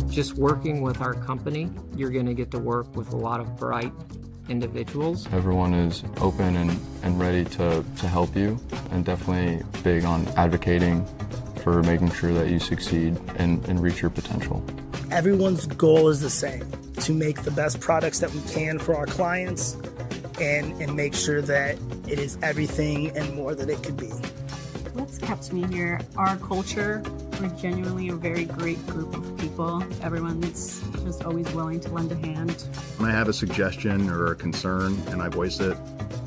Just working with our company, you're going to get to work with a lot of bright individuals. Everyone is open and ready to help you, and definitely big on advocating for making sure that you succeed and reach your potential. Everyone's goal is the same, to make the best products that we can for our clients and make sure that it is everything and more that it could be. What's kept me here? Our culture. We're genuinely a very great group of people. Everyone's just always willing to lend a hand. When I have a suggestion or a concern and I voice it,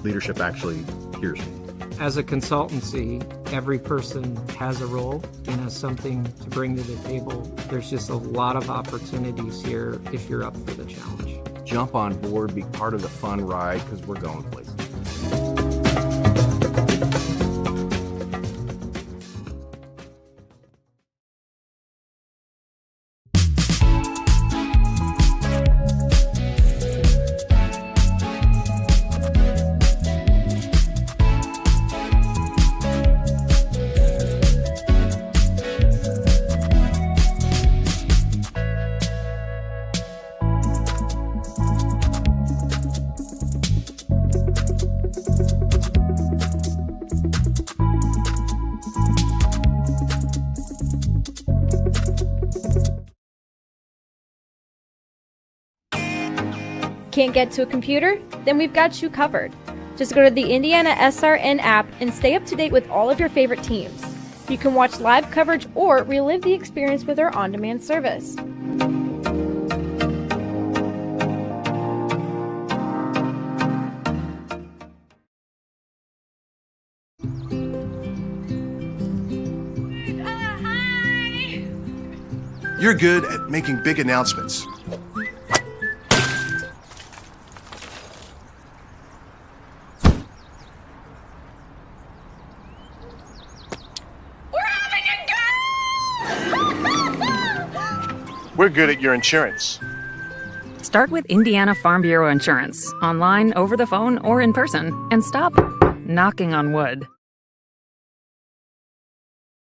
leadership actually hears me. As a consultancy, every person has a role and has something to bring to the table. There's just a lot of opportunities here if you're up for the challenge. Jump on board, be part of the fun ride, because we're going places. Can't get to a computer? Then we've got you covered. Just go to the IndianaSRN app and stay up to date with all of your favorite teams. You can watch live coverage or relive the experience with our on-demand service. You're good at making big announcements. We're good at your insurance. Start with Indiana Farm Bureau Insurance, online, over the phone, or in person, and stop knocking on wood.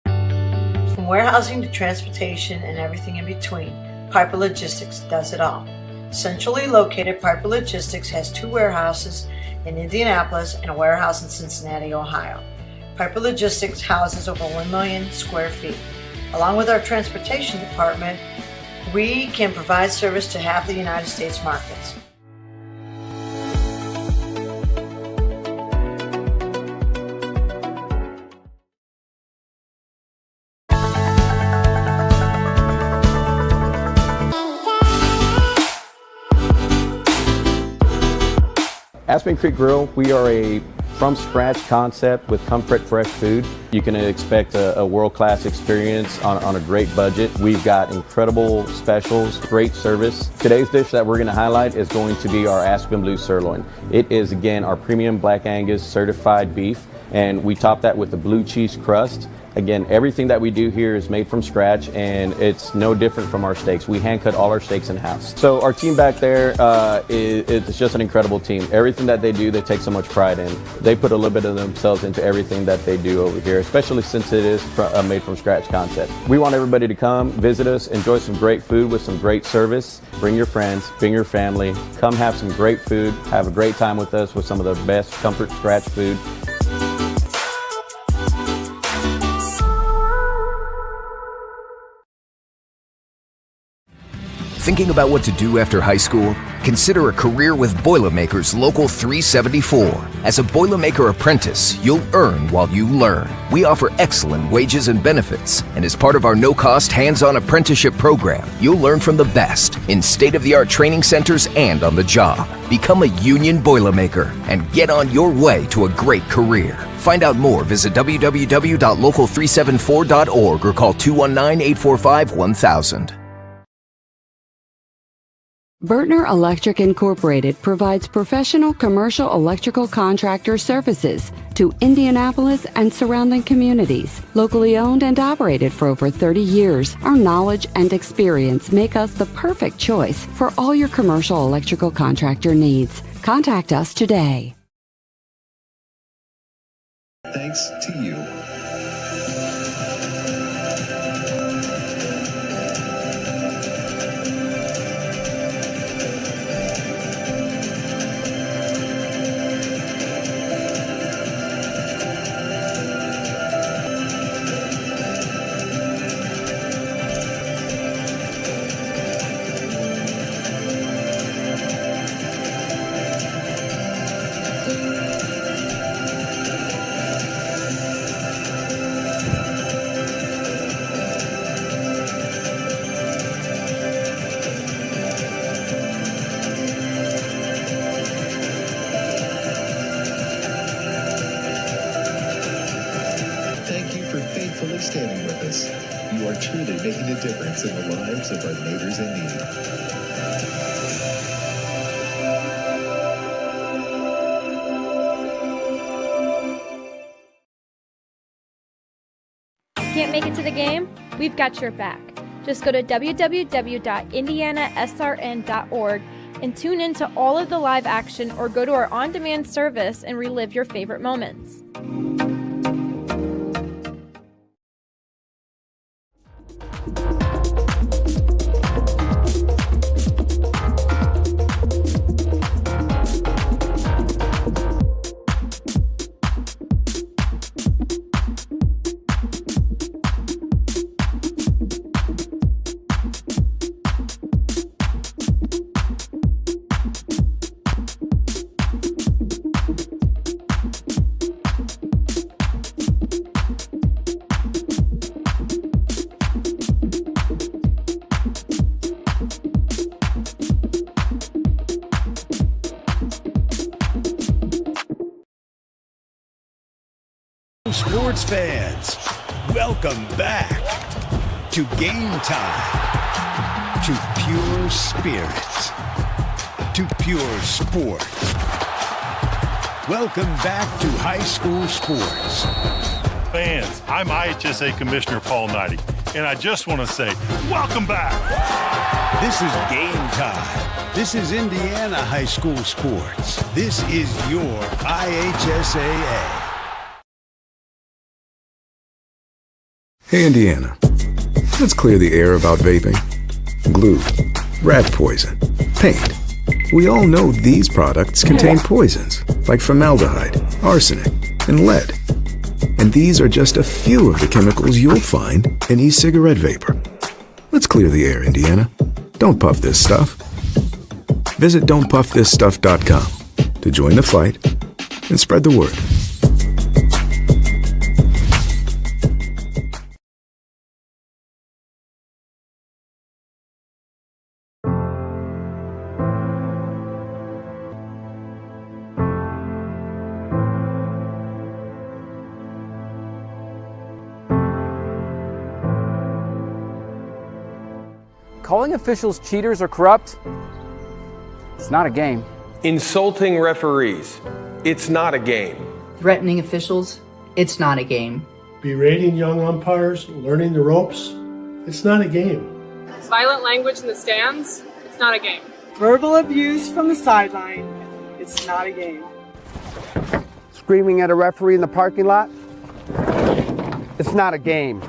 From warehousing to transportation and everything in between, Piper Logistics does it all. Centrally located, Piper Logistics has 2 warehouses in Indianapolis and a warehouse in Cincinnati, Ohio. Piper Logistics houses over 1 million square feet. Along with our transportation department, we can provide service to half the United States markets. Aspen Creek Grill, we are a from-scratch concept with comfort fresh food. You can expect a world-class experience on a great budget. We've got incredible specials, great service. Today's dish that we're going to highlight is going to be our Aspen Blue Sirloin. It is, again, our premium Black Angus certified beef, and we top that with a blue cheese crust. Again, everything that we do here is made from scratch, and it's no different from our steaks. We hand cut all our steaks in-house. So our team back there is just an incredible team. Everything that they do, they take so much pride in. They put a little bit of themselves into everything that they do over here, especially since it is a made from scratch concept. We want everybody to come, visit us, enjoy some great food with some great service. Bring your friends, bring your family, come have some great food, have a great time with us with some of the best comfort scratch food. Thinking about what to do after high school? Consider a career with Boilermakers Local 374. As a Boilermaker apprentice, you'll earn while you learn. We offer excellent wages and benefits, and as part of our no-cost hands-on apprenticeship program, you'll learn from the best in state-of-the-art training centers and on the job. Become a union Boilermaker and get on your way to a great career. Find out more, visit www.local374.org or call 219-845-1000. Bertner Electric Incorporated provides professional commercial electrical contractor services to Indianapolis and surrounding communities. Locally owned and operated for over 30 years, our knowledge and experience make us the perfect choice for all your commercial electrical contractor needs. Contact us today. Thanks to you. Standing with us. You are truly making a difference in the lives of our neighbors in need. Can't make it to the game? We've got your back. Just go to www.IndianaSRN.org and tune in to all of the live action, or go to our on-demand service and relive your favorite moments. Sports fans, welcome back to Game Time, to pure spirit, to pure sport. Welcome back to high school sports. Fans, I'm IHSAA Commissioner Paul Knighty, and I just want to say, welcome back. This is Game Time. This is Indiana high school sports. This is your IHSAA. Hey, Indiana, let's clear the air about vaping. Glue, rat poison, paint. We all know these products contain poisons like formaldehyde, arsenic, and lead. And these are just a few of the chemicals you'll find in e-cigarette vapor. Let's clear the air, Indiana. Don't puff this stuff. Visit don'tpuffthisstuff.com to join the fight and spread the word. Calling officials cheaters or corrupt, it's not a game. Insulting referees, it's not a game. Threatening officials, it's not a game. Berating young umpires, learning the ropes, it's not a game. Violent language in the stands, it's not a game. Verbal abuse from the sideline, it's not a game. Screaming at a referee in the parking lot, it's not a game.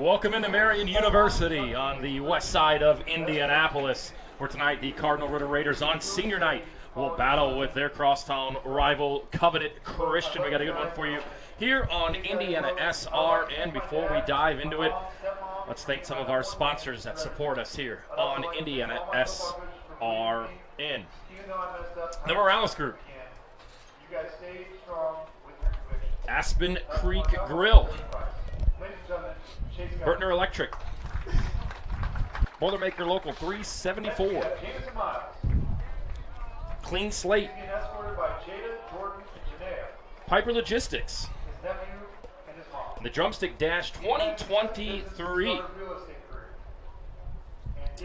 Welcome into Marion University on the west side of Indianapolis, where tonight the Cardinal Ritter Raiders on senior night will battle with their crosstown rival Covenant Christian. We got a good one for you here on IndianaSRN. Before we dive into it, let's thank some of our sponsors that support us here on IndianaSRN. The Morales Group, Aspen Creek Grill, Ritter Electric, Boilermaker Local 374, Clean Slate, Piper Logistics, the Drumstick Dash 2023.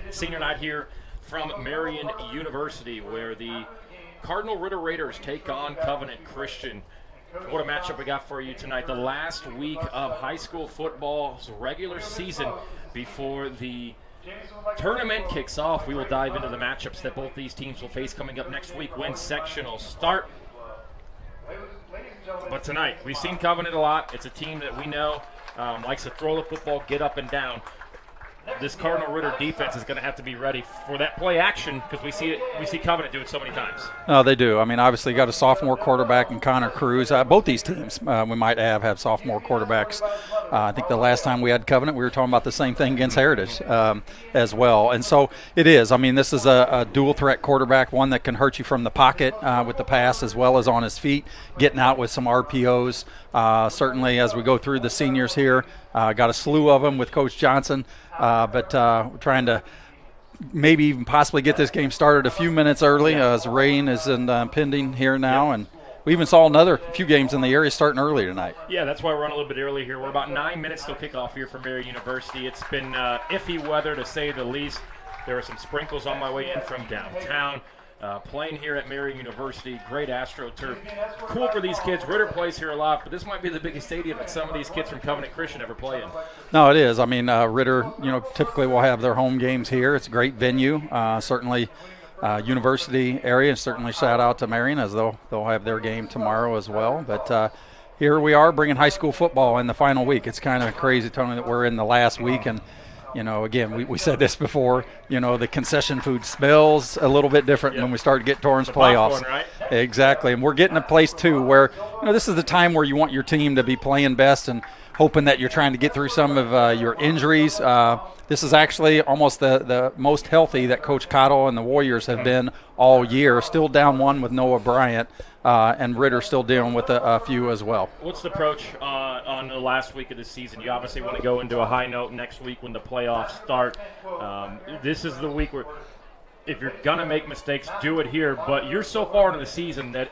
Senior night here from Marion University, where the Cardinal Ritter Raiders take on Covenant Christian. What a matchup we got for you tonight. The last week of high school football's regular season before the tournament kicks off. We will dive into the matchups that both these teams will face coming up next week when sectionals start. But tonight, we've seen Covenant a lot. It's a team that we know likes to throw the football, get up and down. This Cardinal Ritter defense is going to have to be ready for that play action, because we see Covenant do it so many times. No, they do. I mean, obviously, you got a sophomore quarterback in Connor Cruz. Both these teams, we might have sophomore quarterbacks. I think the last time we had Covenant, we were talking about the same thing against Heritage as well. And so it is. I mean, this is a dual threat quarterback, one that can hurt you from the pocket with the pass as well as on his feet, getting out with some RPOs. Certainly, as we go through the seniors here, got a slew of them with Coach Johnson. But we're trying to maybe even possibly get this game started a few minutes early as rain is impending here now. And we even saw another few games in the area starting early tonight. Yeah, that's why we're on a little bit early here. We're about 9 minutes till kickoff here for Marion University. It's been iffy weather, to say the least. There were some sprinkles on my way in from downtown. Playing here at Marion University, great AstroTurf. Cool for these kids. Ritter plays here a lot, but this might be the biggest stadium that some of these kids from Covenant Christian ever play in. No, it is. I mean, Ritter, typically will have their home games here. It's a great venue. Certainly, university area. Certainly, shout out to Marion, as they'll have their game tomorrow as well. But here we are, bringing high school football in the final week. It's kind of crazy, Tony, that we're in the last week, and again, we said this before, the concession food smells a little bit different when we start to get towards playoffs. Popcorn, right? Exactly. And we're getting a place, too, where, this is the time where you want your team to be playing best and hoping that you're trying to get through some of your injuries. This is actually almost the most healthy that Coach Cottle and the Warriors have been all year. Still down one with Noah Bryant, and Ritter still dealing with a few as well. What's the approach on the last week of the season? You obviously want to go into a high note next week when the playoffs start. This is the week where, if you're going to make mistakes, do it here. But you're so far into the season that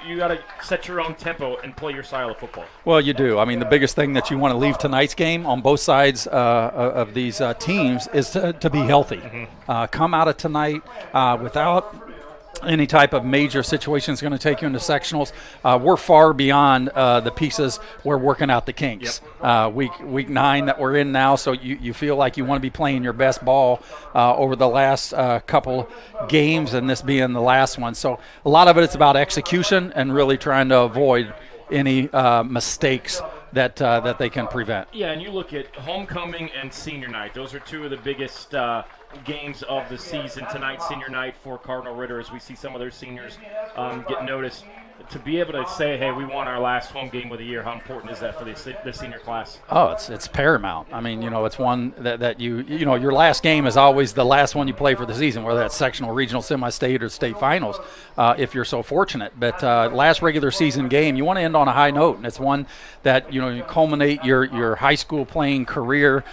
you got to set your own tempo and play your style of football. Well, you do. I mean, the biggest thing that you want to leave tonight's game on both sides of these teams is to be healthy. Mm-hmm. Come out of tonight without any type of major situation is going to take you into sectionals. We're far beyond the pieces we're working out the kinks. Yep. Week 9 that we're in now, so you feel like you want to be playing your best ball over the last couple games, and this being the last one. So a lot of it's about execution and really trying to avoid any mistakes that they can prevent. Yeah, and you look at homecoming and senior night. Those are two of the biggest games of the season. Tonight, senior night for Cardinal Ritter, as we see some of their seniors get noticed. To be able to say, hey, we won our last home game of the year, how important is that for the senior class? Oh, it's paramount. I mean, it's one that your last game is always the last one you play for the season, whether that's sectional, regional, semi-state, or state finals, if you're so fortunate. But last regular season game, you want to end on a high note, and it's one that, you culminate your high school playing career.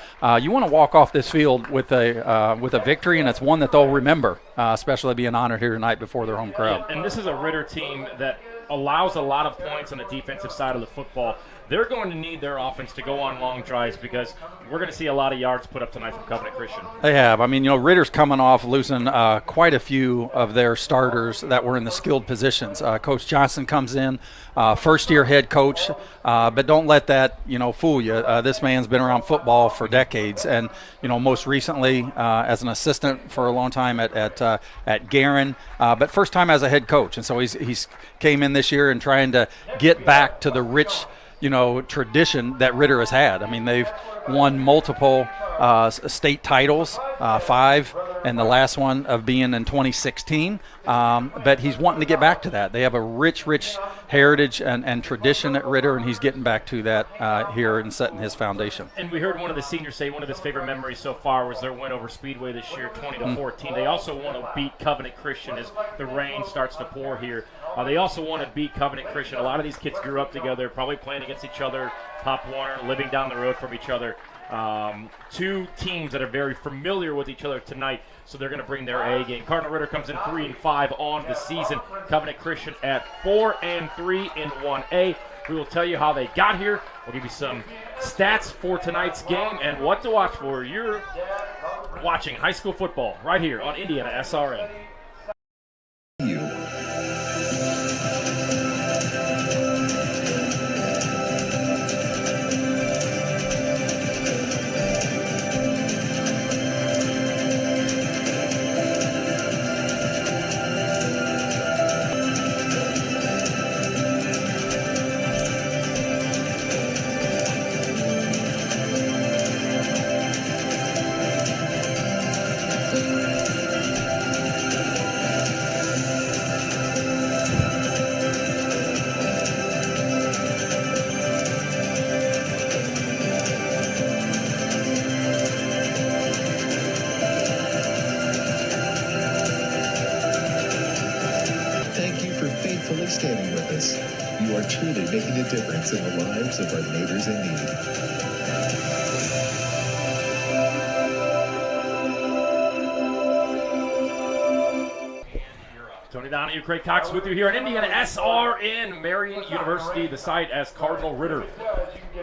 You want to walk off this field with a victory, and it's one that they'll remember, especially being honored here tonight before their home crowd. And this is a Ritter team that allows a lot of points on the defensive side of the football. They're going to need their offense to go on long drives, because we're going to see a lot of yards put up tonight from Covenant Christian. They have. I mean, Ritter's coming off losing quite a few of their starters that were in the skilled positions. Coach Johnson comes in, first-year head coach, but don't let that, fool you. This man's been around football for decades, and, most recently as an assistant for a long time at Guerin, but first time as a head coach. And so he's came in this year and trying to get back to the rich tradition that Ritter has had. I mean, they've won multiple state titles, 5, and the last one of being in 2016. But he's wanting to get back to that. They have a rich heritage and tradition at Ritter, and he's getting back to that here and setting his foundation. And we heard one of the seniors say one of his favorite memories so far was their win over Speedway this year, 20-14. They also want to beat Covenant Christian as the rain starts to pour here. They also want to beat Covenant Christian. A lot of these kids grew up together, probably playing against each other, Pop Warner, living down the road from each other. Two teams that are very familiar with each other tonight, so they're going to bring their A game. Cardinal Ritter comes in 3-5 on the season. Covenant Christian at 4-3 in 1A. We will tell you how they got here. We'll give you some stats for tonight's game and what to watch for. You're watching high school football right here on IndianaSRN. Standing with us. You are truly making a difference in the lives of our neighbors in need. Tony Donahue, Craig Cox with you here at IndianaSRN, Marion University, the site as Cardinal Ritter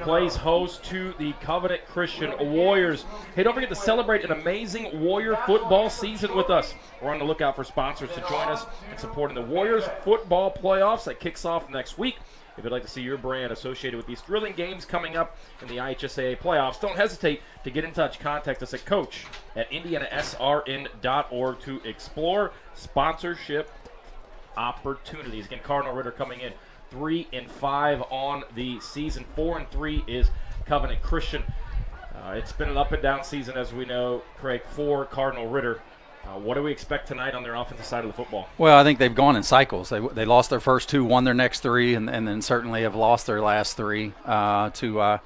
plays host to the Covenant Christian Warriors. Hey, don't forget to celebrate an amazing Warrior football season with us. We're on the lookout for sponsors to join us in supporting the Warriors football playoffs that kicks off next week. If you'd like to see your brand associated with these thrilling games coming up in the IHSAA playoffs, don't hesitate to get in touch. Contact us at coach@IndianaSRN.org to explore sponsorship opportunities. Again, Cardinal Ritter coming in 3-5 on the season. 4-3 is Covenant Christian. It's been an up and down season, as we know, Craig, for Cardinal Ritter. What do we expect tonight on their offensive side of the football? Well, I think they've gone in cycles. They lost their first 2, won their next 3, and then certainly have lost their last 3 to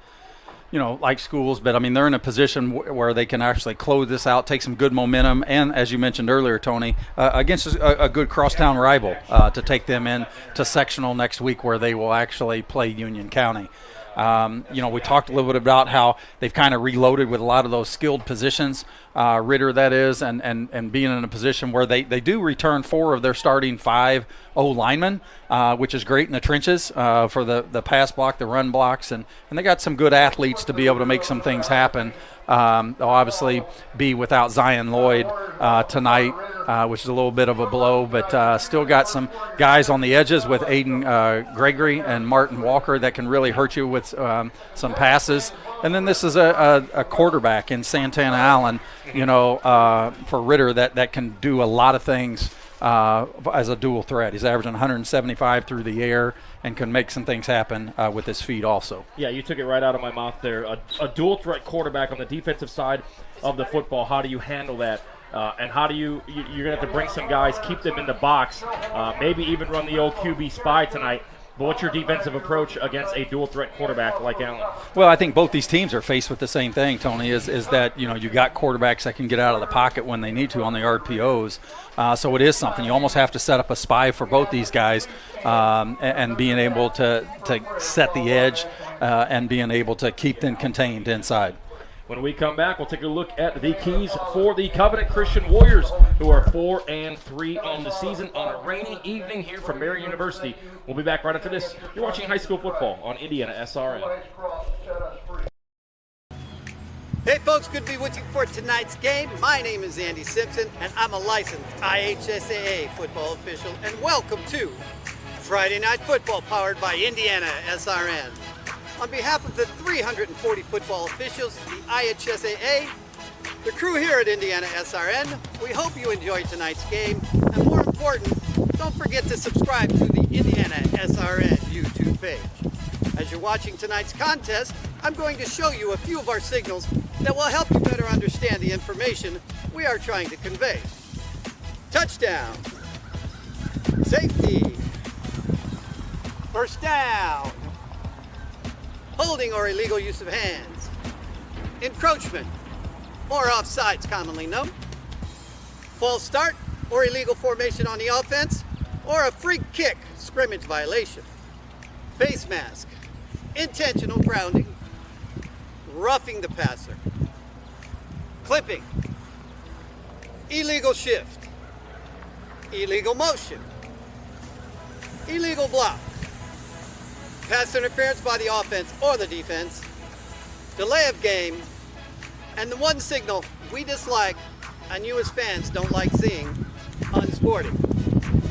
like schools. But, I mean, they're in a position where they can actually close this out, take some good momentum, and, as you mentioned earlier, Tony, against a good crosstown rival to take them in to sectional next week where they will actually play Union County. We talked a little bit about how they've kind of reloaded with a lot of those skilled positions, Ritter that is, and being in a position where they do return 4 of their starting 5 O-linemen, which is great in the trenches for the pass block, the run blocks, and they got some good athletes to be able to make some things happen. They'll obviously be without Zion Lloyd tonight, which is a little bit of a blow, but still got some guys on the edges with Aiden Gregory and Martin Walker that can really hurt you with some passes. And then this is a quarterback in Santana Allen, for Ritter that can do a lot of things as a dual threat. He's averaging 175 through the air and can make some things happen with his feet also. Yeah, you took it right out of my mouth there. A dual threat quarterback on the defensive side of the football. How do you handle that? And how do you're going to have to bring some guys, keep them in the box, maybe even run the old QB spy tonight. But what's your defensive approach against a dual threat quarterback like Allen? Well, I think both these teams are faced with the same thing, Tony, is that, you got quarterbacks that can get out of the pocket when they need to on the RPOs. So it is something. You almost have to set up a spy for both these guys and being able to set the edge and being able to keep them contained inside. When we come back, we'll take a look at the keys for the Covenant Christian Warriors, who are 4-3 on the season on a rainy evening here from Marion University. We'll be back right after this. You're watching high school football on IndianaSRN. Hey folks, good to be with you for tonight's game. My name is Andy Simpson, and I'm a licensed IHSAA football official, and welcome to Friday Night Football, powered by IndianaSRN. On behalf of the 340 football officials, the IHSAA, the crew here at IndianaSRN, we hope you enjoyed tonight's game, and more important, don't forget to subscribe to the IndianaSRN YouTube page. As you're watching tonight's contest, I'm going to show you a few of our signals that will help you better understand the information we are trying to convey. Touchdown, safety, first down, holding or illegal use of hands, encroachment, or offsides commonly known, false start or illegal formation on the offense, or a free kick scrimmage violation, face mask, intentional grounding, roughing the passer, clipping, illegal shift, illegal motion, illegal block, pass interference by the offense or the defense, delay of game, and the one signal we dislike and you as fans don't like seeing, unsporting.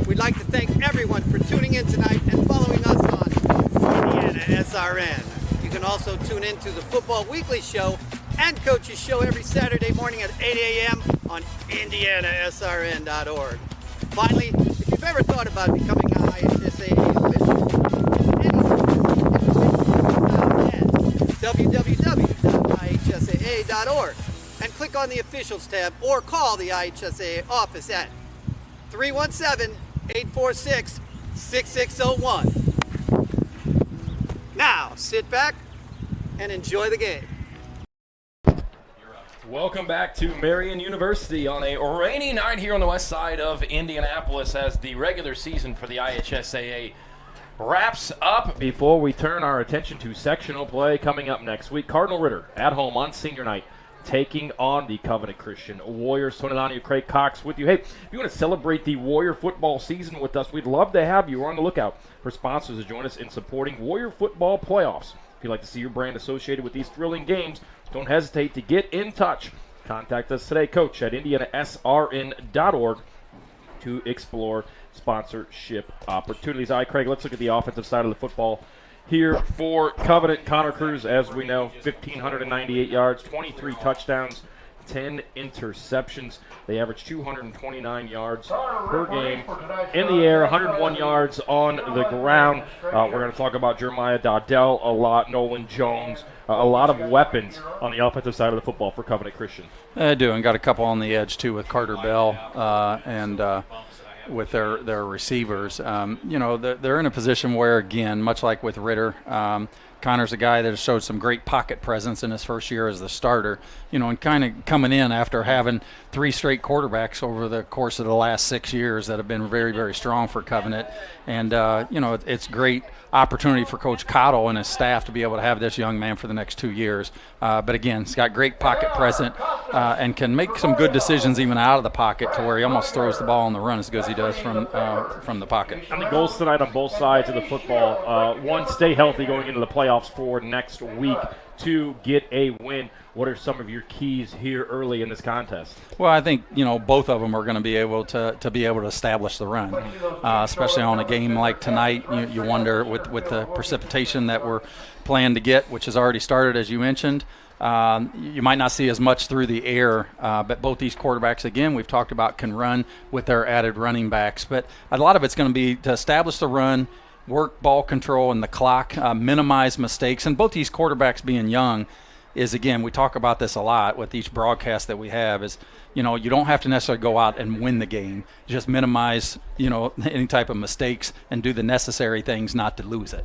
We'd like to thank everyone for tuning in tonight and following us on IndianaSRN. You can also tune in to the Football Weekly Show and Coach's Show every Saturday morning at 8 a.m. on IndianaSRN.org. Finally, if you've ever thought about becoming an IHSAA official, www.ihsaa.org and click on the Officials tab or call the IHSAA office at 317-846-6601. Now, sit back and enjoy the game. Welcome back to Marian University on a rainy night here on the west side of Indianapolis as the regular season for the IHSAA wraps up. Before we turn our attention to sectional play coming up next week, Cardinal Ritter at home on senior night taking on the Covenant Christian Warriors. Tony Lonnie, Craig Cox with you. Hey, if you want to celebrate the Warrior football season with us, we'd love to have you. We're on the lookout for sponsors to join us in supporting Warrior football playoffs. If you'd like to see your brand associated with these thrilling games, don't hesitate to get in touch. Contact us today, Coach at IndianaSRN.org, to explore sponsorship opportunities. All right, Craig, let's look at the offensive side of the football here for Covenant. Connor Cruz, as we know, 1,598 yards, 23 touchdowns, 10 interceptions. They average 229 yards per game in the air, 101 yards on the ground. We're going to talk about Jeremiah Dowdell a lot, Nolan Jones, a lot of weapons on the offensive side of the football for Covenant Christian. I do, and got a couple on the edge, too, with Carter Bell and with their receivers. They're in a position where, again, much like with Ritter, Connor's a guy that has showed some great pocket presence in his first year as the starter, and kind of coming in after having 3 straight quarterbacks over the course of the last 6 years that have been very, very strong for Covenant. And, it's great opportunity for Coach Cottle and his staff to be able to have this young man for the next 2 years. But again, he's got great pocket presence and can make some good decisions even out of the pocket to where he almost throws the ball on the run as good as he does from the pocket. And the goals tonight on both sides of the football, one, stay healthy going into the playoffs for next week. 2, get a win. What are some of your keys here early in this contest? Well, I think, both of them are going to be able to establish the run, especially on a game like tonight. You wonder with the precipitation that we're planning to get, which has already started, as you mentioned. You might not see as much through the air, but both these quarterbacks, again, we've talked about, can run with their added running backs. But a lot of it's going to be to establish the run, work ball control and the clock, minimize mistakes. And both these quarterbacks being young is, again, we talk about this a lot with each broadcast that we have, is, you don't have to necessarily go out and win the game. Just minimize, any type of mistakes and do the necessary things not to lose it.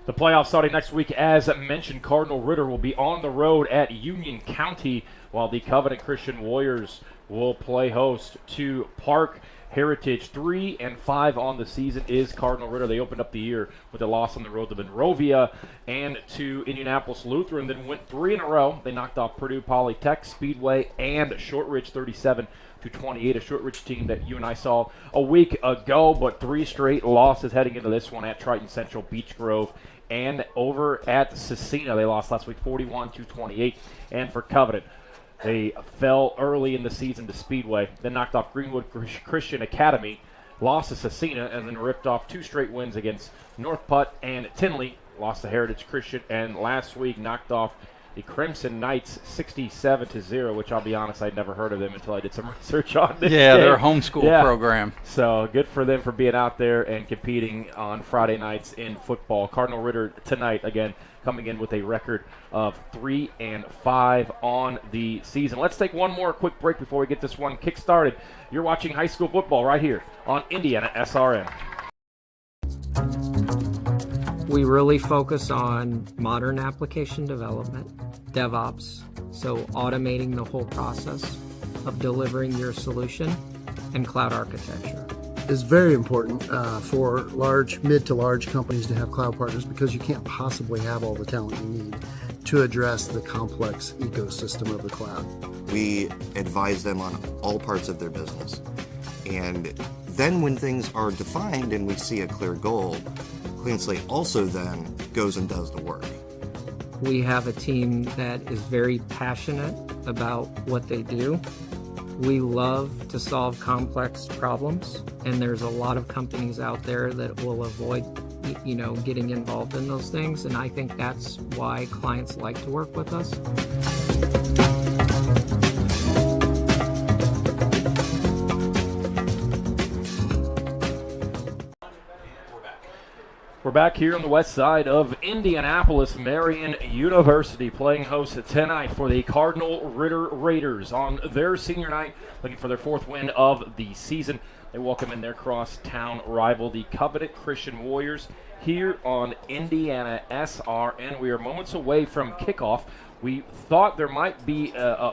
The playoffs starting next week, as mentioned. Cardinal Ritter will be on the road at Union County, while the Covenant Christian Warriors will play host to Park Heritage. 3-5 on the season is Cardinal Ritter. They opened up the year with a loss on the road to Monrovia and to Indianapolis Lutheran, then went 3 in a row. They knocked off Purdue Polytech, Speedway, and Shortridge 37-28, a Shortridge team that you and I saw a week ago, but 3 straight losses heading into this one at Triton Central, Beech Grove, and over at Cecina. They lost last week 41-28. And for Covenant, they fell early in the season to Speedway, then knocked off Greenwood Christian Academy, lost to Cecina, and then ripped off 2 straight wins against North Putt and Tinley, lost to Heritage Christian, and last week knocked off the Crimson Knights 67-0, which I'll be honest, I'd never heard of them until I did some research on this. Yeah, game. they're a homeschool program. So good for them for being out there and competing on Friday nights in football. Cardinal Ritter tonight, again, coming in with a record of 3-5 on the season. Let's take one more quick break before we get this one kick-started. You're watching high school football right here on IndianaSRN. We really focus on modern application development, DevOps, so automating the whole process of delivering your solution, and cloud architecture. It's very important for mid to large companies to have cloud partners because you can't possibly have all the talent you need to address the complex ecosystem of the cloud. We advise them on all parts of their business. And then when things are defined and we see a clear goal, Clean Slate also then goes and does the work. We have a team that is very passionate about what they do. We love to solve complex problems, and there's a lot of companies out there that will avoid, getting involved in those things, and I think that's why clients like to work with us. We're back here on the west side of Indianapolis. Marion University playing host tonight for the Cardinal Ritter Raiders on their senior night, looking for their 4th win of the season. They welcome in their crosstown rival, the Covenant Christian Warriors, here on IndianaSRN. We are moments away from kickoff. We thought there might be a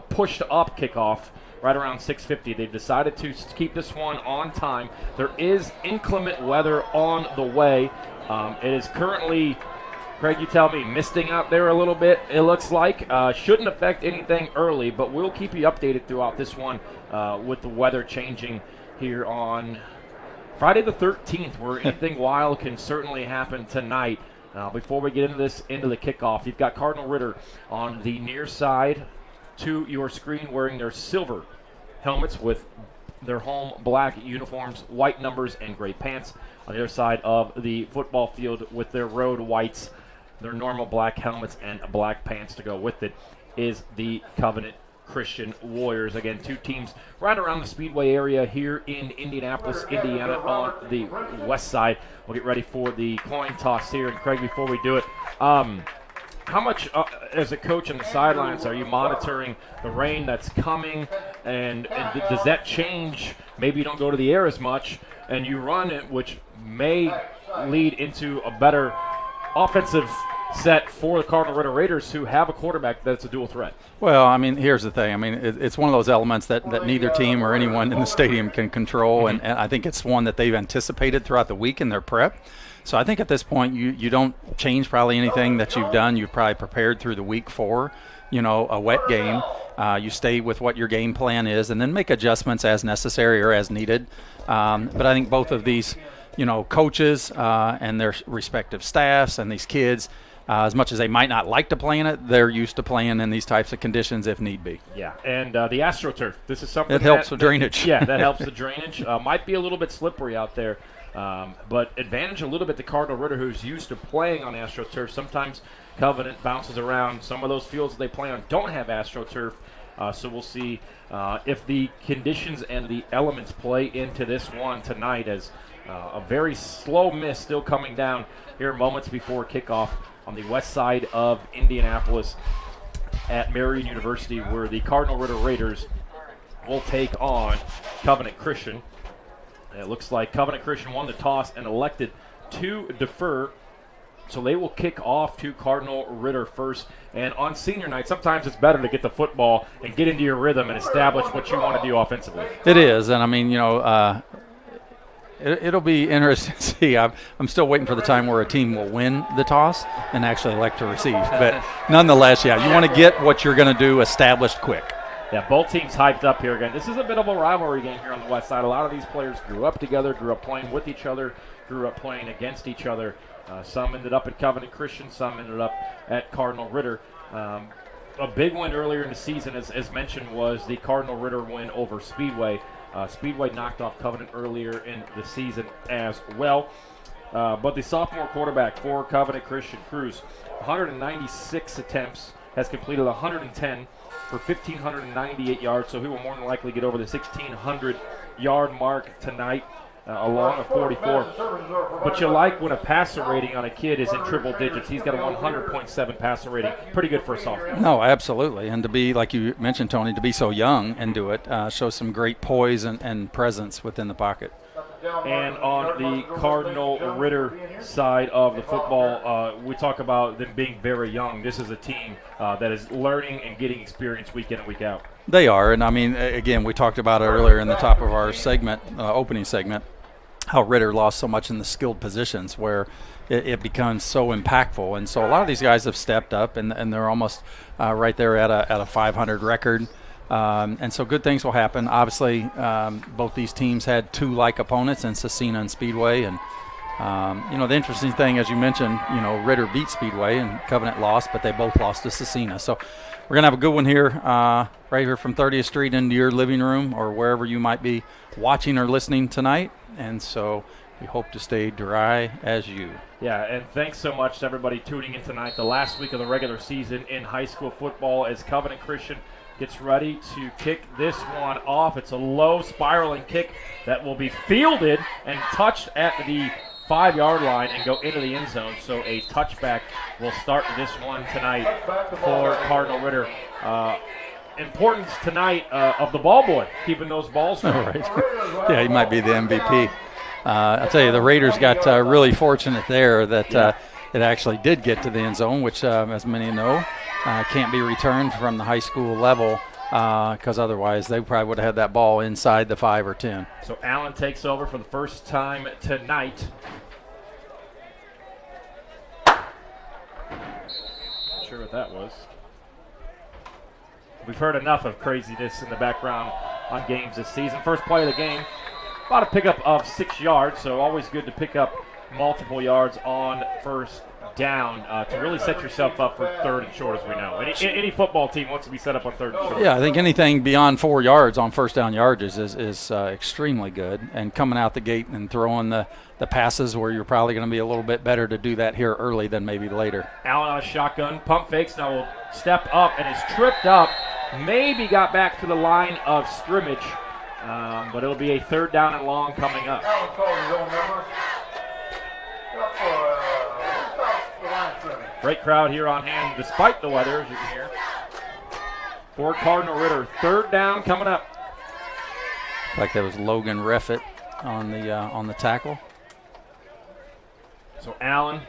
pushed-up kickoff right around 6:50. They've decided to keep this one on time. There is inclement weather on the way. It is currently, Craig, you tell me, misting out there a little bit, it looks like. Shouldn't affect anything early, but we'll keep you updated throughout this one with the weather changing here on Friday the 13th, where anything wild can certainly happen tonight. Before we get into the kickoff, you've got Cardinal Ritter on the near side to your screen wearing their silver helmets with their home black uniforms, white numbers, and gray pants. On the other side of the football field with their road whites, their normal black helmets and black pants to go with it, is the Covenant Christian Warriors. Again, 2 teams right around the Speedway area here in Indianapolis, Indiana on the west side. We'll get ready for the coin toss here. And Craig, before we do it, how much, as a coach on the sidelines, are you monitoring the rain that's coming, and does that change? Maybe you don't go to the air as much, and you run it, which may lead into a better offensive set for the Cardinal Ritter Raiders, who have a quarterback that's a dual threat. Well, I mean, here's the thing. I mean, it's one of those elements that neither team or anyone in the stadium can control, and I think it's one that they've anticipated throughout the week in their prep. So I think at this point you don't change probably anything that you've done. You've probably prepared through the week for, a wet game. You stay with what your game plan is and then make adjustments as necessary or as needed. But I think both of these, coaches and their respective staffs and these kids, as much as they might not like to play in it, they're used to playing in these types of conditions if need be. Yeah, and the AstroTurf, this is something that helps with drainage. Yeah, that helps the drainage. Might be a little bit slippery out there. But advantage a little bit to Cardinal Ritter, who's used to playing on AstroTurf. Sometimes Covenant bounces around. Some of those fields that they play on don't have AstroTurf. So we'll see if the conditions and the elements play into this one tonight, as a very slow mist still coming down here moments before kickoff on the west side of Indianapolis at Marion University, where the Cardinal Ritter Raiders will take on Covenant Christian. It looks like Covenant Christian won the toss and elected to defer, so they will kick off to Cardinal Ritter first. And on senior night, sometimes it's better to get the football and get into your rhythm and establish what you want to do offensively. It is, and I mean, it'll be interesting to see. I'm still waiting for the time where a team will win the toss and actually elect to receive. But nonetheless, yeah, you want to get what you're going to do established quick. Yeah, both teams hyped up here again. This is a bit of a rivalry game here on the west side. A lot of these players grew up together, grew up playing with each other, grew up playing against each other. Some ended up at Covenant Christian, some ended up at Cardinal Ritter. A big win earlier in the season, as mentioned, was the Cardinal Ritter win over Speedway. Speedway knocked off Covenant earlier in the season as well. But the sophomore quarterback for Covenant Christian, Cruz, 196 attempts, has completed 110 for 1,598 yards, so he will more than likely get over the 1,600-yard mark tonight, along a 44. But you like when a passer rating on a kid is in triple digits. He's got a 100.7 passer rating. Pretty good for a sophomore. No, absolutely. And to be, like you mentioned, Tony, to be so young and do it shows some great poise and presence within the pocket. And on the Cardinal Ritter side of the football, we talk about them being very young. This is a team that is learning and getting experience week in and week out. They are, and I mean, again, we talked about it earlier in the top of our segment, opening segment, how Ritter lost so much in the skilled positions where it becomes so impactful. And so a lot of these guys have stepped up, and they're almost right there at a 500 record. And so good things will happen. Obviously, both these teams had two like opponents in Cecina and Speedway. And, the interesting thing, as you mentioned, Ritter beat Speedway and Covenant lost, but they both lost to Cecina. So we're going to have a good one here, right here from 30th Street into your living room or wherever you might be watching or listening tonight. And so we hope to stay dry as you. Yeah, and thanks so much to everybody tuning in tonight. The last week of the regular season in high school football as Covenant Christian gets ready to kick this one off. It's a low spiraling kick that will be fielded and touched at the 5-yard line and go into the end zone. So a touchback will start this one tonight for Cardinal Ritter. Importance tonight of the ball boy, keeping those balls going. Right. Yeah, he might be the MVP. I'll tell you, the Raiders got really fortunate there that it actually did get to the end zone, which, as many know, can't be returned from the high school level because otherwise they probably would have had that ball inside the 5 or 10. So Allen takes over for the first time tonight. Not sure what that was. We've heard enough of craziness in the background on games this season. First play of the game, about a pickup of 6 yards, so always good to pick up multiple yards on first down to really set yourself up for third and short, as we know. Any football team wants to be set up on third and short. Yeah, I think anything beyond 4 yards on first down yardages is extremely good. And coming out the gate and throwing the passes where you're probably going to be a little bit better to do that here early than maybe later. Allen on a shotgun, pump fakes, now will step up and is tripped up. Maybe got back to the line of scrimmage, but it'll be a third down and long coming up. Great crowd here on hand despite the weather, as you can hear. For Cardinal Ritter, third down coming up. Like that was Logan Reffett on the tackle. So Allen,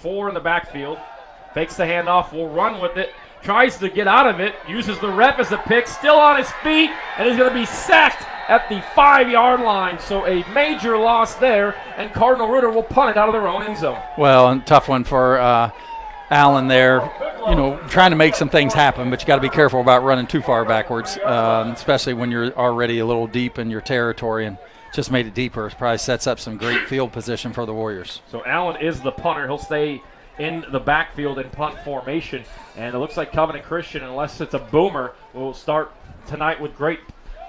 4 in the backfield, fakes the handoff, will run with it, tries to get out of it, uses the rep as a pick, still on his feet, and he's going to be sacked at the 5-yard line. So a major loss there, and Cardinal Ritter will punt it out of their own end zone. Well, and tough one for Allen there. Trying to make some things happen, but you got to be careful about running too far backwards, especially when you're already a little deep in your territory, and just made it deeper. It probably sets up some great field position for the Warriors. So Allen is the punter. He'll stay in the backfield in punt formation, and it looks like Covenant Christian, unless it's a boomer, will start tonight with great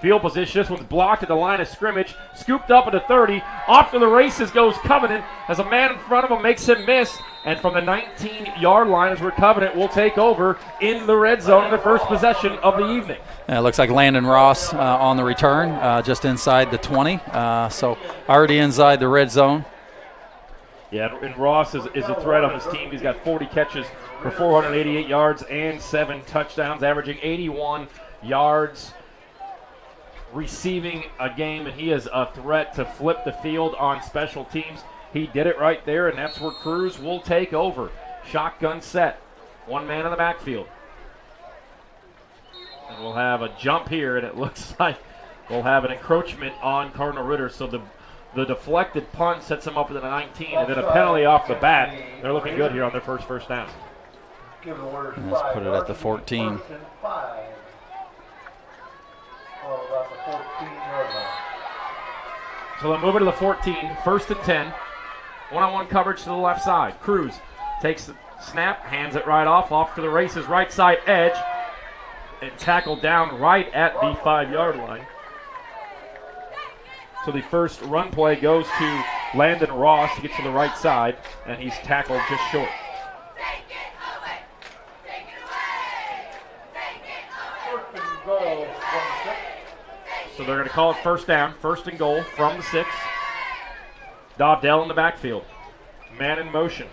field position. This one's blocked at the line of scrimmage, scooped up at the 30. Off to the races goes Covenant as a man in front of him makes him miss, and from the 19-yard line is where Covenant will take over in the red zone in the first possession of the evening. It looks like Landon Ross on the return, just inside the 20, so already inside the red zone. Yeah, and Ross is a threat on his team. He's got 40 catches for 488 yards and 7 touchdowns, averaging 81 yards receiving a game, and he is a threat to flip the field on special teams. He did it right there, and that's where Cruz will take over. Shotgun set, 1 man in the backfield. And we'll have a jump here, and it looks like we'll have an encroachment on Cardinal Ritter, so the deflected punt sets him up at the 19, and then a penalty off the bat. They're looking good here on their first down. Let's put it at the 14. So they'll move it to the 14, first and 10. One-on-one coverage to the left side. Cruz takes the snap, hands it right off to the races, right side edge, and tackled down right at the 5-yard line. So the first run play goes to Landon Ross to get to the right side, and he's tackled just short. So they're going to call it first down, 1st and goal from the 6. Dowdell in the backfield. Man in motion.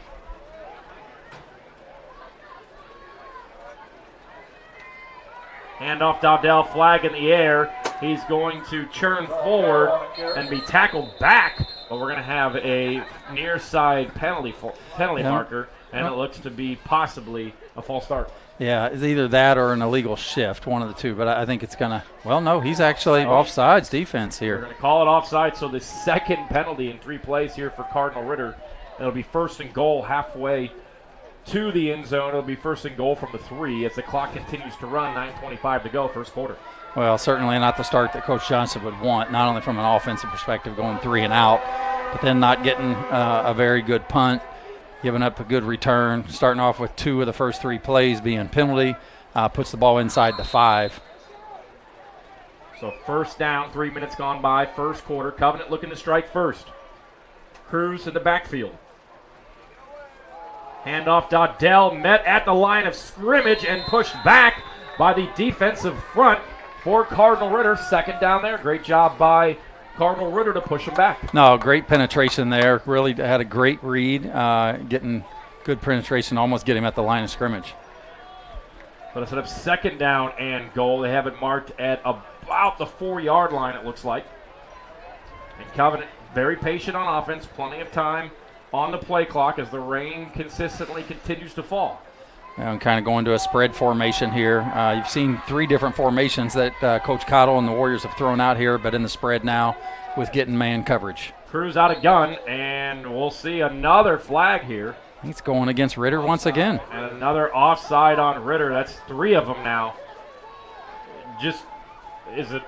Handoff Dowdell, flag in the air. He's going to churn forward and be tackled back, but we're going to have a near side penalty marker, and it looks to be possibly a false start. Yeah, it's either that or an illegal shift, one of the two. But I think it's going to, well, no, he's actually offsides defense here. We're going to call it offside, so the second penalty in 3 plays here for Cardinal Ritter. It'll be 1st and goal halfway to the end zone. It'll be 1st and goal from the 3 as the clock continues to run, 9:25 to go, 1st quarter. Well, certainly not the start that Coach Johnson would want, not only from an offensive perspective going 3 and out, but then not getting a very good punt, giving up a good return, starting off with 2 of the first 3 plays being penalty, puts the ball inside the 5. So 1st down, 3 minutes gone by, 1st quarter. Covenant looking to strike first. Cruz in the backfield. Handoff Dowdell, met at the line of scrimmage and pushed back by the defensive front for Cardinal Ritter. 2nd down there. Great job by Cardinal Ritter to push him back. No, great penetration there. Really had a great read, getting good penetration, almost get him at the line of scrimmage. But instead of 2nd down and goal, they have it marked at about the 4-yard line, it looks like. And Covenant very patient on offense, plenty of time on the play clock as the rain consistently continues to fall. And kind of going to a spread formation here. You've seen 3 different formations that Coach Cottle and the Warriors have thrown out here, but in the spread now with getting man coverage. Cruz out of gun, and we'll see another flag here. He's going against Ritter once again. And another offside on Ritter. That's 3 of them now. Just, is it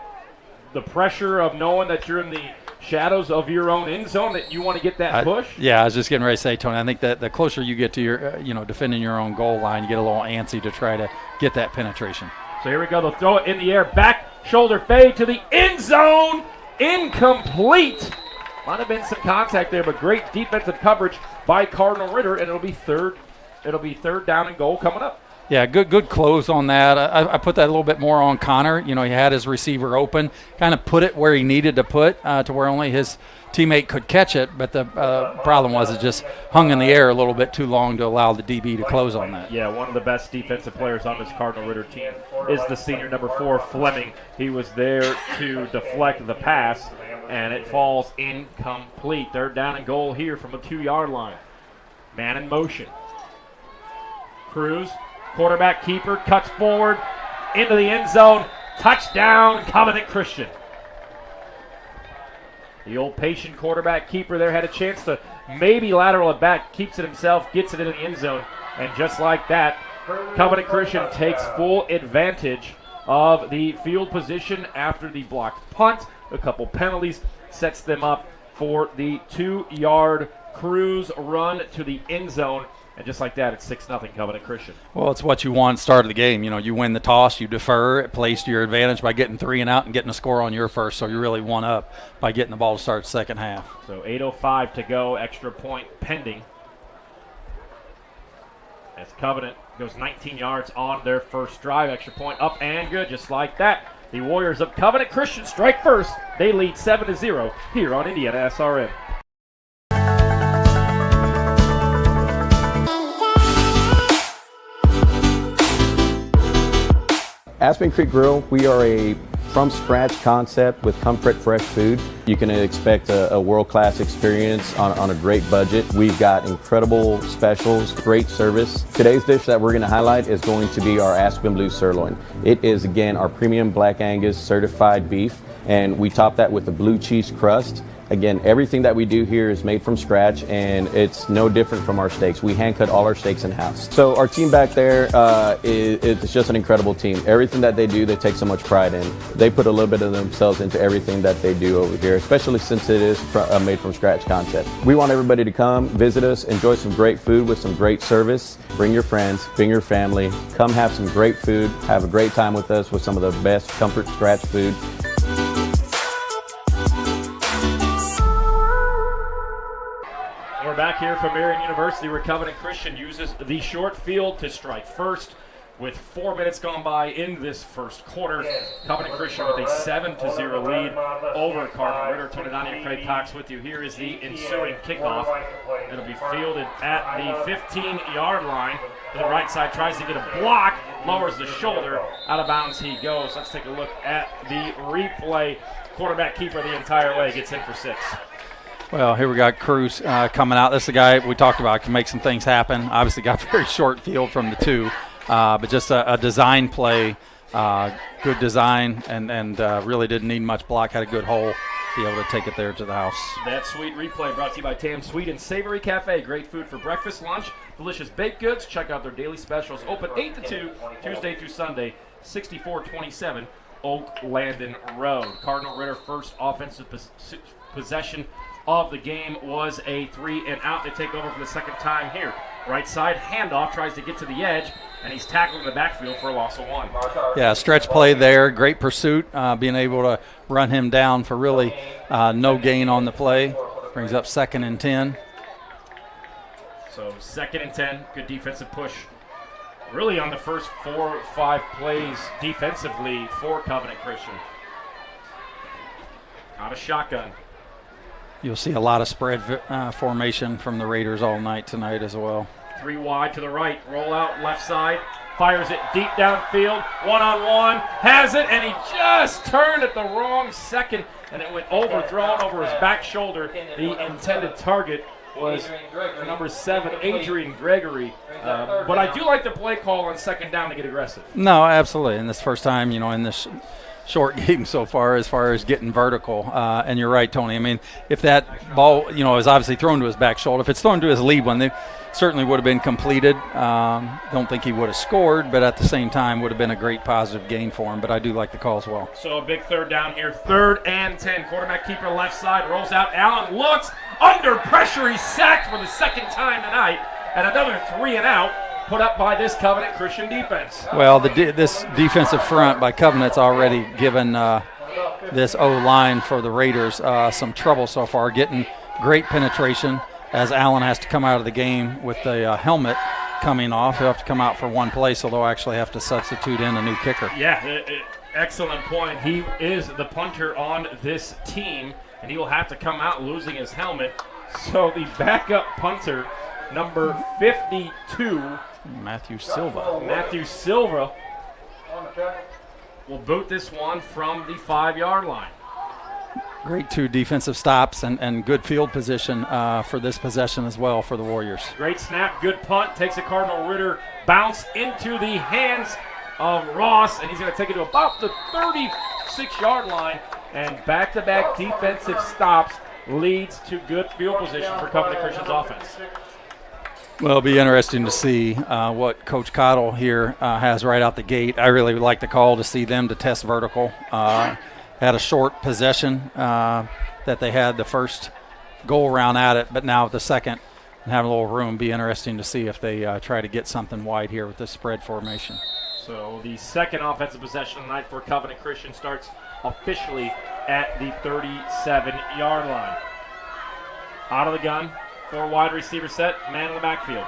the pressure of knowing that you're in the shadows of your own end zone that you want to get that push? Yeah, I was just getting ready to say, Tony, I think that the closer you get to your, defending your own goal line, you get a little antsy to try to get that penetration. So here we go. They'll throw it in the air. Back shoulder fade to the end zone. Incomplete. Might have been some contact there, but great defensive coverage by Cardinal Ritter, and it'll be third down and goal coming up. Yeah, good close on that. I put that a little bit more on Connor. He had his receiver open, kind of put it where he needed to put to where only his teammate could catch it. But the problem was it just hung in the air a little bit too long to allow the DB to close on that. Yeah, one of the best defensive players on this Cardinal Ritter team is the senior number 4, Fleming. He was there to deflect the pass, and it falls incomplete. 3rd down and goal here from the 2-yard line. Man in motion. Cruz. Quarterback keeper cuts forward into the end zone. Touchdown, Covenant Christian. The old patient quarterback keeper there had a chance to maybe lateral it back, keeps it himself, gets it into the end zone. And just like that, Covenant Christian takes full advantage of the field position after the blocked punt. A couple penalties sets them up for the 2-yard Cruz run to the end zone. And just like that, it's 6-0 Covenant Christian. Well, it's what you want start of the game. You win the toss, you defer, it plays to your advantage by getting 3 and out and getting a score on your first, so you really one up by getting the ball to start second half. So 8:05 to go, extra point pending. As Covenant goes 19 yards on their first drive, extra point up and good, just like that. The Warriors of Covenant Christian strike first. They lead 7-0 here on IndianaSRN. Aspen Creek Grill, we are a from-scratch concept with comfort fresh food. You can expect a world-class experience on a great budget. We've got incredible specials, great service. Today's dish that we're going to highlight is going to be our Aspen Blue Sirloin. It is, again, our premium Black Angus certified beef, and we top that with a blue cheese crust. Again, everything that we do here is made from scratch, and it's no different from our steaks. We hand cut all our steaks in-house. So our team back there it's just an incredible team. Everything that they do, they take so much pride in. They put a little bit of themselves into everything that they do over here, especially since it is made from scratch concept. We want everybody to come, visit us, enjoy some great food with some great service. Bring your friends, bring your family, come have some great food, have a great time with us with some of the best comfort scratch food. back here from Marion University, where Covenant Christian uses the short field to strike first. With 4 minutes gone by in this first quarter, Covenant Christian with a 7-0 lead over Cardinal Ritter. Turn it on here, Craig Cox with you. Here is the ensuing kickoff. It'll be fielded at the 15-yard line. To the right side, tries to get a block, lowers the shoulder, out of bounds he goes. Let's take a look at the replay. Quarterback keeper the entire way, gets in for 6. Well, here we got Cruz coming out. This is the guy we talked about, can make some things happen. Obviously got very short field from the 2. But just a design play, good design, and really didn't need much block. Had a good hole, be able to take it there to the house. That sweet replay brought to you by Tam Sweet and Savory Cafe. Great food for breakfast, lunch, delicious baked goods. Check out their daily specials. Open 8 to 2, Tuesday through Sunday, 6427 Oak Landon Road. Cardinal Ritter first offensive possession of the game was a 3-and-out. They take over for the second time here. Right side handoff, tries to get to the edge, and he's tackled in the backfield for a loss of 1. Yeah, stretch play there. Great pursuit, being able to run him down for really no gain on the play. Brings up 2nd and 10. So 2nd and 10, good defensive push. Really on the first 4 or 5 plays defensively for Covenant Christian. Out of shotgun. You'll see a lot of spread formation from the Raiders all night tonight as well. 3 wide to the right, roll out left side, fires it deep downfield, one-on-one, has it, and he just turned at the wrong second, and it went overthrown over his back shoulder. The intended target was number 7, Adrian Gregory. But I do like the play call on 2nd down to get aggressive. No, absolutely. And this first time, in this short game so far as getting vertical. And you're right, Tony. I mean, if that ball, is obviously thrown to his back shoulder, if it's thrown to his lead one, they certainly would have been completed. Don't think he would have scored, but at the same time would have been a great positive gain for him. But I do like the call as well. So a big 3rd down here, 3rd and 10. Quarterback keeper left side, rolls out. Allen looks, under pressure. He's sacked for the 2nd time tonight. And another 3-and-out. Put up by this Covenant Christian defense. Well, this defensive front by Covenant's already given this O-line for the Raiders some trouble so far, getting great penetration as Allen has to come out of the game with the helmet coming off. He'll have to come out for 1 play, so they'll actually have to substitute in a new kicker. Yeah, excellent point. He is the punter on this team, and he will have to come out losing his helmet. So the backup punter, number 52, Matthew Silva will boot this one from the 5-yard line. Great 2 defensive stops and good field position for this possession as well for the Warriors. Great snap, good punt, takes a Cardinal Ritter bounce into the hands of Ross, and he's going to take it to about the 36-yard line, and back-to-back defensive stops leads to good field position for Covenant Christian's offense. Well, it'll be interesting to see what Coach Cottle here has right out the gate. I really would like the call to see them to test vertical. Had a short possession that they had the first go around at it, but now with the second and have a little room, be interesting to see if they try to get something wide here with this spread formation. So the second offensive possession of the night for Covenant Christian starts officially at the 37-yard line. Out of the gun. 4 wide receiver set, man in the backfield.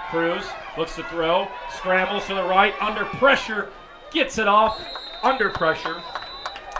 Cruz looks to throw, scrambles to the right, under pressure, gets it off, under pressure,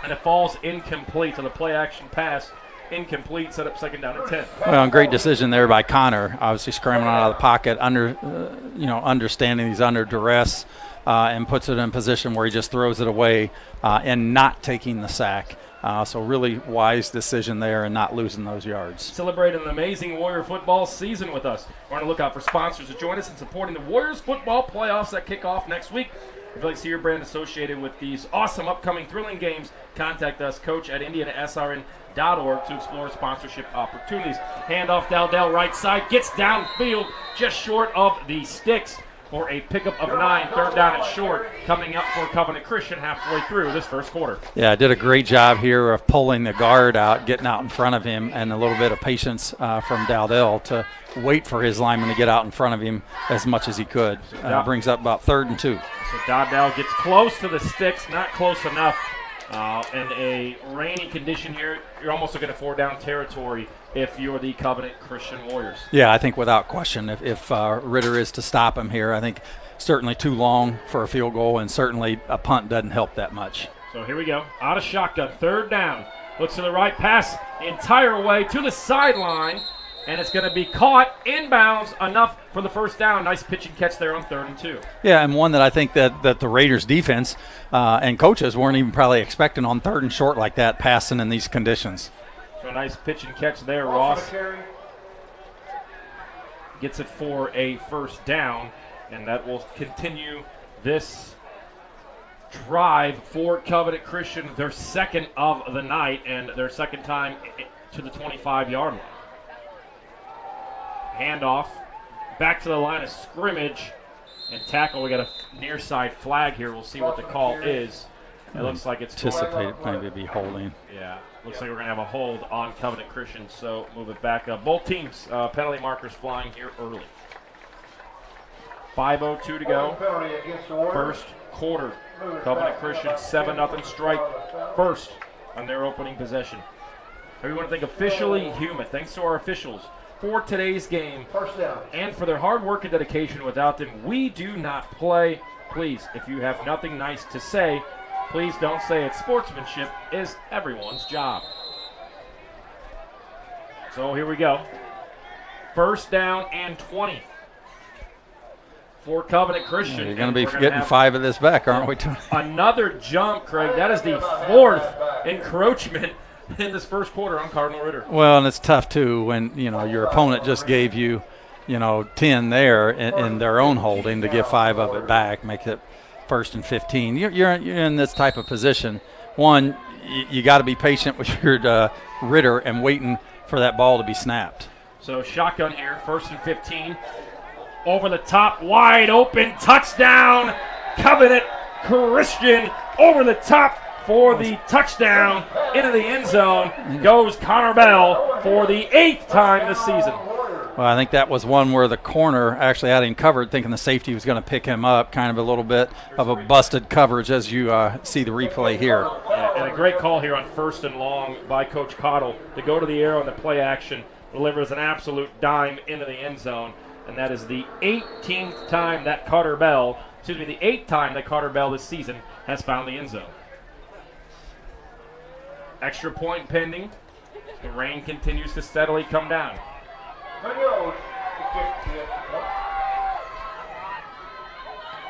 and it falls incomplete. So the play action pass, incomplete, set up 2nd down and 10. Well, great decision there by Connor, obviously scrambling out of the pocket, understanding he's under duress, and puts it in a position where he just throws it away and not taking the sack. So really wise decision there and not losing those yards. Celebrating an amazing Warrior football season with us. We're on the lookout for sponsors to join us in supporting the Warriors football playoffs that kick off next week. If you'd like to see your brand associated with these awesome upcoming thrilling games, contact us, coach at IndianaSRN.org to explore sponsorship opportunities. Handoff Dowdell right side, gets downfield just short of the sticks for a pickup of 9, 3rd down and short, coming up for Covenant Christian halfway through this first quarter. Yeah, did a great job here of pulling the guard out, getting out in front of him, and a little bit of patience from Dowdell to wait for his lineman to get out in front of him as much as he could. Brings up about 3rd and 2. So Dowdell gets close to the sticks, not close enough. In a rainy condition here, you're almost looking at 4 down territory if you're the Covenant Christian Warriors. Yeah, I think without question, if Ritter is to stop him here, I think certainly too long for a field goal, and certainly a punt doesn't help that much. So here we go. Out of shotgun, third down. Looks to the right, pass the entire way to the sideline, and it's going to be caught inbounds, enough for the first down. Nice pitch and catch there on 3rd and 2. Yeah, and one that I think that the Raiders defense and coaches weren't even probably expecting on 3rd and short like that, passing in these conditions. So a nice pitch and catch there. Ross gets it for a first down, and that will continue this drive for Covenant Christian, their second of the night and their second time to the 25-yard line. Handoff back to the line of scrimmage and tackle. We got a near side flag here. We'll see what the call is. It looks like it's anticipated maybe be holding. Yeah, looks like we're going to have a hold on Covenant Christian, so move it back up. Both teams penalty markers flying here early. 5:02 to go. First quarter. Covenant Christian 7-0 strike first on their opening possession. We want to thank Officially Human. Thanks to our officials for today's game and for their hard work and dedication. Without them, we do not play. Please, if you have nothing nice to say, please don't say it. Sportsmanship is everyone's job. So here we go. First down and 20 for Covenant Christian. You're going to be getting 5 of this back, aren't we? Another jump, Craig. That is the 4th encroachment in this first quarter on Cardinal Ritter. Well, and it's tough too when your opponent just gave you 10 there in their own holding to give 5 of it back, make it 1st and 15. You're in this type of position. One, you got to be patient with your Ritter and waiting for that ball to be snapped. So shotgun here, 1st and 15. Over the top, wide open, touchdown, Covenant Christian. Over the top for the touchdown, into the end zone goes Connor Bell for the 8th time this season. Well, I think that was one where the corner actually had him covered, thinking the safety was going to pick him up. Kind of a little bit of a busted coverage as you see the replay here. Yeah, and a great call here on 1st and long by Coach Cottle to go to the arrow and the play action, delivers an absolute dime into the end zone. And that is the 18th time that the 8th time that Carter Bell this season has found the end zone. Extra point pending. The rain continues to steadily come down.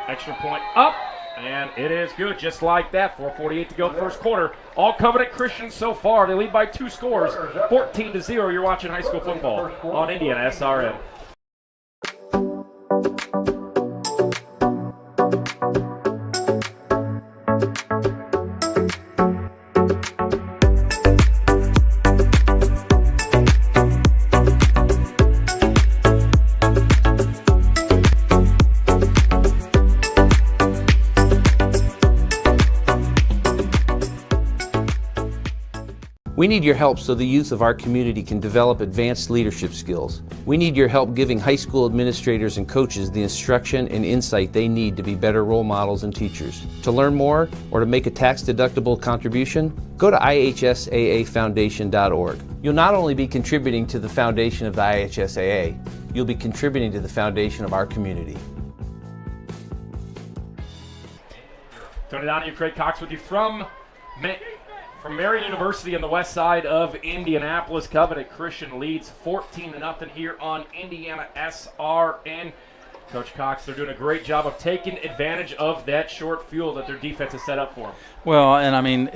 Extra point up, and it is good just like that. 4:48 to go first quarter. All Covenant Christians so far. They lead by 2 scores, 14-0. You're watching high school football on IndianaSRN. We need your help so the youth of our community can develop advanced leadership skills. We need your help giving high school administrators and coaches the instruction and insight they need to be better role models and teachers. To learn more or to make a tax-deductible contribution, go to IHSAAfoundation.org. You'll not only be contributing to the foundation of the IHSAA, you'll be contributing to the foundation of our community. Turn it on to you, Craig Cox, with you from Marian University on the west side of Indianapolis. Covenant Christian leads 14-0 here on IndianaSRN. Coach Cox, they're doing a great job of taking advantage of that short field that their defense has set up for them. Well, and I mean,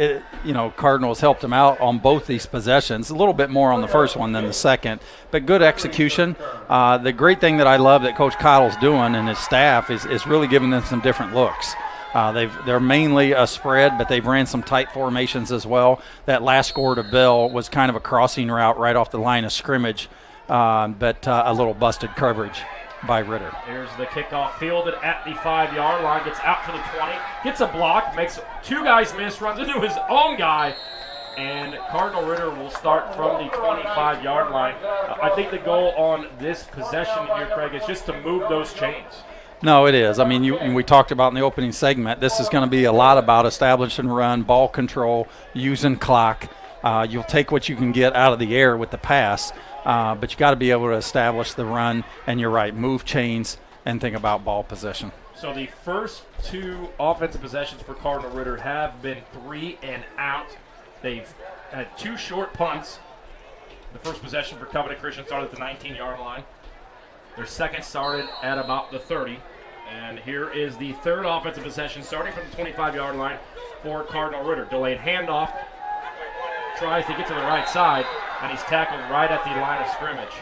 Cardinals helped them out on both these possessions. A little bit more on the first one than the second, but good execution. The great thing that I love that Coach Cottle's doing and his staff is really giving them some different looks. They're mainly a spread, but they've ran some tight formations as well. That last score to Bell was kind of a crossing route right off the line of scrimmage, but a little busted coverage by Ritter. Here's the kickoff fielded at the 5-yard line, gets out to the 20, gets a block, makes 2 guys miss, runs into his own guy, and Cardinal Ritter will start from the 25-yard line. I think the goal on this possession here, Craig, is just to move those chains. No, it is. I mean, we talked about in the opening segment, this is going to be a lot about establish and run, ball control, using clock, You'll take what you can get out of the air with the pass, but you got to be able to establish the run, and you're right, move chains and think about ball possession. So the first 2 offensive possessions for Cardinal Ritter have been 3 and out. They've had 2 short punts. The first possession for Covenant Christian started at the 19-yard line. Their second started at about the 30. And here is the third offensive possession starting from the 25-yard line for Cardinal Ritter. Delayed handoff. Tries to get to the right side, and he's tackled right at the line of scrimmage.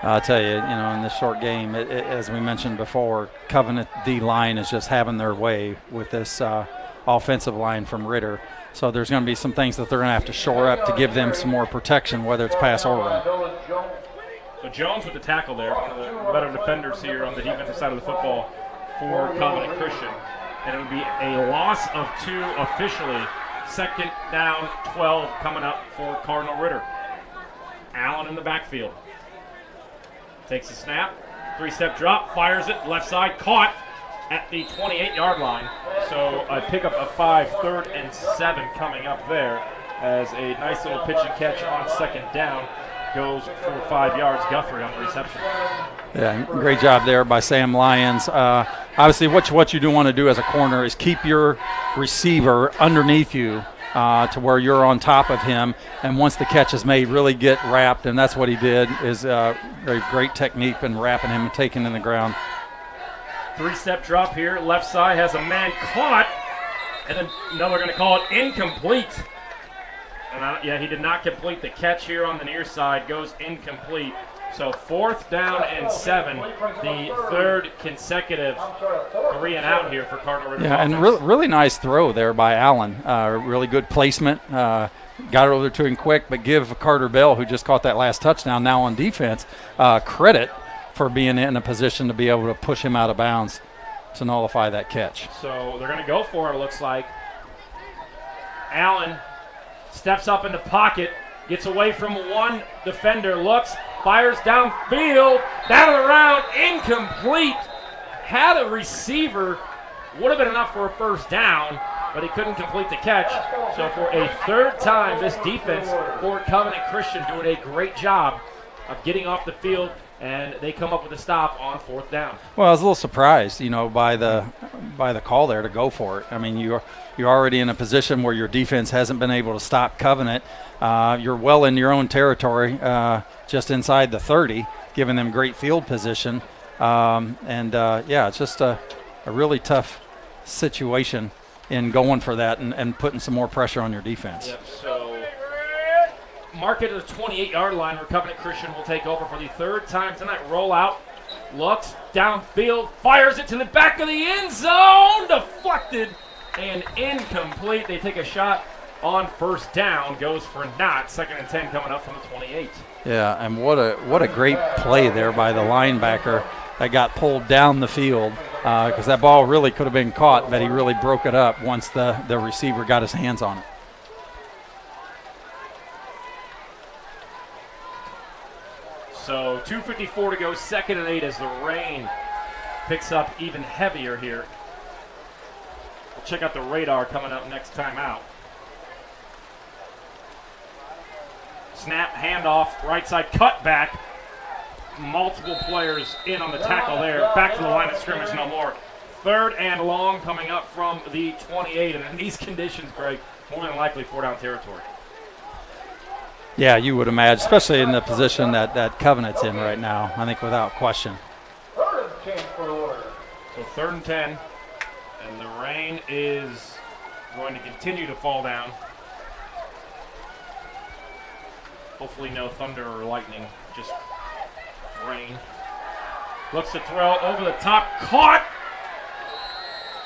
I'll tell you, in this short game, as we mentioned before, Covenant D-line is just having their way with this offensive line from Ritter. So there's going to be some things that they're going to have to shore up to give them some more protection, whether it's pass or run. So Jones with the tackle there, one of the better defenders here on the defensive side of the football for Covenant Christian. And it would be a loss of 2 officially. Second down, 12 coming up for Cardinal Ritter. Allen in the backfield. Takes a snap, 3-step drop, fires it, left side, caught at the 28-yard line. So a pickup of 5, 3rd and 7 coming up there as a nice little pitch and catch on second down. Goes for 5 yards. Guthrie on the reception. Yeah, great job there by Sam Lyons. Obviously, what you do want to do as a corner is keep your receiver underneath you to where you're on top of him, and once the catch is made, really get wrapped, and that's what he did. Is a great technique in wrapping him and taking him in the ground. 3-step drop here. Left side has a man caught, and then they're going to call it incomplete. And he did not complete the catch here on the near side. Goes incomplete. So 4th down and 7, the 3rd consecutive 3 and out here for Cardinal Ritter. Yeah, and really nice throw there by Allen. Really good placement. Got it over to him quick, but give Carter Bell, who just caught that last touchdown now on defense, credit for being in a position to be able to push him out of bounds to nullify that catch. So they're going to go for it, it looks like. Allen steps up in the pocket, gets away from one defender, looks, fires downfield, down and around, incomplete. Had a receiver, would have been enough for a first down, but he couldn't complete the catch. So for a 3rd time, this defense for Covenant Christian doing a great job of getting off the field, and they come up with a stop on 4th down. Well, I was a little surprised, by the call there to go for it. I mean, you're already in a position where your defense hasn't been able to stop Covenant. You're well in your own territory, just inside the 30, giving them great field position. It's just a really tough situation in going for that and putting some more pressure on your defense. Yep, so mark it at the 28-yard line where Covenant Christian will take over for the 3rd time tonight. Roll out, looks downfield, fires it to the back of the end zone, deflected and incomplete. They take a shot on 1st down, goes for naught. 2nd and 10 coming up from the 28. Yeah, and what a great play there by the linebacker that got pulled down the field because that ball really could have been caught, but he really broke it up once the receiver got his hands on it. So 2:54 to go, 2nd and 8 as the rain picks up even heavier here. We'll check out the radar coming up next time out. Snap, handoff, right side cut back. Multiple players in on the tackle there. Back to the line of scrimmage, no more. 3rd and long coming up from the 28. And in these conditions, Greg, more than likely 4-down territory. Yeah, you would imagine, especially in the position that Covenant's in right now, I think without question. So 3rd and 10, and the rain is going to continue to fall down. Hopefully no thunder or lightning, just rain. Looks to throw over the top, caught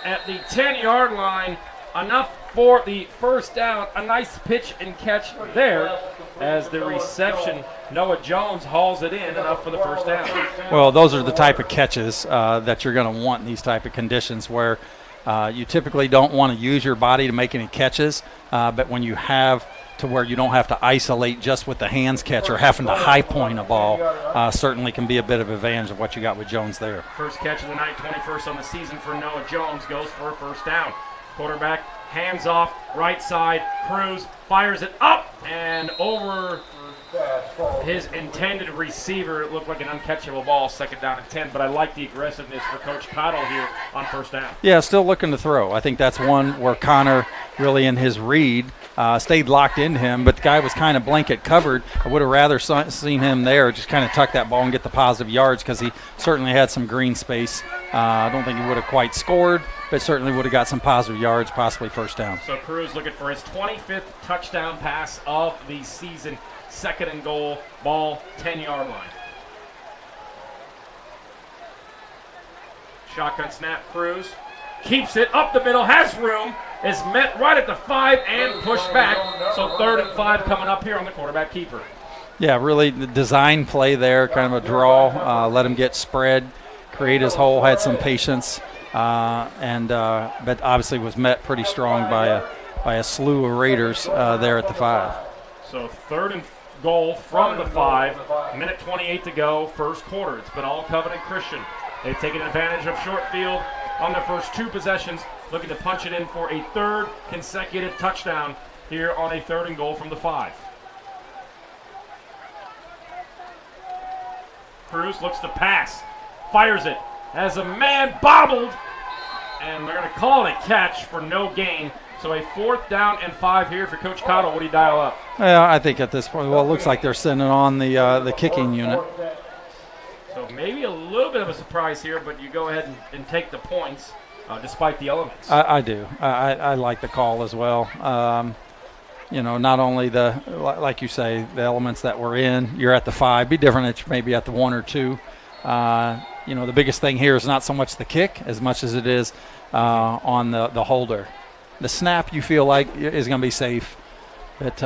at the 10-yard line. Enough for the 1st down. A nice pitch and catch there as the reception. Noah Jones hauls it in, enough for the 1st down. Well, those are the type of catches that you're going to want in these type of conditions where you typically don't want to use your body to make any catches, but when you have to where you don't have to isolate just with the hands catch or having to high point a ball, certainly can be a bit of advantage of what you got with Jones there. First catch of the night, 21st on the season for Noah Jones, goes for a 1st down. Quarterback Hands off, right side. Cruz fires it up and over his intended receiver. It looked like an uncatchable ball, 2nd down and 10, but I like the aggressiveness for Coach Cottle here on 1st down. Yeah, still looking to throw. I think that's one where Connor really in his read stayed locked into him, but the guy was kind of blanket covered. I would have rather seen him there, just kind of tuck that ball and get the positive yards because he certainly had some green space. I don't think he would have quite scored, but certainly would have got some positive yards, possibly 1st down. So Cruz looking for his 25th touchdown pass of the season. 2nd and goal, ball 10-yard line. Shotgun snap, Cruz keeps it up the middle, has room, is met right at the 5 and pushed back. So 3rd and 5 coming up here on the quarterback keeper. Yeah, really the design play there, kind of a draw, let him get spread, create his hole, had some patience, but obviously was met pretty strong by a slew of Raiders there at the 5. So 3rd and goal from the 5, minute 28 to go, 1st quarter. It's been all Covenant Christian. They've taken advantage of short field on their first 2 possessions, looking to punch it in for a 3rd consecutive touchdown here on a 3rd and goal from the 5. Cruz looks to pass, fires it, has a man bobbled, and they're going to call it a catch for no gain. So a 4th down and 5 here for Coach Cottle. What do you dial up? Yeah, I think at this point, well, it looks like they're sending on the kicking unit. So maybe a little bit of a surprise here, but you go ahead and take the points despite the elements. I do. I like the call as well. Not only like you say, the elements that we're in, you're at the 5. Be different if maybe at the 1 or 2. The biggest thing here is not so much the kick as much as it is on the holder. The snap you feel like is going to be safe, but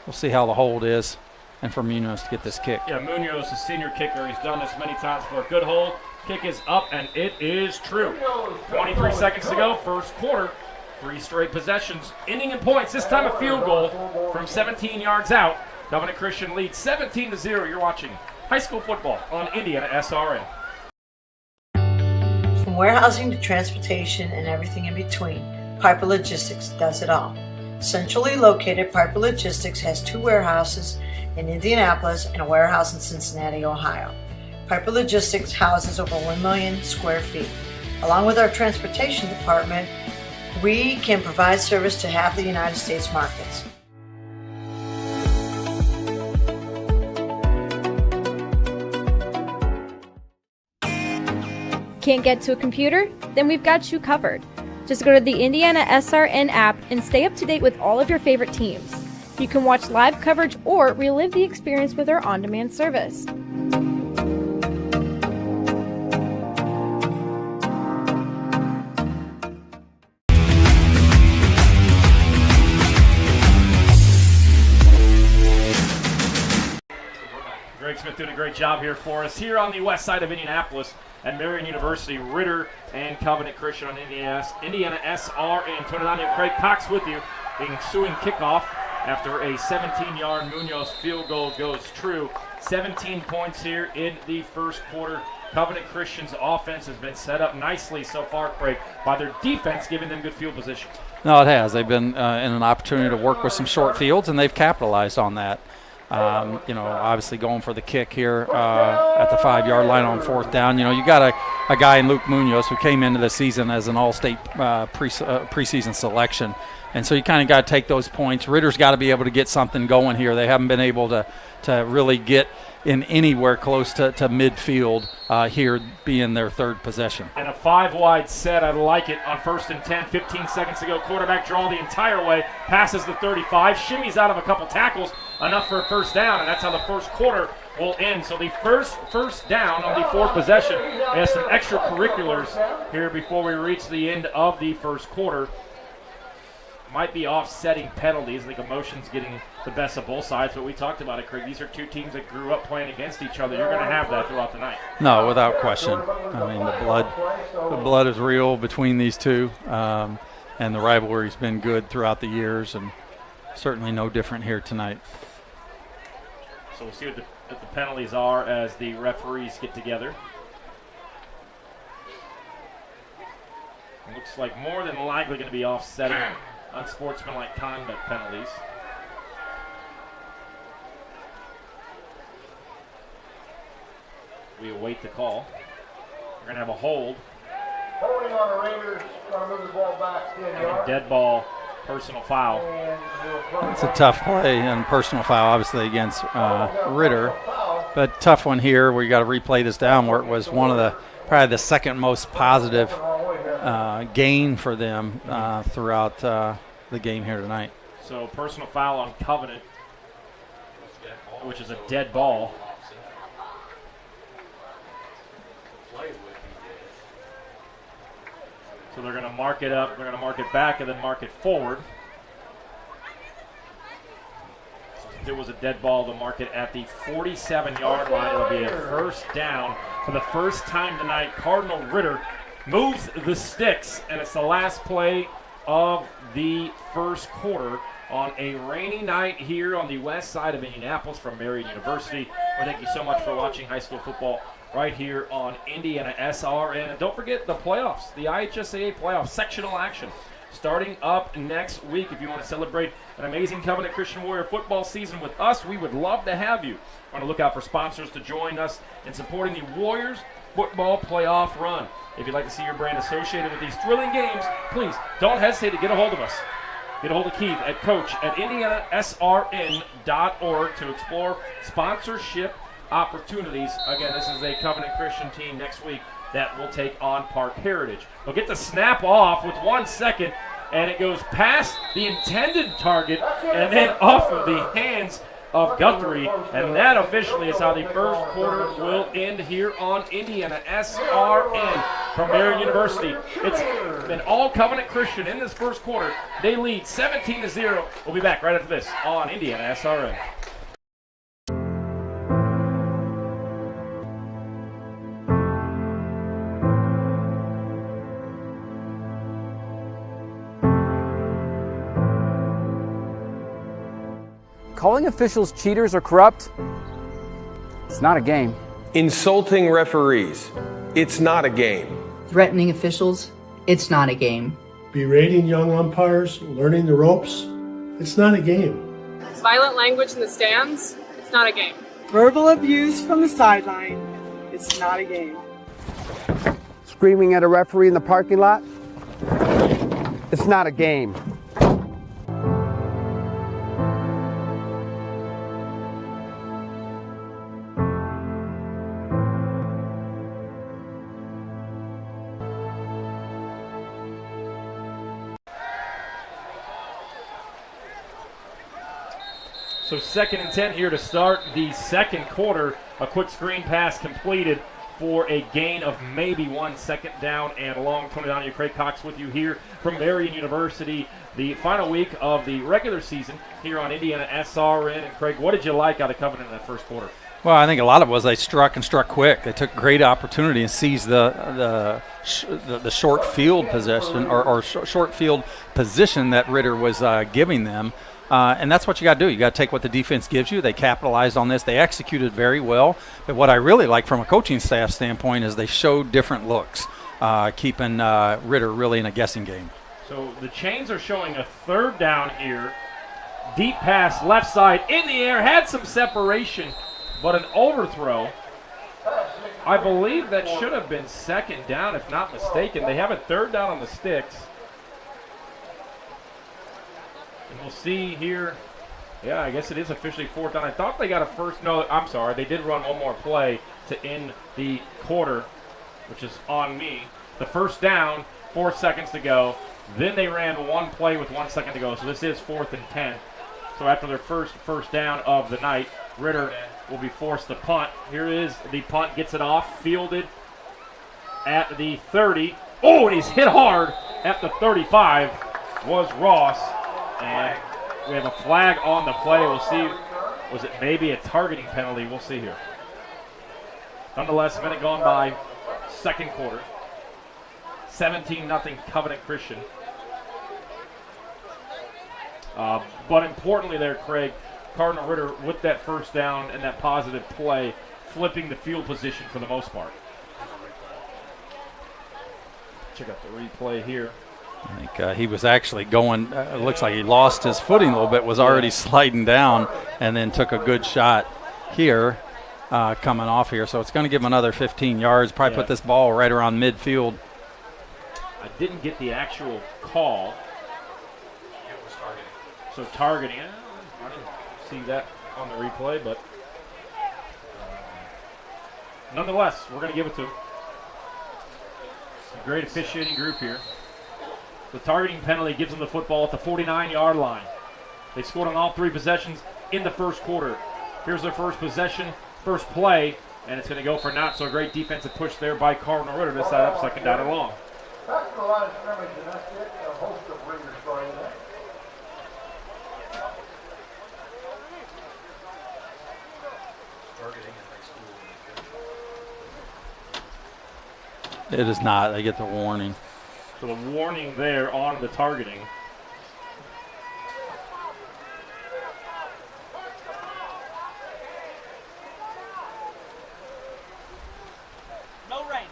we'll see how the hold is, and for Munoz to get this kick. Yeah, Munoz, the senior kicker, he's done this many times for a good hold. Kick is up, and it is true. 23 seconds to go, 1st quarter. 3 straight possessions, ending in points. This time a field goal from 17 yards out. Covenant Christian leads 17-0. You're watching high school football on IndianaSRN. From warehousing to transportation and everything in between, Piper Logistics does it all. Centrally located, Piper Logistics has 2 warehouses in Indianapolis and a warehouse in Cincinnati, Ohio. Piper Logistics houses over 1 million square feet. Along with our transportation department, we can provide service to half the United States markets. Can't get to a computer? Then we've got you covered. Just go to the IndianaSRN app and stay up to date with all of your favorite teams. You can watch live coverage or relive the experience with our on-demand service. Greg Smith doing a great job here for us. Here on the west side of Indianapolis at Marion University, Ritter and Covenant Christian on IndianaSRN. Turn it on to Craig Cox with you. The ensuing kickoff after a 17-yard Munoz field goal goes true. 17 points here in the 1st quarter. Covenant Christian's offense has been set up nicely so far, Craig, by their defense giving them good field position. No, it has. They've been in an opportunity to work with some short fields, and they've capitalized on that. Obviously going for the kick here at the 5-yard line on 4th down. You got a guy in Luke Munoz who came into the season as an all-state preseason selection. And so you kind of got to take those points. Ritter's got to be able to get something going here. They haven't been able to really get in anywhere close to midfield here being their 3rd possession. And a 5-wide set, I like it, on 1st and 10, 15 seconds to go. Quarterback draw the entire way, passes the 35, shimmies out of a couple tackles, enough for a 1st down, and that's how the 1st quarter will end. So the first down on the 4th possession. Has some extracurriculars here before we reach the end of the 1st quarter. Might be offsetting penalties. I think emotion's getting the best of both sides, but we talked about it, Craig. These are 2 teams that grew up playing against each other. You're going to have that throughout the night. No, without question. I mean, the blood is real between these 2, and the rivalry's been good throughout the years, and certainly no different here tonight. So we'll see what the penalties are as the referees get together. Looks like more than likely going to be offsetting unsportsmanlike conduct penalties. We await the call. We're going to have a hold. Holding on the Raiders, going to move the ball back 10 yards. Dead ball, personal foul. It's a tough play and personal foul, obviously, against Ritter. But tough one here where you got to replay this down where it was one of the, probably the second most positive gain for them throughout the game here tonight. So personal foul on Covenant, which is a dead ball. So they're going to mark it up, they're going to mark it back, and then mark it forward. Since it was a dead ball, they'll mark it at the 47-yard line. It'll be a first down. For the first time tonight, Cardinal Ritter moves the sticks, and it's the last play of the first quarter on a rainy night here on the west side of Indianapolis from Marian University. Well, thank you so much for watching high school football right here on IndianaSRN. And don't forget the playoffs, the IHSAA playoffs, sectional action, starting up next week. If you want to celebrate an amazing Covenant Christian Warrior football season with us, we would love to have you. Want to look out for sponsors to join us in supporting the Warriors football playoff run. If you'd like to see your brand associated with these thrilling games, please don't hesitate to get a hold of us. Get a hold of Keith at coach@IndianaSRN.org to explore sponsorship opportunities. Again, this is a Covenant Christian team next week that will take on Park Heritage. They'll get the snap off with 1 second, and it goes past the intended target and then off of the hands of Guthrie, and that officially is how the first quarter will end here on IndianaSRN from Marian University. It's been all Covenant Christian in this first quarter. They lead 17-0. We'll be back right after this on IndianaSRN. Calling officials cheaters or corrupt, it's not a game. Insulting referees, it's not a game. Threatening officials, it's not a game. Berating young umpires, learning the ropes, it's not a game. Violent language in the stands, it's not a game. Verbal abuse from the sideline, it's not a game. Screaming at a referee in the parking lot, it's not a game. So 2nd and 10 here to start the second quarter. A quick screen pass completed for a gain of maybe 1 second down and long. Tony Donahue, Craig Cox with you here from Marian University. The final week of the regular season here on IndianaSRN. And Craig, what did you like out of Covenant in that first quarter? Well, I think a lot of it was they struck and struck quick. They took great opportunity and seized the short field possession or short field position that Ritter was giving them. And that's what you got to do. You got to take what the defense gives you. They capitalized on this. They executed very well. But what I really like from a coaching staff standpoint is they showed different looks, keeping Ritter really in a guessing game. So the chains are showing a third down here. Deep pass, left side, in the air, had some separation, but an overthrow. I believe that should have been second down, if not mistaken. They have a third down on the sticks. And we'll see here. Yeah, I guess it is officially fourth down. I thought they got a first. No, I'm sorry. They did run one more play to end the quarter, which is on me. The first down, 4 seconds to go. Then they ran one play with 1 second to go. So this is 4th and 10. So after their first down of the night, Ritter will be forced to punt. Here is the punt. Gets it off. Fielded at the 30. Oh, and he's hit hard at the 35 was Ross. And we have a flag on the play. We'll see. Was it maybe a targeting penalty? We'll see here. Nonetheless, a minute gone by, second quarter. 17-0 Covenant Christian. But importantly there, Craig, Cardinal Ritter with that first down and that positive play, flipping the field position for the most part. Check out the replay here. I think he was actually going, it looks like he lost his footing a little bit, was already sliding down, and then took a good shot here coming off here. So it's going to give him another 15 yards, probably put this ball right around midfield. I didn't get the actual call. So targeting, I didn't see that on the replay, but nonetheless, we're going to give it to him. A great officiating group here. The targeting penalty gives them the football at the 49-yard line. They scored on all 3 possessions in the first quarter. Here's their first possession, first play, and it's going to go for not so great defensive push there by Cardinal Ritter to set up second down and long. Back to the line of scrimmage, and that's it. A host of ringers starting there. It is not. They get the warning. So the warning there on the targeting. No rain.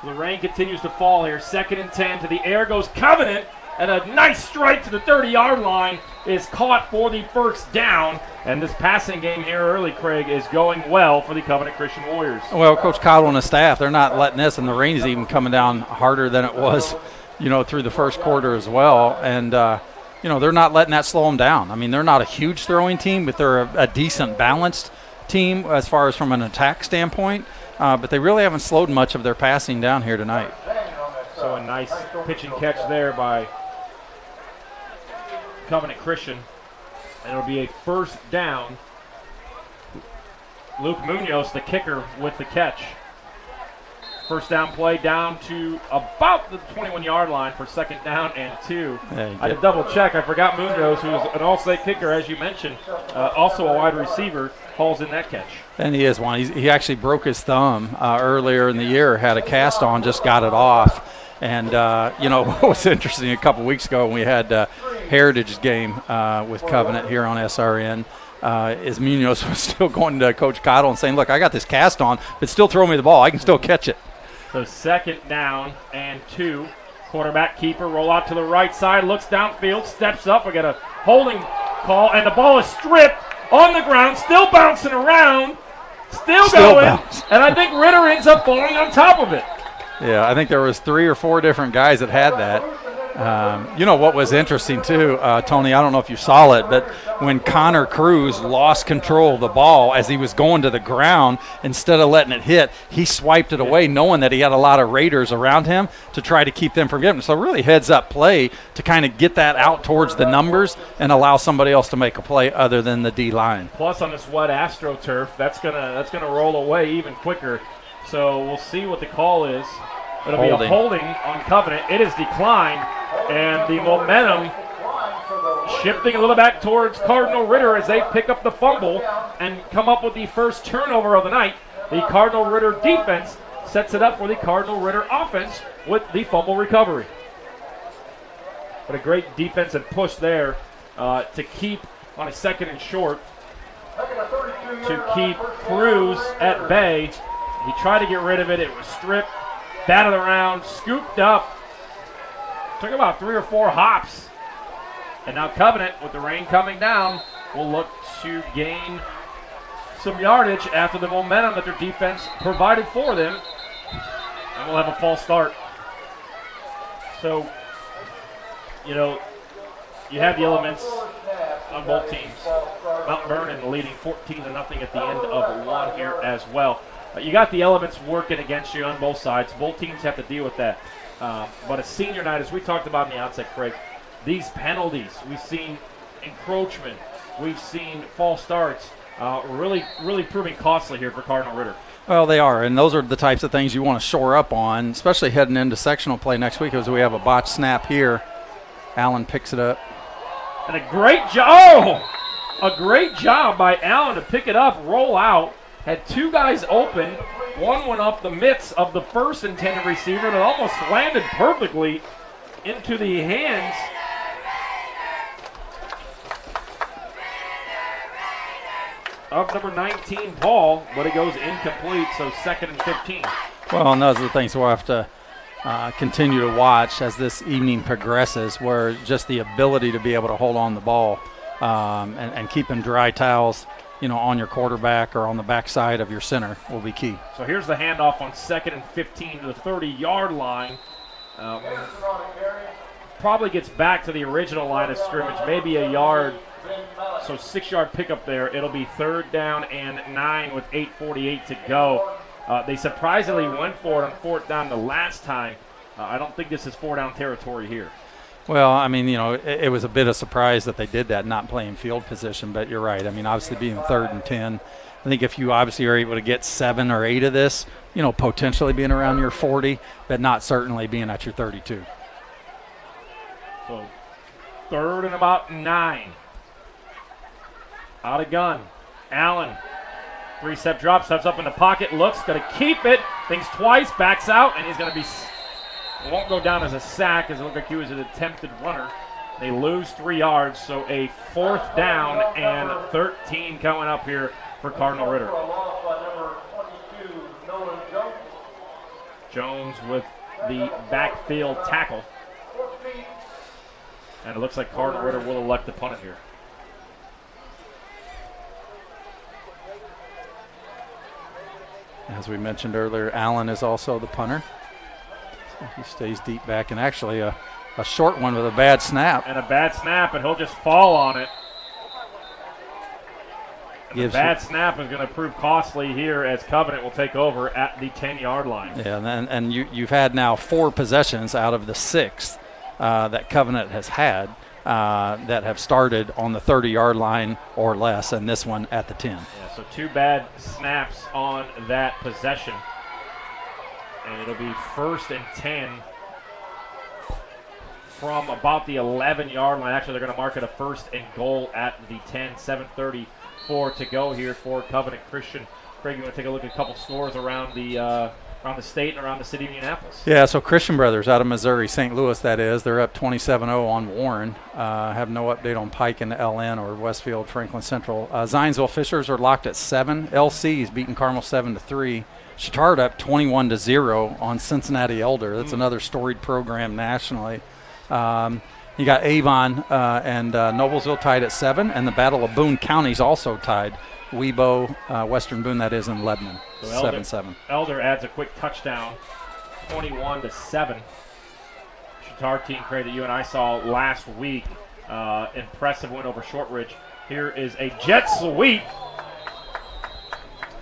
The rain continues to fall here. 2nd and 10 to the air goes Covenant, and a nice strike to the 30-yard line is caught for the first down. And this passing game here early, Craig, is going well for the Covenant Christian Warriors. Well, Coach Cottle and his staff, they're not letting this, and the rain is even coming down harder than it was, through the first quarter as well. And, they're not letting that slow them down. I mean, they're not a huge throwing team, but they're a decent balanced team as far as from an attack standpoint. But they really haven't slowed much of their passing down here tonight. So a nice pitch and catch there by Covenant Christian. And it'll be a first down. Luke Munoz, the kicker, with the catch. First down play down to about the 21-yard line for second down and 2. I had to double check. I forgot Munoz, who's an all-state kicker, as you mentioned, also a wide receiver, hauls in that catch. And he is one. He actually broke his thumb earlier in the year, had a cast on, just got it off. And, what was interesting a couple weeks ago when we had Heritage game with Covenant here on SRN, is Munoz was still going to Coach Cottle and saying, look, I got this cast on, but still throw me the ball. I can still catch it. So second down and 2. Quarterback keeper, roll out to the right side, looks downfield, steps up. We got a holding call, and the ball is stripped on the ground, still bouncing around, still going, and I think Ritter ends up falling on top of it. Yeah, I think there was 3 or 4 different guys that had that. What was interesting too, Tony, I don't know if you saw it, but when Connor Cruz lost control of the ball as he was going to the ground, instead of letting it hit, he swiped it away knowing that he had a lot of Raiders around him to try to keep them from getting it. So really heads up play to kind of get that out towards the numbers and allow somebody else to make a play other than the D-line. Plus on this wet AstroTurf, that's gonna roll away even quicker. So we'll see what the call is. It'll be a holding on Covenant. It is declined, and the momentum shifting a little back towards Cardinal Ritter as they pick up the fumble and come up with the first turnover of the night. The Cardinal Ritter defense sets it up for the Cardinal Ritter offense with the fumble recovery. But a great defensive push there to keep on a 2nd and short, to keep Cruz at bay. He tried to get rid of it. It was stripped, batted around, scooped up. Took about 3 or 4 hops. And now Covenant, with the rain coming down, will look to gain some yardage after the momentum that their defense provided for them. And we'll have a false start. So, you have the elements on both teams. Mount Vernon leading 14-0 at the end of 1 here as well. You got the elements working against you on both sides. Both teams have to deal with that. But a senior night, as we talked about in the outset, Craig, these penalties, we've seen encroachment, we've seen false starts, really proving costly here for Cardinal Ritter. Well, they are, and those are the types of things you want to shore up on, especially heading into sectional play next week as we have a botched snap here. Allen picks it up. And a great job. A great job by Allen to pick it up, roll out. Had 2 guys open. One went off the mitts of the first intended receiver that almost landed perfectly into the hands of number 19, Paul, but it goes incomplete, so 2nd and 15. Well, and those are the things we'll have to continue to watch as this evening progresses, where just the ability to be able to hold on the ball and keeping dry towels, on your quarterback or on the backside of your center will be key. So here's the handoff on 2nd and 15 to the 30-yard line. Probably gets back to the original line of scrimmage, maybe a yard. So 6-yard pickup there. It'll be 3rd down and 9 with 8:48 to go. They surprisingly went for it on 4th down the last time. I don't think this is 4-down territory here. Well, I mean, it was a bit of surprise that they did that, not playing field position, but you're right. I mean, obviously being 3rd and 10, I think if you obviously are able to get 7 or 8 of this, potentially being around your 40, but not certainly being at your 32. So 3rd and about 9. Out of gun. Allen, 3-step drop, steps up in the pocket, looks, going to keep it, thinks twice, backs out, and he's going to be – won't go down as a sack, as it looked like he was an attempted runner. They lose 3 yards, so a 4th down and 13 coming up here for Cardinal Ritter. Jones with the backfield tackle. And it looks like Cardinal Ritter will elect to punt it here. As we mentioned earlier, Allen is also the punter. So he stays deep back, and actually a short one with a bad snap. And a bad snap, and he'll just fall on it. The bad snap is going to prove costly here, as Covenant will take over at the 10-yard line. Yeah, and you've had now 4 possessions out of the 6 that Covenant has had that have started on the 30-yard line or less, and this one at the 10. Yeah, so 2 bad snaps on that possession. And it'll be 1st and 10 from about the 11-yard line. Actually, they're going to mark it a 1st and goal at the 10. 7:34 to go here for Covenant Christian. Craig, you want to take a look at a couple scores around the state and around the city of Indianapolis? Yeah, so Christian Brothers out of Missouri, St. Louis that is, they're up 27-0 on Warren. Have no update on Pike and LN or Westfield, Franklin Central. Zionsville Fishers are locked at 7. LC's beating Carmel 7-3. Chittard up 21-0 on Cincinnati Elder. That's another storied program nationally. You got Avon and Noblesville tied at 7, and the Battle of Boone County's also tied. Webo, Western Boone, that is, in Lebanon, 7-7. Elder adds a quick touchdown, 21-7. Chittard team, Craig, that you and I saw last week. Impressive win over Shortridge. Here is a jet sweep.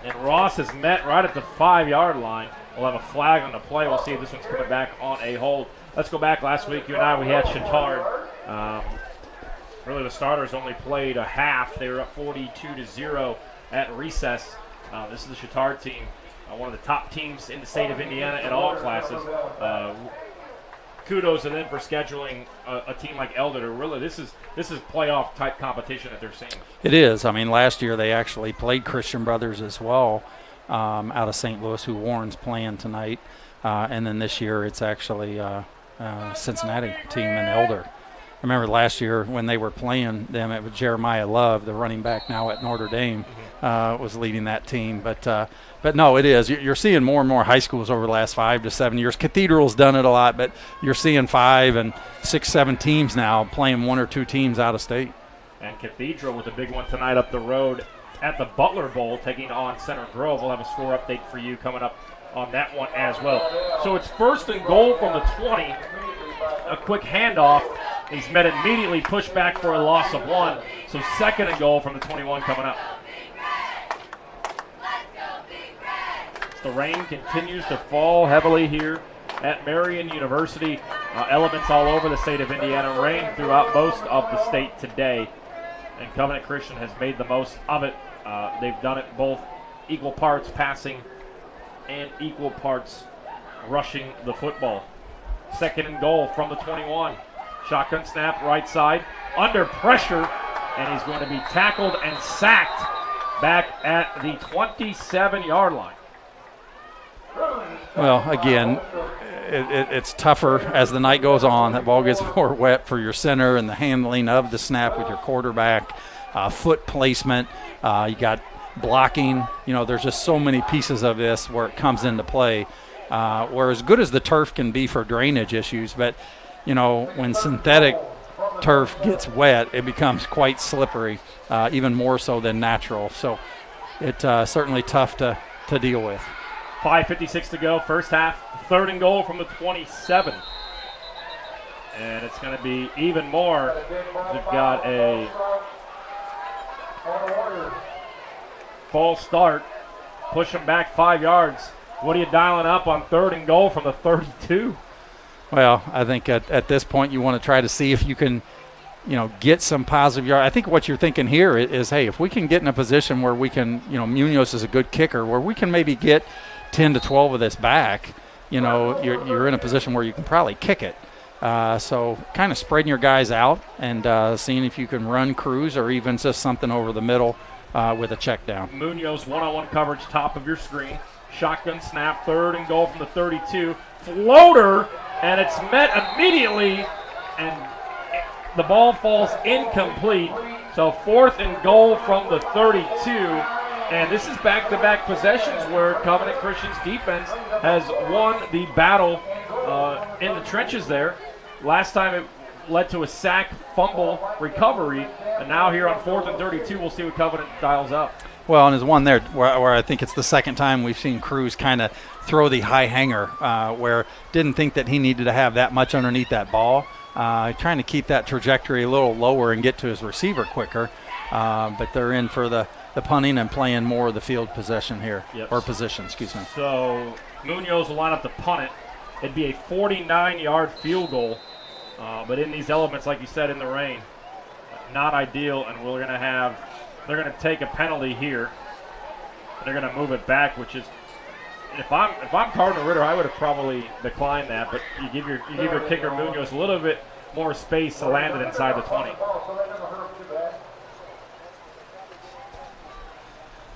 And Ross is met right at the 5-yard line. We'll have a flag on the play. We'll see if this one's coming back on a hold. Let's go back. Last week, you and I, we had Chittard. Really, the starters only played a half. They were up 42-0 at recess. This is the Chittard team, one of the top teams in the state of Indiana in all classes. Kudos to them for scheduling a team like Elder. Really, this is playoff type competition that they're seeing. It is. I mean, last year they actually played Christian Brothers as well out of St. Louis, who Warren's playing tonight, and then this year it's actually Cincinnati team and Elder. I remember last year when they were playing them, it was Jeremiah Love, the running back now at Notre Dame, was leading that team. But no, it is. You're seeing more and more high schools over the last 5 to 7 years. Cathedral's done it a lot, but you're seeing 5 and 6, 7 teams now playing 1 or 2 teams out of state. And Cathedral with a big one tonight up the road at the Butler Bowl, taking on Center Grove. We'll have a score update for you coming up on that one as well. So it's 1st and goal from the 20. A quick handoff. He's met immediately, pushed back for a loss of 1. So 2nd and goal from the 21 coming up. The rain continues to fall heavily here at Marion University. Elements all over the state of Indiana. Rain throughout most of the state today. And Covenant Christian has made the most of it. They've done it both equal parts passing and equal parts rushing the football. 2nd and goal from the 21. Shotgun snap right side. Under pressure. And he's going to be tackled and sacked back at the 27-yard line. Well, again, it's tougher as the night goes on. That ball gets more wet for your center and the handling of the snap with your quarterback, foot placement. You got blocking. There's just so many pieces of this where it comes into play. where as good as the turf can be for drainage issues, but, you know, when synthetic turf gets wet, it becomes quite slippery, even more so than natural. So it's certainly tough to deal with. 5:56 to go, first half, 3rd and goal from the 27. And it's going to be even more. They've got a false start. Push them back 5 yards. What are you dialing up on 3rd and goal from the 32? Well, I think at this point you want to try to see if you can, you know, get some positive yard. I think what you're thinking here is, hey, if we can get in a position where we can, you know, Munoz is a good kicker, where we can maybe get 10 to 12 of this back, you know, you're in a position where you can probably kick it. So kind of spreading your guys out and seeing if you can run crews or even just something over the middle with a check down. Munoz one-on-one coverage, top of your screen. Shotgun snap, 3rd and goal from the 32. Floater, and it's met immediately, and the ball falls incomplete. So 4th and goal from the 32. And this is back-to-back possessions where Covenant Christian's defense has won the battle in the trenches there. Last time it led to a sack, fumble, recovery. And now here on 4th and 32, we'll see what Covenant dials up. Well, and there's one there where I think it's the second time we've seen Cruz kind of throw the high hanger, where didn't think that he needed to have that much underneath that ball. Trying to keep that trajectory a little lower and get to his receiver quicker. But they're in for the punting and playing more of the field possession here, or position, excuse me. So Munoz will line up to punt it. It'd be a 49-yard field goal. But in these elements, like you said, in the rain, not ideal, and they're going to take a penalty here. They're going to move it back, which is, if I'm Cardinal Ritter, I would have probably declined that. But you give your kicker Munoz a little bit more space to land it inside the 20.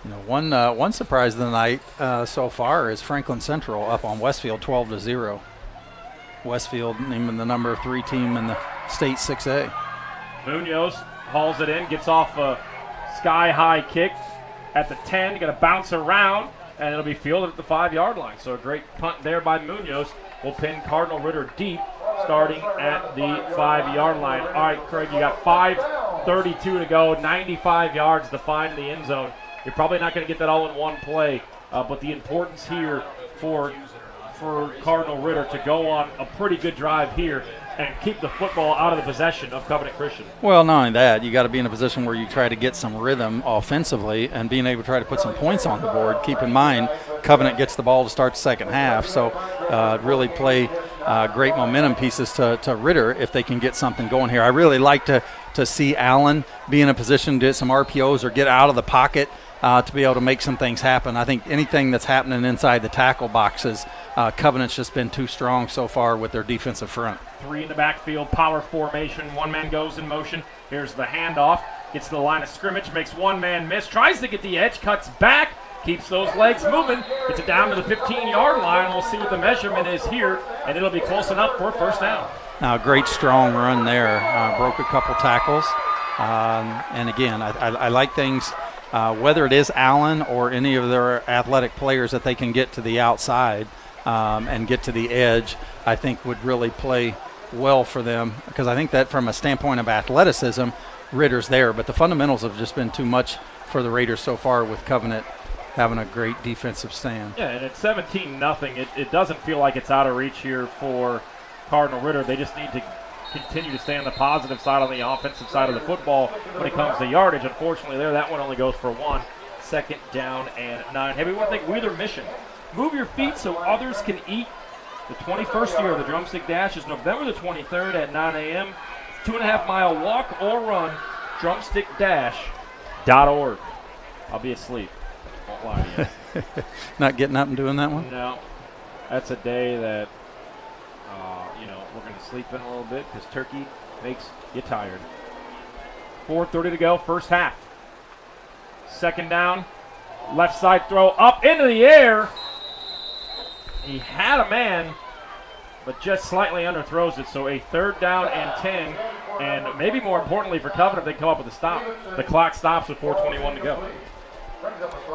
You know, one surprise of the night so far is Franklin Central up on Westfield 12-0. Westfield named the number 3 team in the state 6A. Munoz hauls it in, gets off a sky-high kick at the 10. Going to bounce around, and it'll be fielded at the 5-yard line. So a great punt there by Munoz will pin Cardinal Ritter deep, starting at the 5-yard line. All right, Craig, you got 5:32 to go, 95 yards to find the end zone. You're probably not going to get that all in one play, but the importance here for Cardinal Ritter to go on a pretty good drive here and keep the football out of the possession of Covenant Christian. Well, not only that, you got to be in a position where you try to get some rhythm offensively and being able to try to put some points on the board. Keep in mind, Covenant gets the ball to start the second half, so really play great momentum pieces to Ritter if they can get something going here. I really like to see Allen be in a position to get some RPOs or get out of the pocket to be able to make some things happen. I think anything that's happening inside the tackle boxes, Covenant's just been too strong so far with their defensive front. 3 in the backfield, power formation. One man goes in motion. Here's the handoff. Gets to the line of scrimmage, makes one man miss. Tries to get the edge, cuts back, keeps those legs moving. Gets it down to the 15-yard line. We'll see what the measurement is here, and it'll be close enough for a first down. Now, great strong run there. Broke a couple tackles. And again, I like things, whether it is Allen or any of their athletic players that they can get to the outside and get to the edge, I think would really play well for them, because I think that from a standpoint of athleticism, Ritter's there, but the fundamentals have just been too much for the Raiders so far, with Covenant having a great defensive stand. Yeah, and it's 17-0. It doesn't feel like it's out of reach here for Cardinal Ritter. They just need to continue to stay on the positive side, on the offensive side of the football when it comes to yardage. Unfortunately there, that one only goes for 1. 2nd down and 9. Hey, we want to thank Wheeler Mission. Move your feet so others can eat. The 21st year of the Drumstick Dash is November the 23rd at 9 a.m. 2.5-mile walk or run, drumstickdash.org. I'll be asleep. Won't lie to you. Not getting up and doing that one? No. That's a day that, we're going to sleep in a little bit because turkey makes you tired. 4:30 to go, first half. 2nd down, left side throw up into the air. He had a man, but just slightly underthrows it. So a 3rd down and 10, and maybe more importantly for Covenant, they come up with a stop. The clock stops with 4:21 to go.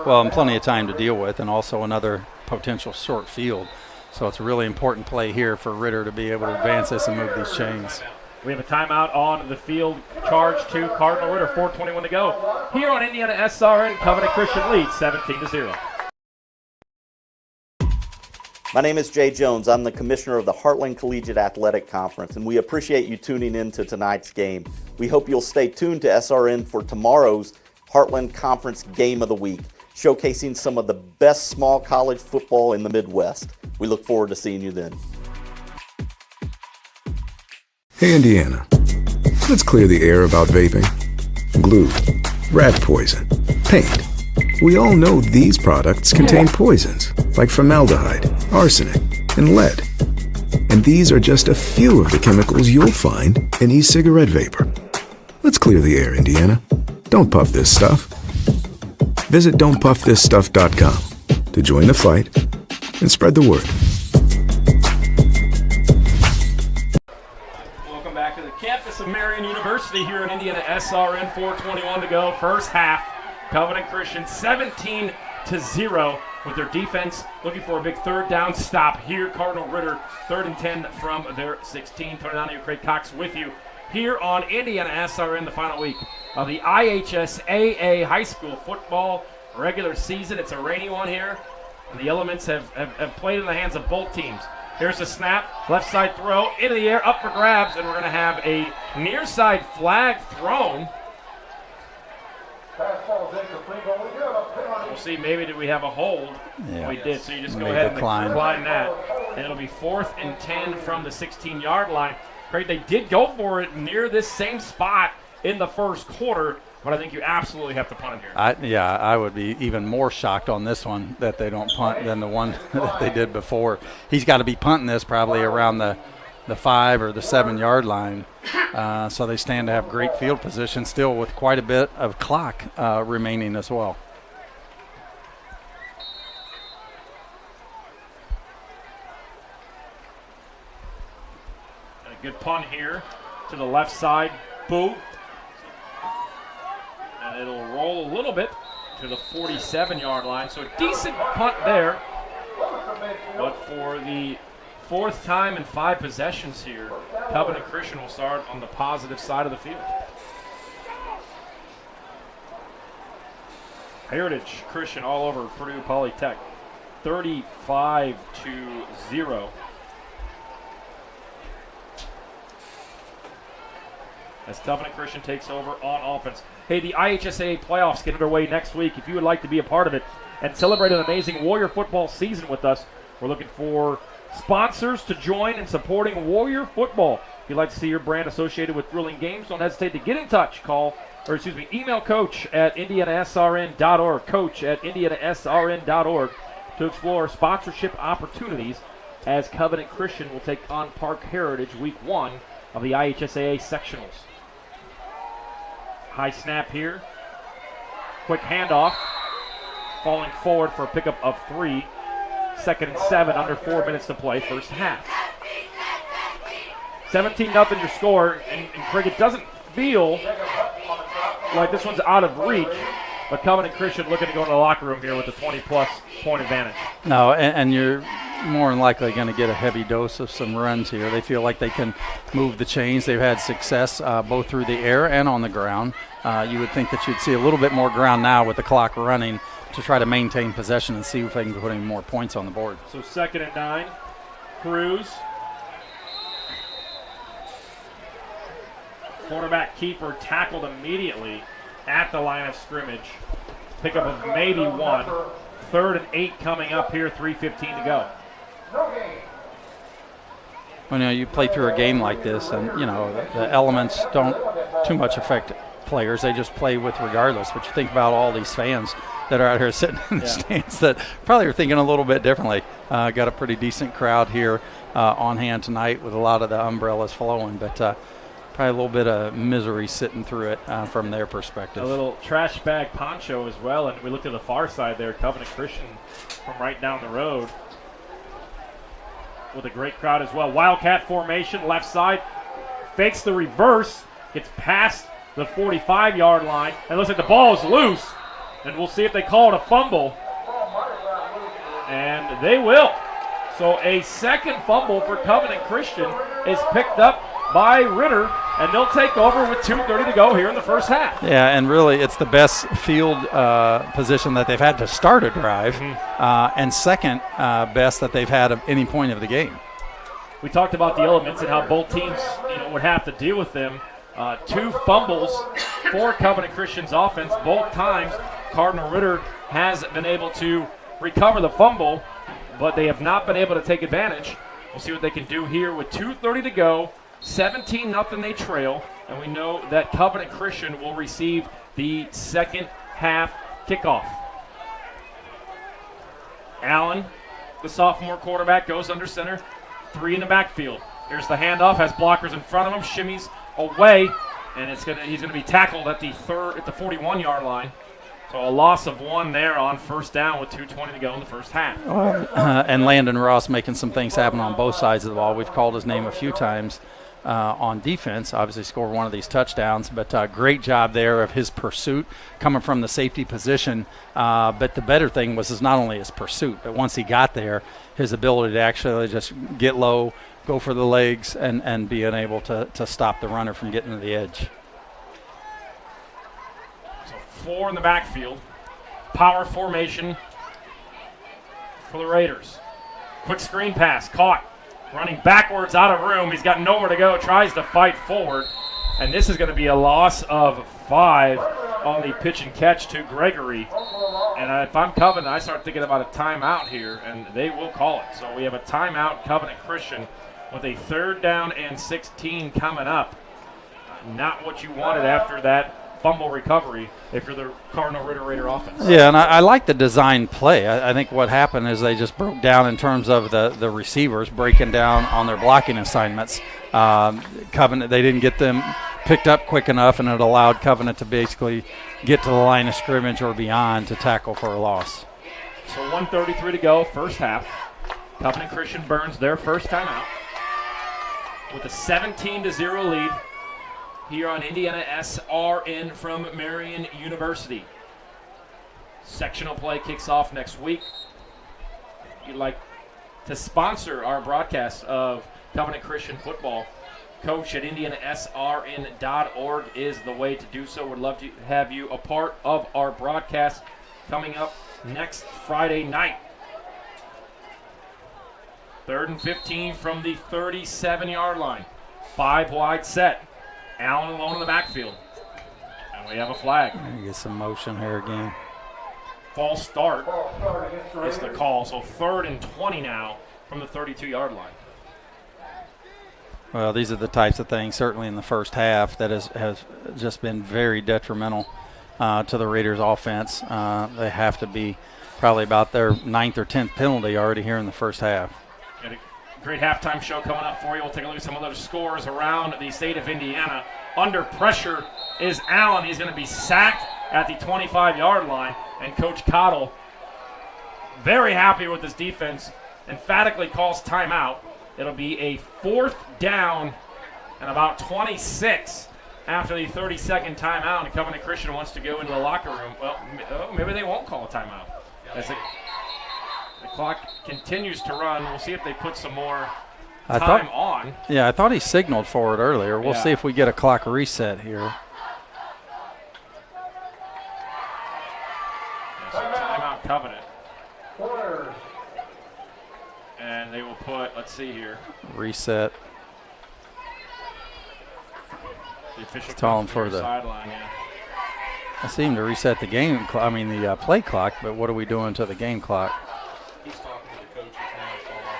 Well, and plenty of time to deal with, and also another potential short field. So it's a really important play here for Ritter to be able to advance this and move these chains. We have a timeout on the field. Charge to Cardinal Ritter, 4:21 to go. Here on IndianaSRN, Covenant Christian leads 17-0. My name is Jay Jones. I'm the commissioner of the Heartland Collegiate Athletic Conference, and we appreciate you tuning in to tonight's game. We hope you'll stay tuned to SRN for tomorrow's Heartland Conference Game of the Week, showcasing some of the best small college football in the Midwest. We look forward to seeing you then. Hey, Indiana. Let's clear the air about vaping. Glue, rat poison, paint. We all know these products contain poisons like formaldehyde, arsenic, and lead. And these are just a few of the chemicals you'll find in e-cigarette vapor. Let's clear the air, Indiana. Don't puff this stuff. Visit don'tpuffthisstuff.com to join the fight and spread the word. Welcome back to the campus of Marion University here in IndianaSRN, 4:21 to go. First half, Covenant Christian 17-0 with their defense looking for a big third down stop here. Cardinal Ritter 3rd and 10 from their 16. Tony Donahue, Craig Cox with you here on IndianaSRN, the final week of the IHSAA high school football regular season. It's a rainy one here, and the elements have played in the hands of both teams. Here's a snap, left side throw, into the air, up for grabs, and we're going to have a near side flag thrown. We'll see, maybe did we have a hold? Yeah. We did, so you just go ahead and decline that. And it'll be 4th and 10 from the 16-yard line. Craig, they did go for it near this same spot in the first quarter, but I think you absolutely have to punt it here. I would be even more shocked on this one that they don't punt than the one that they did before. He's got to be punting this probably around the 5 or the 7-yard line. So they stand to have great field position still with quite a bit of clock remaining as well. And a good punt here to the left side. Boo. And it'll roll a little bit to the 47-yard line. So a decent punt there. But for the 4th time in 5 possessions here, Covenant Christian will start on the positive side of the field. Heritage Christian all over Purdue Polytech, 35-0. As Covenant Christian takes over on offense. Hey, the IHSAA playoffs get underway next week. If you would like to be a part of it and celebrate an amazing Warrior football season with us, we're looking for sponsors to join in supporting Warrior football. If you'd like to see your brand associated with thrilling games, don't hesitate to get in touch. Email coach at IndianaSRN.org, coach at IndianaSRN.org to explore sponsorship opportunities as Covenant Christian will take on Park Heritage week 1 of the IHSAA sectionals. High snap here. Quick handoff. Falling forward for a pickup of 3. 2nd and 7, under 4 minutes to play, first half. 17-0 your score, and Craig, it doesn't feel like this one's out of reach, but Covenant Christian looking to go in the locker room here with a 20-plus point advantage. No, and you're more than likely going to get a heavy dose of some runs here. They feel like they can move the chains. They've had success both through the air and on the ground. You would think that you'd see a little bit more ground now with the clock running to try to maintain possession and see if they can put any more points on the board. So 2nd and 9, Cruz. Quarterback keeper tackled immediately at the line of scrimmage. Pickup of maybe 1. 3rd and 8 coming up here, 3:15 to go. Well, you play through a game like this, and the elements don't too much affect players. They just play with regardless. But you think about all these fans that are out here sitting in the stands that probably are thinking a little bit differently. Got a pretty decent crowd here on hand tonight with a lot of the umbrellas flowing, but probably a little bit of misery sitting through it from their perspective. A little trash bag poncho as well, and we look to the far side there, Covenant Christian from right down the road with a great crowd as well. Wildcat formation, left side, fakes the reverse, gets past the 45-yard line, and looks like the ball is loose, and we'll see if they call it a fumble, and they will. So a second fumble for Covenant Christian is picked up by Ritter, and they'll take over with 2:30 to go here in the first half. Yeah, and really it's the best field position that they've had to start a drive, and second best that they've had at any point of the game. We talked about the elements and how both teams would have to deal with them. 2 fumbles for Covenant Christian's offense. Both times Cardinal Ritter has been able to recover the fumble, but they have not been able to take advantage. We'll see what they can do here with 2:30 to go. 17-0 they trail, and we know that Covenant Christian will receive the second half kickoff. Allen, the sophomore quarterback, goes under center. 3 in the backfield. Here's the handoff, has blockers in front of him, shimmies away, and he's going to be tackled at the 41-yard line. So a loss of 1 there on first down with 2:20 to go in the first half. And Landon Ross making some things happen on both sides of the ball. We've called his name a few times on defense. Obviously scored one of these touchdowns, but great job there of his pursuit coming from the safety position. But the better thing was not only his pursuit, but once he got there, his ability to actually just get low, go for the legs, and being able to stop the runner from getting to the edge. 4 in the backfield. Power formation for the Raiders. Quick screen pass, caught. Running backwards out of room. He's got nowhere to go, tries to fight forward. And this is going to be a loss of 5 on the pitch and catch to Gregory. And if I'm Covenant, I start thinking about a timeout here, and they will call it. So we have a timeout, Covenant Christian, with a 3rd down and 16 coming up. Not what you wanted after that fumble recovery if you're the Cardinal Ritter Raider offense. Yeah, and I like the design play. I think what happened is they just broke down in terms of the receivers breaking down on their blocking assignments. Covenant, they didn't get them picked up quick enough, and it allowed Covenant to basically get to the line of scrimmage or beyond to tackle for a loss. So 1:33 to go, first half. Covenant Christian burns their first timeout with a 17-0 lead here on IndianaSRN from Marion University. Sectional play kicks off next week. If you'd like to sponsor our broadcast of Covenant Christian football, coach at IndianaSRN.org is the way to do so. Would love to have you a part of our broadcast coming up next Friday night. 3rd and 15 from the 37-yard line. 5 wide set. Allen alone in the backfield. And we have a flag. Get some motion here again. False start is the call. So 3rd and 20 now from the 32-yard line. Well, these are the types of things, certainly in the first half, that has just been very detrimental to the Raiders' offense. They have to be probably about their 9th or 10th penalty already here in the first half. Great halftime show coming up for you. We'll take a look at some other scores around the state of Indiana. Under pressure is Allen. He's going to be sacked at the 25-yard line. And Coach Cottle, very happy with his defense, emphatically calls timeout. It'll be a 4th down and about 26 after the 30-second timeout. And Covenant Christian wants to go into the locker room. Well, maybe they won't call a timeout. The clock continues to run. We'll see if they put some more time on. Yeah, I thought he signaled for it earlier. We'll see if we get a clock reset here. So timeout Covenant. And they will put, let's see here. Reset. The official calling for the sideline, yeah. I seem to reset the game, the play clock, but what are we doing to the game clock? He's talking to the coaches now. It's all like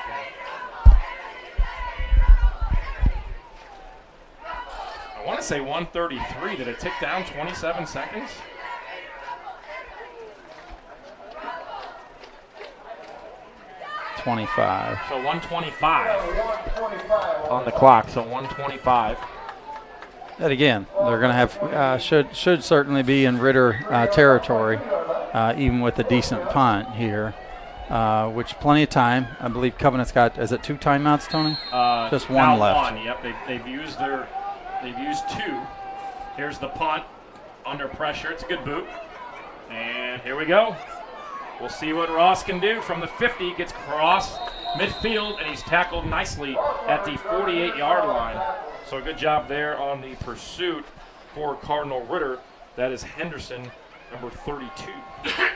that. I want to say 133. Did it tick down 27 seconds? .25. So 125 on the clock. So 125. And again, they're going to have should certainly be in Ritter territory, even with a decent punt here, which plenty of time. I believe Covenant's got, is it 2 timeouts, Tony? Just one left. One. Yep, they've used 2. Here's the punt under pressure. It's a good boot, and here we go. We'll see what Ross can do from the 50. Gets crossed midfield, and he's tackled nicely at the 48-yard line. So a good job there on the pursuit for Cardinal Ritter. That is Henderson, number 32.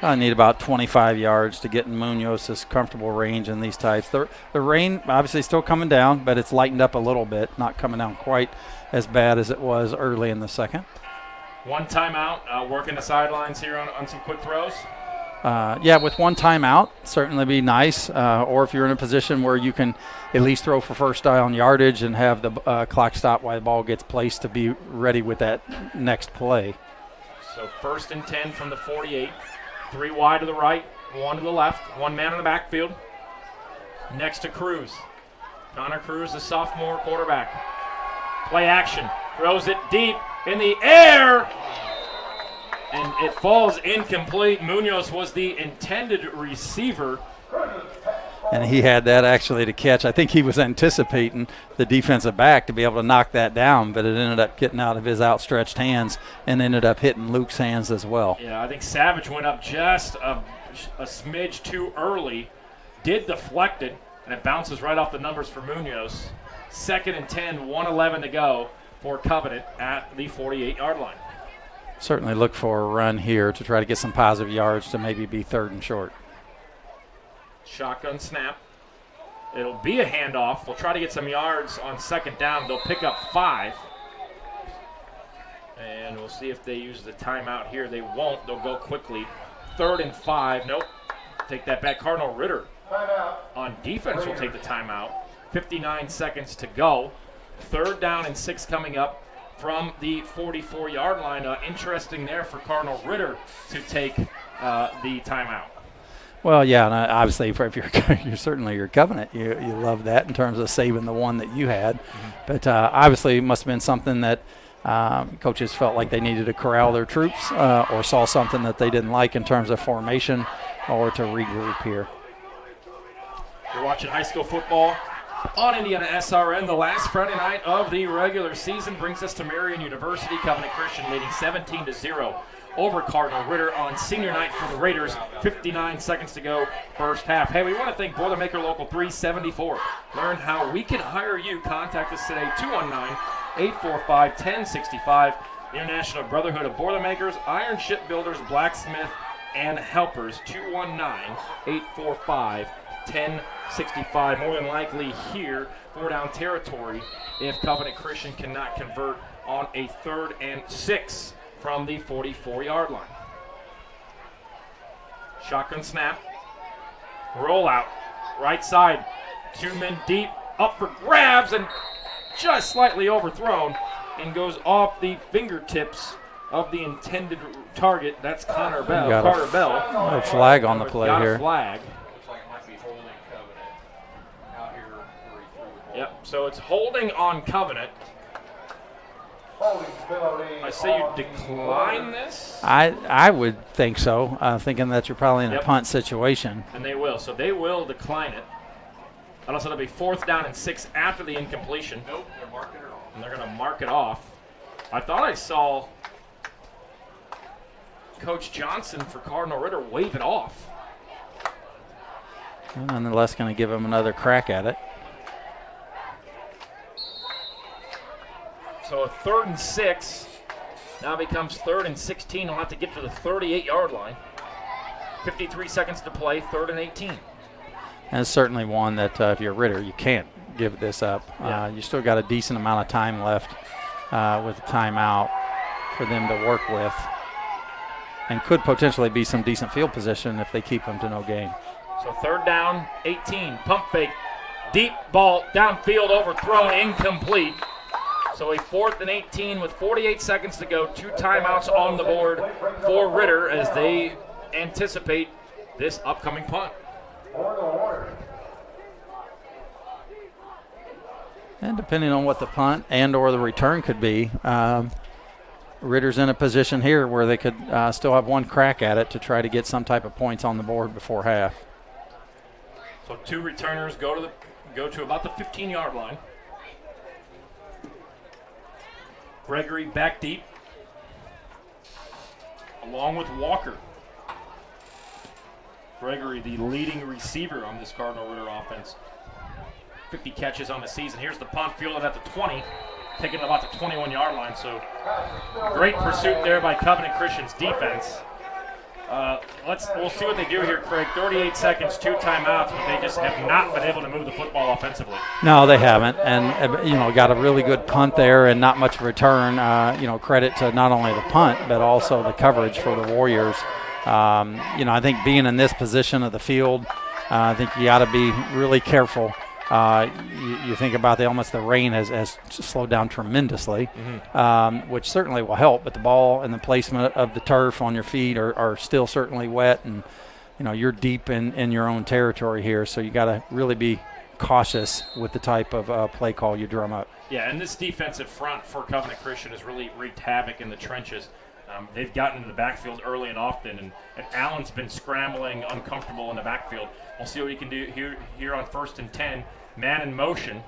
I need about 25 yards to get in Munoz's comfortable range in these types. The rain obviously still coming down, but it's lightened up a little bit, not coming down quite as bad as it was early in the second. One timeout, working the sidelines here on some quick throws. Yeah, with one timeout, certainly be nice. Or if you're in a position where you can at least throw for first down yardage and have the clock stop while the ball gets placed to be ready with that next play. So 1st and 10 from the 48. 3 wide to the right, 1 to the left, 1 man in the backfield. Next to Cruz. Connor Cruz, the sophomore quarterback. Play action, throws it deep in the air, and it falls incomplete. Munoz was the intended receiver. And he had that actually to catch. I think he was anticipating the defensive back to be able to knock that down, but it ended up getting out of his outstretched hands and ended up hitting Luke's hands as well. Yeah, I think Savage went up just a smidge too early, did deflect it, and it bounces right off the numbers for Munoz. 2nd and 10, 1:11 to go for Covenant at the 48-yard line. Certainly look for a run here to try to get some positive yards to maybe be 3rd and short. Shotgun snap. It'll be a handoff. They'll try to get some yards on 2nd down. They'll pick up 5. And we'll see if they use the timeout here. They won't. They'll go quickly. 3rd and 5. Nope. Take that back. Cardinal Ritter on defense will take the timeout. 59 seconds to go. 3rd down and 6 coming up from the 44-yard line. Interesting there for Cardinal Ritter to take the timeout. Well, yeah, and obviously if you're certainly your Covenant, you love that in terms of saving the one that you had. Mm-hmm. But obviously it must have been something that coaches felt like they needed to corral their troops or saw something that they didn't like in terms of formation or to regroup here. You're watching high school football on IndianaSRN. The last Friday night of the regular season brings us to Marian University. Covenant Christian leading 17-0 over Cardinal Ritter on senior night for the Raiders. 59 seconds to go, first half. Hey, we want to thank Boilermaker Local 374. Learn how we can hire you. Contact us today, 219-845-1065. The International Brotherhood of Boilermakers, Iron Shipbuilders, Blacksmith, and Helpers, 219-845-1065. More than likely here, 4-down territory if Covenant Christian cannot convert on a 3rd and 6 from the 44-yard line. Shotgun snap. Roll out. Right side. 2 men deep. Up for grabs and just slightly overthrown and goes off the fingertips of the intended target. That's Carter Bell. A flag on the play got here. A flag. Yep, so it's holding on Covenant. I say you decline this? I would think so, thinking that you're probably in a punt situation. And they will. So they will decline it. And also it'll be 4th down and 6 after the incompletion. Nope, they're marking it off. And they're going to mark it off. I thought I saw Coach Johnson for Cardinal Ritter wave it off. And nonetheless going to give him another crack at it. So a 3rd and 6 now becomes 3rd and 16. He'll have to get to the 38-yard line. 53 seconds to play, 3rd and 18. And it's certainly one that if you're Ritter, you can't give this up. Yeah. You still got a decent amount of time left with a timeout for them to work with. And could potentially be some decent field position if they keep them to no gain. So 3rd down, 18. Pump fake. Deep ball downfield overthrown, incomplete. So a 4th and 18 with 48 seconds to go. 2 timeouts on the board for Ritter as they anticipate this upcoming punt. And depending on what the punt and or the return could be, Ritter's in a position here where they could still have one crack at it to try to get some type of points on the board before half. So 2 returners go to about the 15-yard line. Gregory back deep, along with Walker. Gregory, the leading receiver on this Cardinal Ritter offense. 50 catches on the season. Here's the punt, fielded at the 20, taking about the 21-yard line. So great pursuit there by Covenant Christian's defense. We'll see what they do here, Craig. 38 seconds, 2 timeouts, but they just have not been able to move the football offensively. No, they haven't, and got a really good punt there and not much return. Credit to not only the punt but also the coverage for the Warriors. I think being in this position of the field, I think you got to be really careful. You think about the rain has slowed down tremendously, which certainly will help. But the ball and the placement of the turf on your feet are still certainly wet, and you're deep in your own territory here. So you got to really be cautious with the type of play call you drum up. Yeah, and this defensive front for Covenant Christian has really wreaked havoc in the trenches. They've gotten into the backfield early and often, and Allen's been scrambling, uncomfortable in the backfield. We'll see what he can do here on 1st and 10. Man in motion.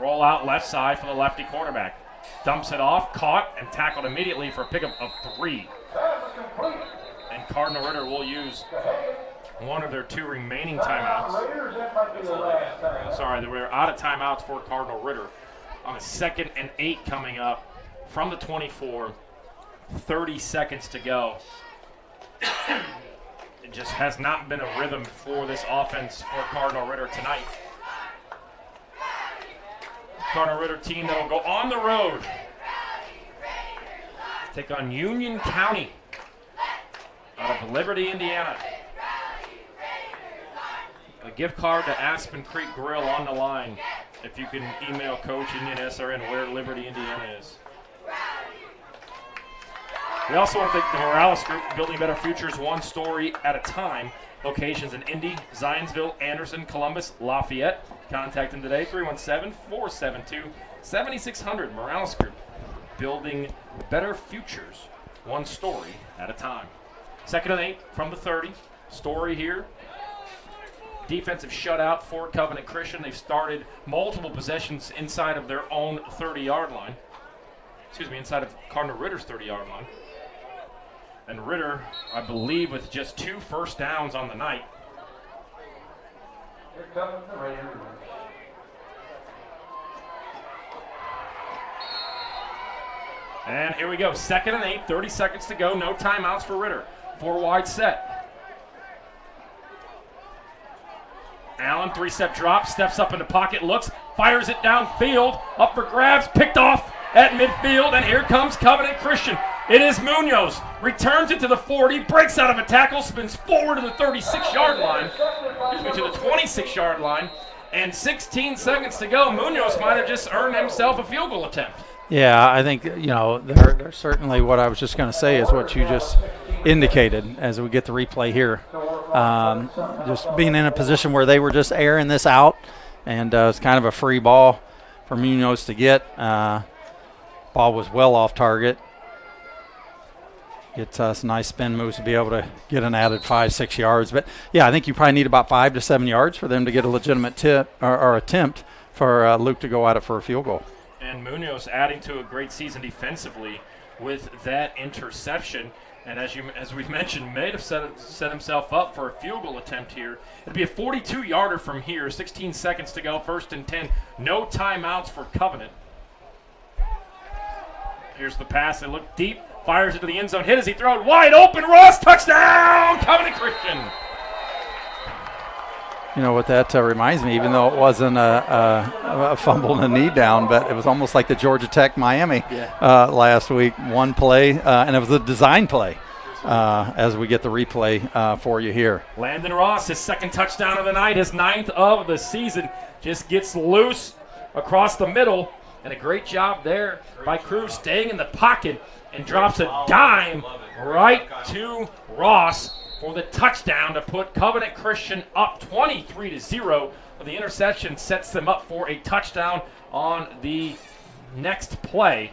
Roll out left side for the lefty quarterback. Dumps it off, caught, and tackled immediately for a pickup of 3. And Cardinal Ritter will use one of their 2 remaining timeouts. Sorry, they were out of timeouts for Cardinal Ritter. On a 2nd and 8 coming up from the 24. 30 seconds to go. It just has not been a rhythm for this offense for Cardinal Ritter tonight. Cardinal Ritter team that will go on the road. Take on Union County out of Liberty, Indiana. A gift card to Aspen Creek Grill on the line if you can email Coach IndianaSRN where Liberty, Indiana is. We also want to thank the Morales Group, building better futures one story at a time. Locations in Indy, Zionsville, Anderson, Columbus, Lafayette. Contact them today, 317-472-7600. Morales Group, building better futures one story at a time. 2nd and 8 from the 30. Story here. Defensive shutout for Covenant Christian. They've started multiple possessions inside of their own 30-yard line. Inside of Cardinal Ritter's 30-yard line. And Ritter, I believe, with just 2 first downs on the night. And here we go. 2nd and 8, 30 seconds to go. No timeouts for Ritter. 4 wide set. Allen, 3-step drop, steps up in the pocket, looks, fires it downfield, up for grabs, picked off at midfield, and here comes Covenant Christian. It is Munoz, returns it to the 40, breaks out of a tackle, spins forward to the 36-yard line, to the 26-yard line, and 16 seconds to go. Munoz might have just earned himself a field goal attempt. Yeah, I think, they're certainly, what I was just going to say is what you just indicated as we get the replay here. Just being in a position where they were just airing this out, and it's kind of a free ball for Munoz to get. Ball was well off target. Gets us nice spin moves to be able to get an added 5-6 yards. But, yeah, I think you probably need about 5 to 7 yards for them to get a legitimate tip or attempt for Luke to go at it for a field goal. And Munoz adding to a great season defensively with that interception. And as we've mentioned, may have set himself up for a field goal attempt here. It'd be a 42-yarder from here, 16 seconds to go, 1st and 10. No timeouts for Covenant. Here's the pass. They look deep. Fires into the end zone. Hit as he throws. Wide open. Ross. Touchdown. Covenant Christian. You know what that reminds me, even though it wasn't a fumble and a knee down, but it was almost like the Georgia Tech Miami last week. One play, and it was a design play as we get the replay for you here. Landon Ross, his 2nd touchdown of the night, his 9th of the season, just gets loose across the middle, and a great job there by Cruz staying in the pocket and drops a dime right to Ross for the touchdown to put Covenant Christian up 23-0. The interception sets them up for a touchdown on the next play.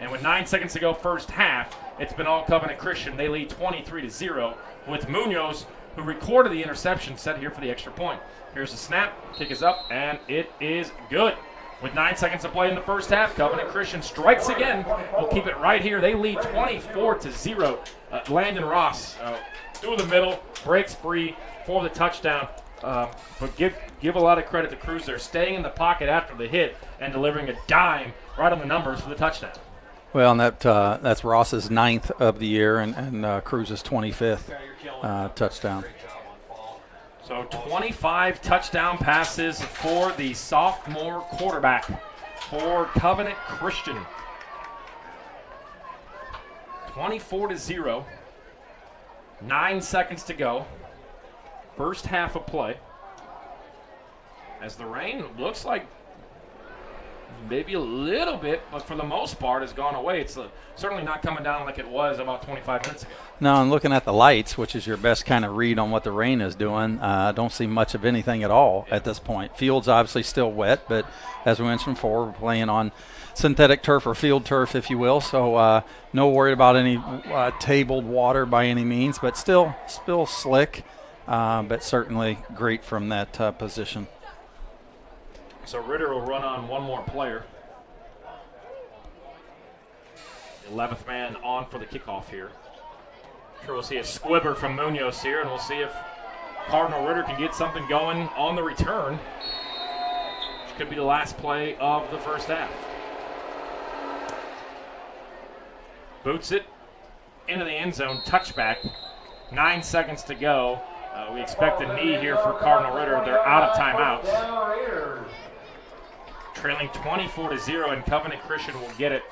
And with 9 seconds to go first half, it's been all Covenant Christian. They lead 23-0 with Munoz, who recorded the interception, set here for the extra point. Here's the snap, kick is up, and it is good. With 9 seconds to play in the first half, Covenant Christian strikes again. We'll keep it right here. They lead 24-0. Landon Ross, through the middle, breaks free for the touchdown. But give a lot of credit to Cruz there, staying in the pocket after the hit and delivering a dime right on the numbers for the touchdown. Well, and that's Ross's 9th of the year and Cruz's 25th touchdown. So 25 touchdown passes for the sophomore quarterback for Covenant Christian. 24-0. 9 seconds to go. First half of play. As the rain looks like maybe a little bit, but for the most part has gone away. It's certainly not coming down like it was about 25 minutes ago. No, and looking at the lights, which is your best kind of read on what the rain is doing, I don't see much of anything at all at this point. Field's obviously still wet, but as we mentioned before, we're playing on synthetic turf or field turf, if you will, so no worry about any tabled water by any means, but still slick, but certainly great from that position. So Ritter will run on one more player. 11th man on for the kickoff here. Sure, we'll see a squibber from Munoz here, and we'll see if Cardinal Ritter can get something going on the return, which could be the last play of the first half. Boots it into the end zone, touchback. 9 seconds to go. We expect a knee here for Cardinal Ritter. They're out of timeouts. Trailing 24-0, and Covenant Christian will get it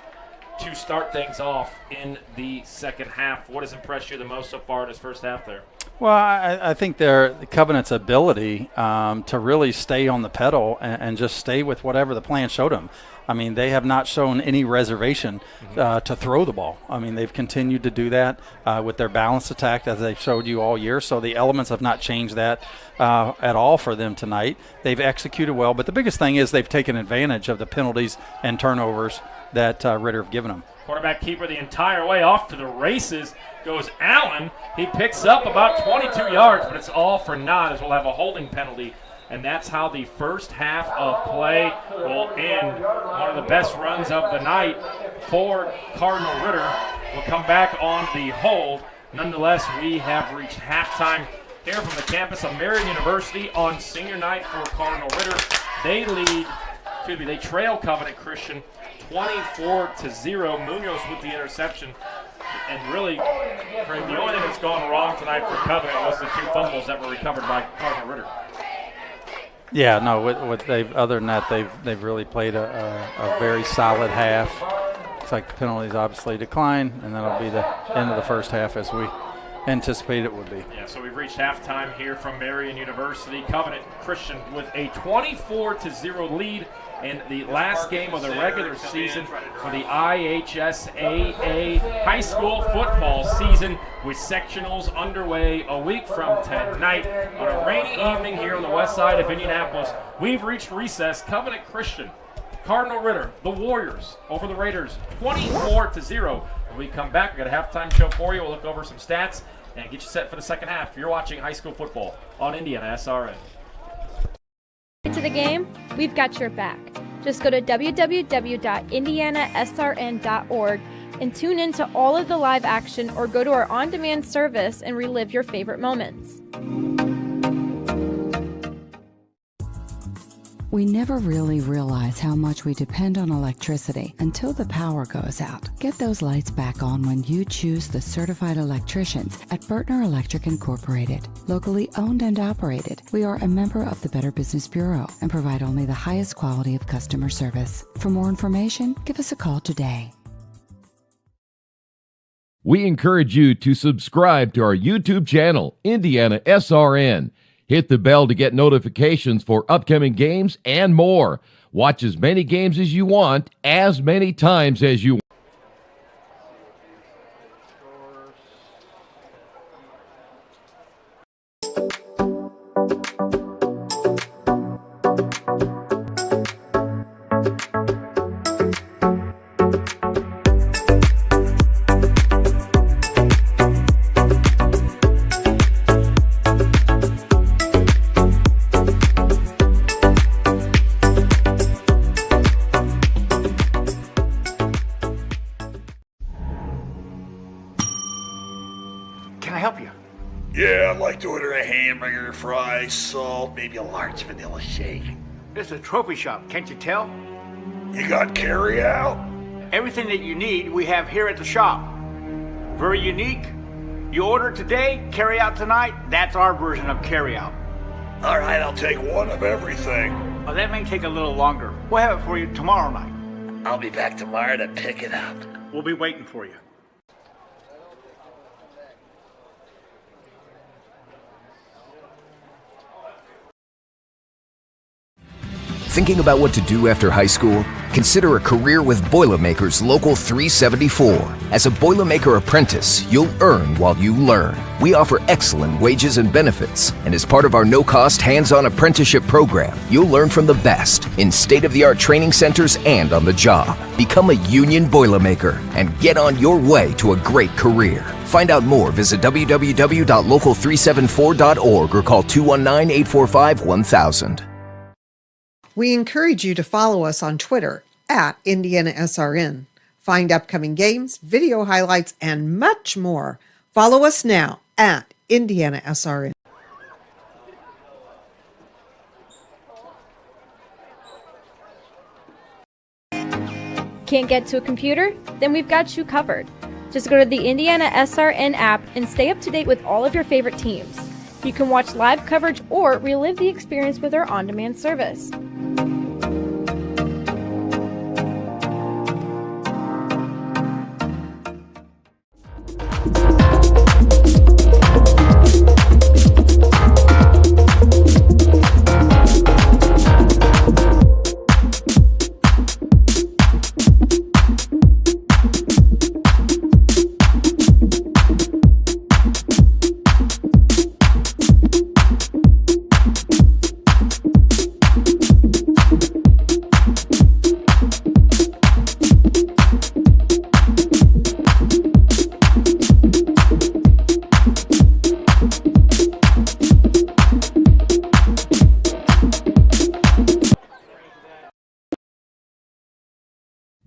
to start things off in the second half. What has impressed you the most so far in this first half there? Well, I think the Covenant's ability to really stay on the pedal and just stay with whatever the plan showed them. I mean, they have not shown any reservation to throw the ball. I mean, they've continued to do that with their balanced attack as they've showed you all year. So the elements have not changed that at all for them tonight. They've executed well, but the biggest thing is they've taken advantage of the penalties and turnovers that Ritter have given them. Quarterback keeper the entire way off to the races goes Allen. He picks up about 22 yards, but it's all for naught as we'll have a holding penalty. And that's how the first half of play will end. One of the best runs of the night for Cardinal Ritter. We'll come back on the hold. Nonetheless, we have reached halftime here from the campus of Marion University on senior night for Cardinal Ritter. They trail Covenant Christian 24-0. Munoz with the interception. And really, Craig, the only thing that's gone wrong tonight for Covenant was the 2 fumbles that were recovered by Cardinal Ritter. Yeah, no. Other than that, they've really played a very solid half. Looks like the penalties obviously decline, and that'll be the end of the first half as we anticipated it would be. Yeah, so we've reached halftime here from Marion University. Covenant Christian with a 24-0 lead in the last game of the regular season for the IHSAA high school football season, with sectionals underway a week from tonight on a rainy evening here on the west side of Indianapolis. We've reached recess. Covenant Christian, Cardinal Ritter, the Warriors over the Raiders, 24-0. When we come back, we've got a halftime show for you. We'll look over some stats and get you set for the second half. You're watching high school football on IndianaSRN. To the game, we've got your back. Just go to www.indianasrn.org and tune in to all of the live action, or go to our on-demand service and relive your favorite moments. We never really realize how much we depend on electricity until the power goes out. Get those lights back on when you choose the certified electricians at Bertner Electric Incorporated. Locally owned and operated, we are a member of the Better Business Bureau and provide only the highest quality of customer service. For more information, give us a call today. We encourage you to subscribe to our YouTube channel, IndianaSRN. Hit the bell to get notifications for upcoming games and more. Watch as many games as you want, as many times as you want. hamburger, fries, salt, maybe a large vanilla shake. This is a trophy shop, can't you tell? You got carry out? Everything that you need, we have here at the shop. Very unique. You order today, carry out tonight. That's our version of carry out. All right, I'll take one of everything. Well, that may take a little longer. We'll have it for you tomorrow night. I'll be back tomorrow to pick it up. We'll be waiting for you. Thinking about what to do after high school? Consider a career with Boilermakers Local 374. As a Boilermaker apprentice, you'll earn while you learn. We offer excellent wages and benefits, and as part of our no-cost hands-on apprenticeship program, you'll learn from the best in state-of-the-art training centers and on the job. Become a union Boilermaker and get on your way to a great career. Find out more, visit www.local374.org or call 219-845-1000. We encourage you to follow us on Twitter at IndianaSRN. Find upcoming games, video highlights, and much more. Follow us now at IndianaSRN. Can't get to a computer? Then we've got you covered. Just go to the IndianaSRN app and stay up to date with all of your favorite teams. You can watch live coverage or relive the experience with our on-demand service.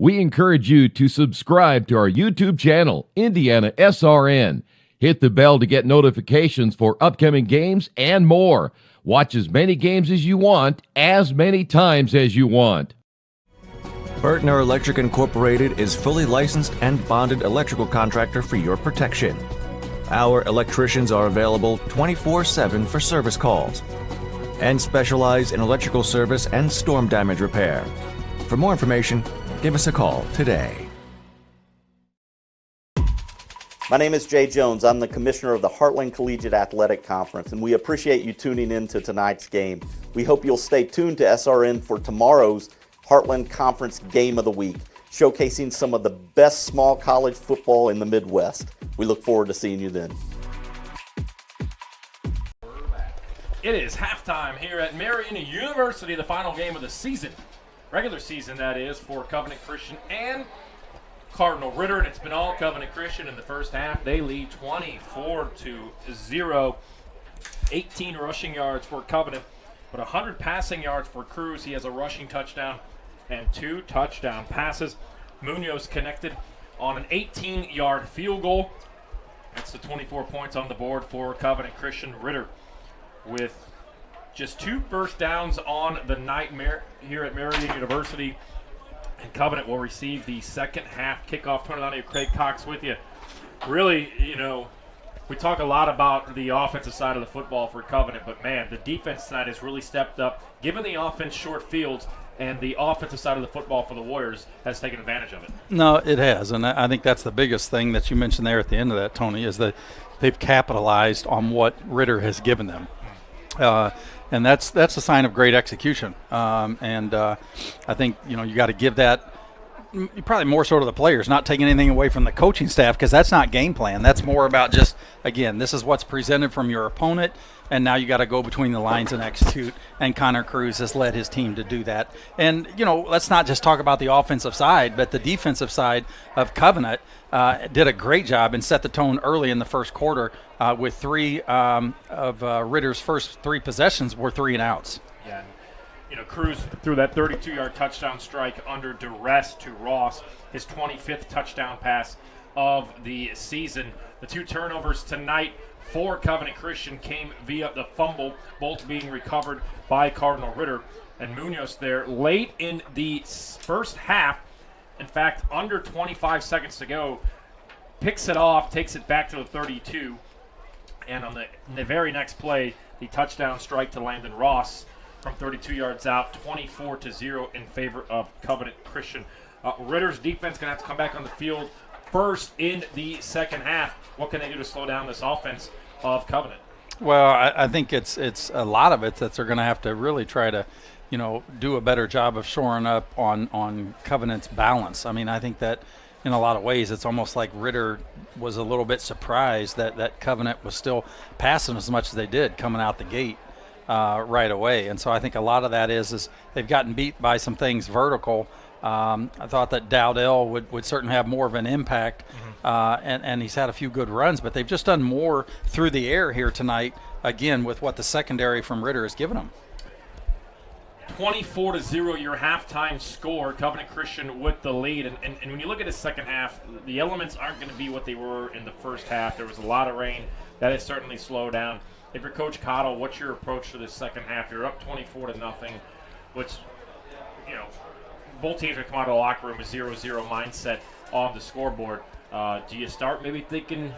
We encourage you to subscribe to our YouTube channel, IndianaSRN. Hit the bell to get notifications for upcoming games and more. Watch as many games as you want, as many times as you want. Bertner Electric Incorporated is fully licensed and bonded electrical contractor for your protection. Our electricians are available 24/7 for service calls and specialize in electrical service and storm damage repair. For more information, give us a call today. My name is Jay Jones. I'm the commissioner of the Heartland Collegiate Athletic Conference, and we appreciate you tuning in to tonight's game. We hope you'll stay tuned to SRN for tomorrow's Heartland Conference Game of the Week, showcasing some of the best small college football in the Midwest. We look forward to seeing you then. It is halftime here at Marion University, the final game of the season. Regular season, that is, for Covenant Christian and Cardinal Ritter, and it's been all Covenant Christian in the first half. They lead 24-0. 18 rushing yards for Covenant, but 100 passing yards for Cruz. He has a rushing touchdown and 2 touchdown passes. Munoz connected on an 18-yard field goal. That's the 24 points on the board for Covenant Christian. Ritter with just 2 first downs on the night here at Marion University. And Covenant will receive the second half kickoff. Turn it on to Craig Cox with you. Really, we talk a lot about the offensive side of the football for Covenant, but man, the defense side has really stepped up. Given the offense short fields, and the offensive side of the football for the Warriors has taken advantage of it. No, it has, and I think that's the biggest thing that you mentioned there at the end of that, Tony, is that they've capitalized on what Ritter has given them. And that's a sign of great execution. I think, you got to give that probably more so to the players, not taking anything away from the coaching staff, because that's not game plan. That's more about just, again, this is what's presented from your opponent, and now you got to go between the lines and execute, and Connor Cruz has led his team to do that. And, let's not just talk about the offensive side, but the defensive side of Covenant did a great job and set the tone early in the first quarter with 3 of Ritter's first 3 possessions were 3 and outs. Yeah. Cruz threw that 32-yard touchdown strike under duress to Ross, his 25th touchdown pass of the season. The 2 turnovers tonight for Covenant Christian came via the fumble, both being recovered by Cardinal Ritter and Munoz there late in the first half. In fact, under 25 seconds to go, picks it off, takes it back to the 32, and on the very next play, the touchdown strike to Landon Ross from 32 yards out, 24-0 in favor of Covenant Christian. Ritter's defense going to have to come back on the field first in the second half. What can they do to slow down this offense of Covenant? Well, I think it's a lot of it that they're going to have to really try to, do a better job of shoring up on Covenant's balance. I mean, I think that in a lot of ways it's almost like Ritter was a little bit surprised that Covenant was still passing as much as they did coming out the gate right away. And so I think a lot of that is they've gotten beat by some things vertical. I thought that Dowdell would certainly have more of an impact, and he's had a few good runs, but they've just done more through the air here tonight, again, with what the secondary from Ritter has given them. 24-0 your halftime score. Covenant Christian with the lead. And when you look at the second half, the elements aren't going to be what they were in the first half. There was a lot of rain. That has certainly slowed down. If you're Coach Cottle, what's your approach to this second half? You're up 24-0, which, both teams are come out of the locker room with 0-0 mindset on the scoreboard. Do you start maybe thinking,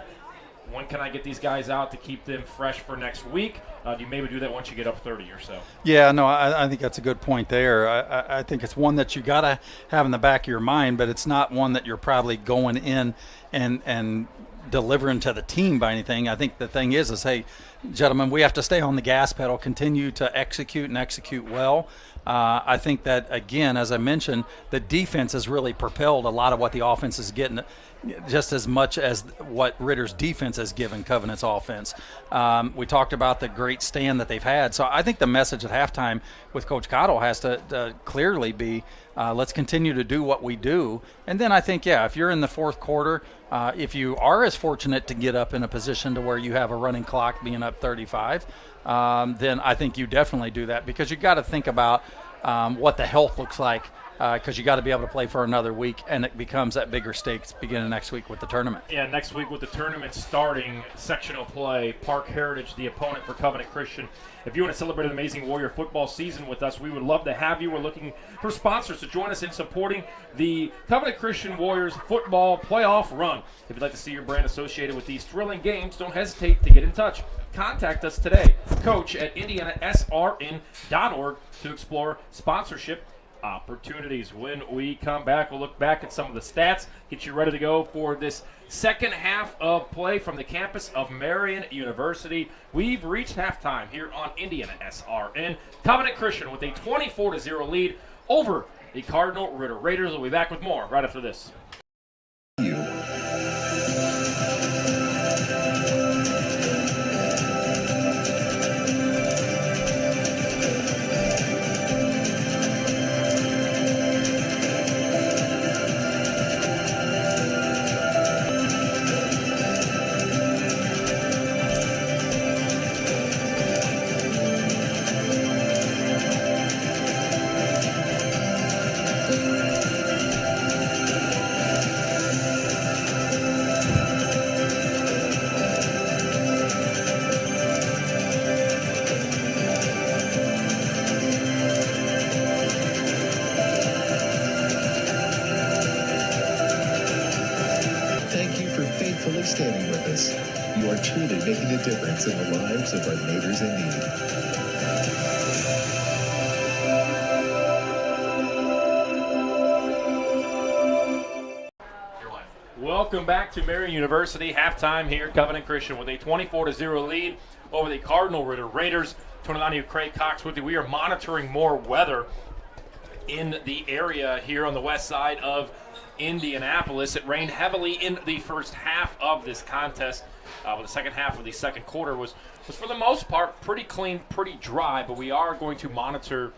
when can I get these guys out to keep them fresh for next week? Do you maybe do that once you get up 30 or so? Yeah, no, I think that's a good point there. I think it's one that you got to have in the back of your mind, but it's not one that you're probably going in and delivering to the team by anything. I think the thing is hey, gentlemen, we have to stay on the gas pedal, continue to execute and execute well. I think that, again, as I mentioned, the defense has really propelled a lot of what the offense is getting, just as much as what Ritter's defense has given Covenant's offense. We talked about the great stand that they've had. So I think the message at halftime with Coach Cottle has to clearly be, let's continue to do what we do. And then I think, if you're in the fourth quarter, if you are as fortunate to get up in a position to where you have a running clock being up 35, then I think you definitely do that, because you got to think about what the health looks like, because you got to be able to play for another week, and it becomes that bigger stakes beginning next week with the tournament. Yeah, next week with the tournament starting, sectional play, Park Heritage, the opponent for Covenant Christian. If you want to celebrate an amazing Warrior football season with us, we would love to have you. We're looking for sponsors to join us in supporting the Covenant Christian Warriors football playoff run. If you'd like to see your brand associated with these thrilling games, don't hesitate to get in touch. Contact us today, coach at IndianaSRN.org, to explore sponsorship opportunities. When we come back, we'll look back at some of the stats, get you ready to go for this second half of play from the campus of Marian University. We've reached halftime here on IndianaSRN. Covenant Christian with a 24-0 lead over the Cardinal Ritter Raiders. We'll be back with more right after this. Standing with us, you are truly making a difference in the lives of our neighbors in need. Welcome back to Marian University. Halftime here, Covenant Christian with a 24-0 lead over the Cardinal Ritter Raiders. Tony Lonnie, Craig Cox with you. We are monitoring more weather in the area here on the west side of Indianapolis. It rained heavily in the first half of this contest. The second half of the second quarter was for the most part pretty clean, pretty dry, but we are going to monitor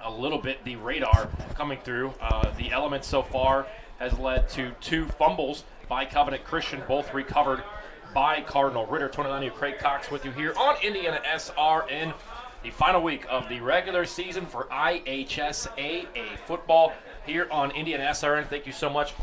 a little bit the radar coming through. The element so far has led to 2 fumbles by Covenant Christian, both recovered by Cardinal Ritter. Tony Lonnie, Craig Cox with you here on IndianaSRN. The final week of the regular season for IHSAA football here on IndianaSRN. Thank you so much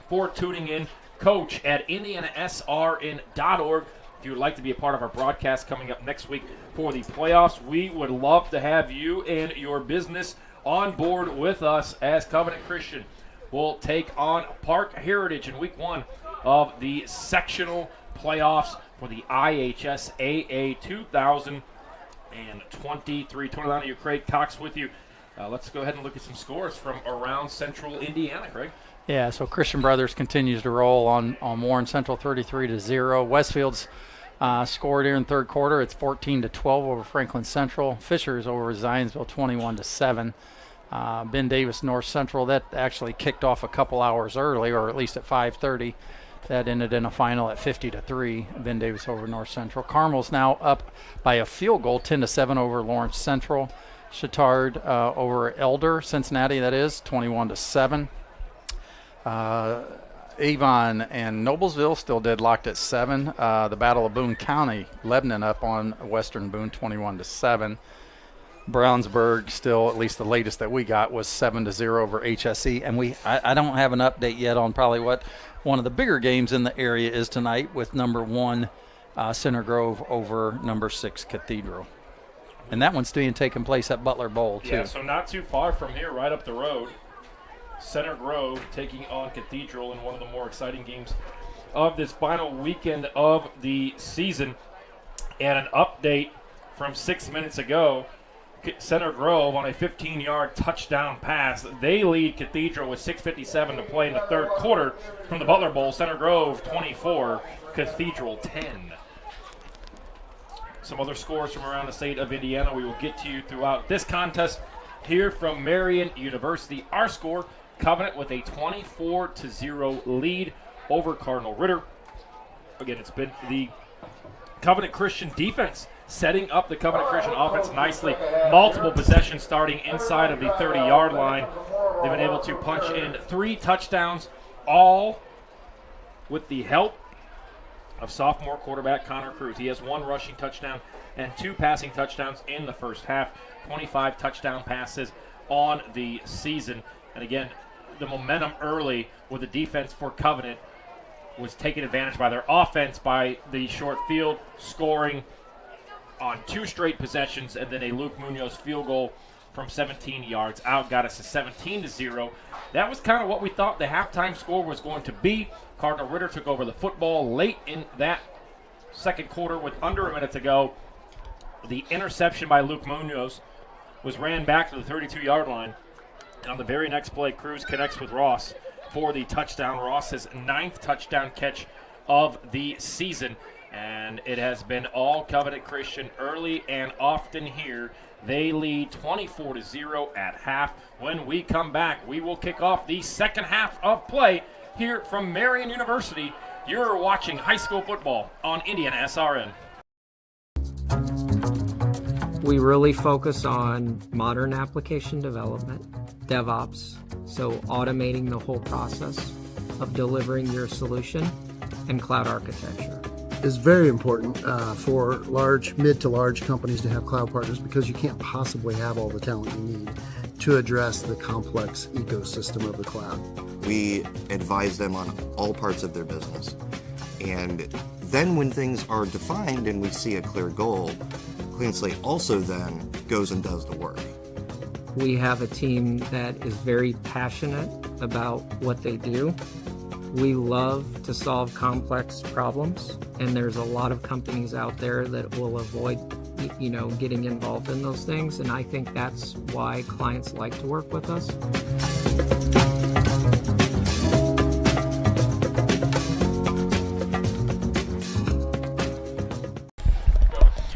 for tuning in. Coach at IndianaSRN.org. If If you would like to be a part of our broadcast coming up next week for the playoffs, we would love to have you and your business on board with us as Covenant Christian will take on Park Heritage in week 1 of the sectional playoffs for the IHSAA 2023. 29 of you, Craig Cox with you. Let's go ahead and look at some scores from around central Indiana, Craig. Yeah, so Christian Brothers continues to roll on Warren Central 33-0. Westfield's scored here in third quarter. It's 14-12 over Franklin Central. Fishers over Zionsville 21-7. Ben Davis North Central, that actually kicked off a couple hours early, or at least at 5:30. That ended in a final at 50-3. Ben Davis over North Central. Carmel's now up by a field goal, 10-7 over Lawrence Central. Chittard over Elder, Cincinnati, that is, 21-7. Avon and Noblesville still deadlocked at 7. The Battle of Boone County, Lebanon up on Western Boone 21-7. Brownsburg still, at least the latest that we got, was 7-0 over HSE. And I don't have an update yet on probably what one of the bigger games in the area is tonight, with number 1 Center Grove over number 6 Cathedral. And that one's taking place at Butler Bowl, too. Yeah, so not too far from here, right up the road. Center Grove taking on Cathedral in one of the more exciting games of this final weekend of the season. And an update from 6 minutes ago, Center Grove on a 15-yard touchdown pass. They lead Cathedral with 6:57 to play in the third quarter from the Butler Bowl. Center Grove 24, Cathedral 10. Some other scores from around the state of Indiana we will get to you throughout this contest. Here from Marian University, our score, Covenant with a 24-0 lead over Cardinal Ritter. Again, it's been the Covenant Christian defense setting up the Covenant Christian offense nicely. Multiple possessions starting inside of the 30-yard line. They've been able to punch in 3 touchdowns, all with the help of sophomore quarterback Connor Cruz. He has 1 rushing touchdown and 2 passing touchdowns in the first half. 25 touchdown passes on the season. And again, the momentum early with the defense for Covenant was taken advantage by their offense by the short field, scoring on 2 straight possessions, and then a Luke Munoz field goal from 17 yards out got us to 17-0. That was kind of what we thought the halftime score was going to be. Cardinal Ritter took over the football late in that second quarter with under a minute to go. The interception by Luke Munoz was ran back to the 32-yard line. And on the very next play, Cruz connects with Ross for the touchdown. Ross's 9th touchdown catch of the season. And it has been all Covenant Christian early and often here. They lead 24-0 at half. When we come back, we will kick off the second half of play here from Marian University. You're watching high school football on IndianaSRN. We really focus on modern application development, DevOps, so automating the whole process of delivering your solution, and cloud architecture. It's very important for mid to large companies to have cloud partners, because you can't possibly have all the talent you need to address the complex ecosystem of the cloud. We advise them on all parts of their business. And then when things are defined and we see a clear goal, Clean Slate also then goes and does the work. We have a team that is very passionate about what they do. We love to solve complex problems, and there's a lot of companies out there that will avoid, getting involved in those things, and I think that's why clients like to work with us.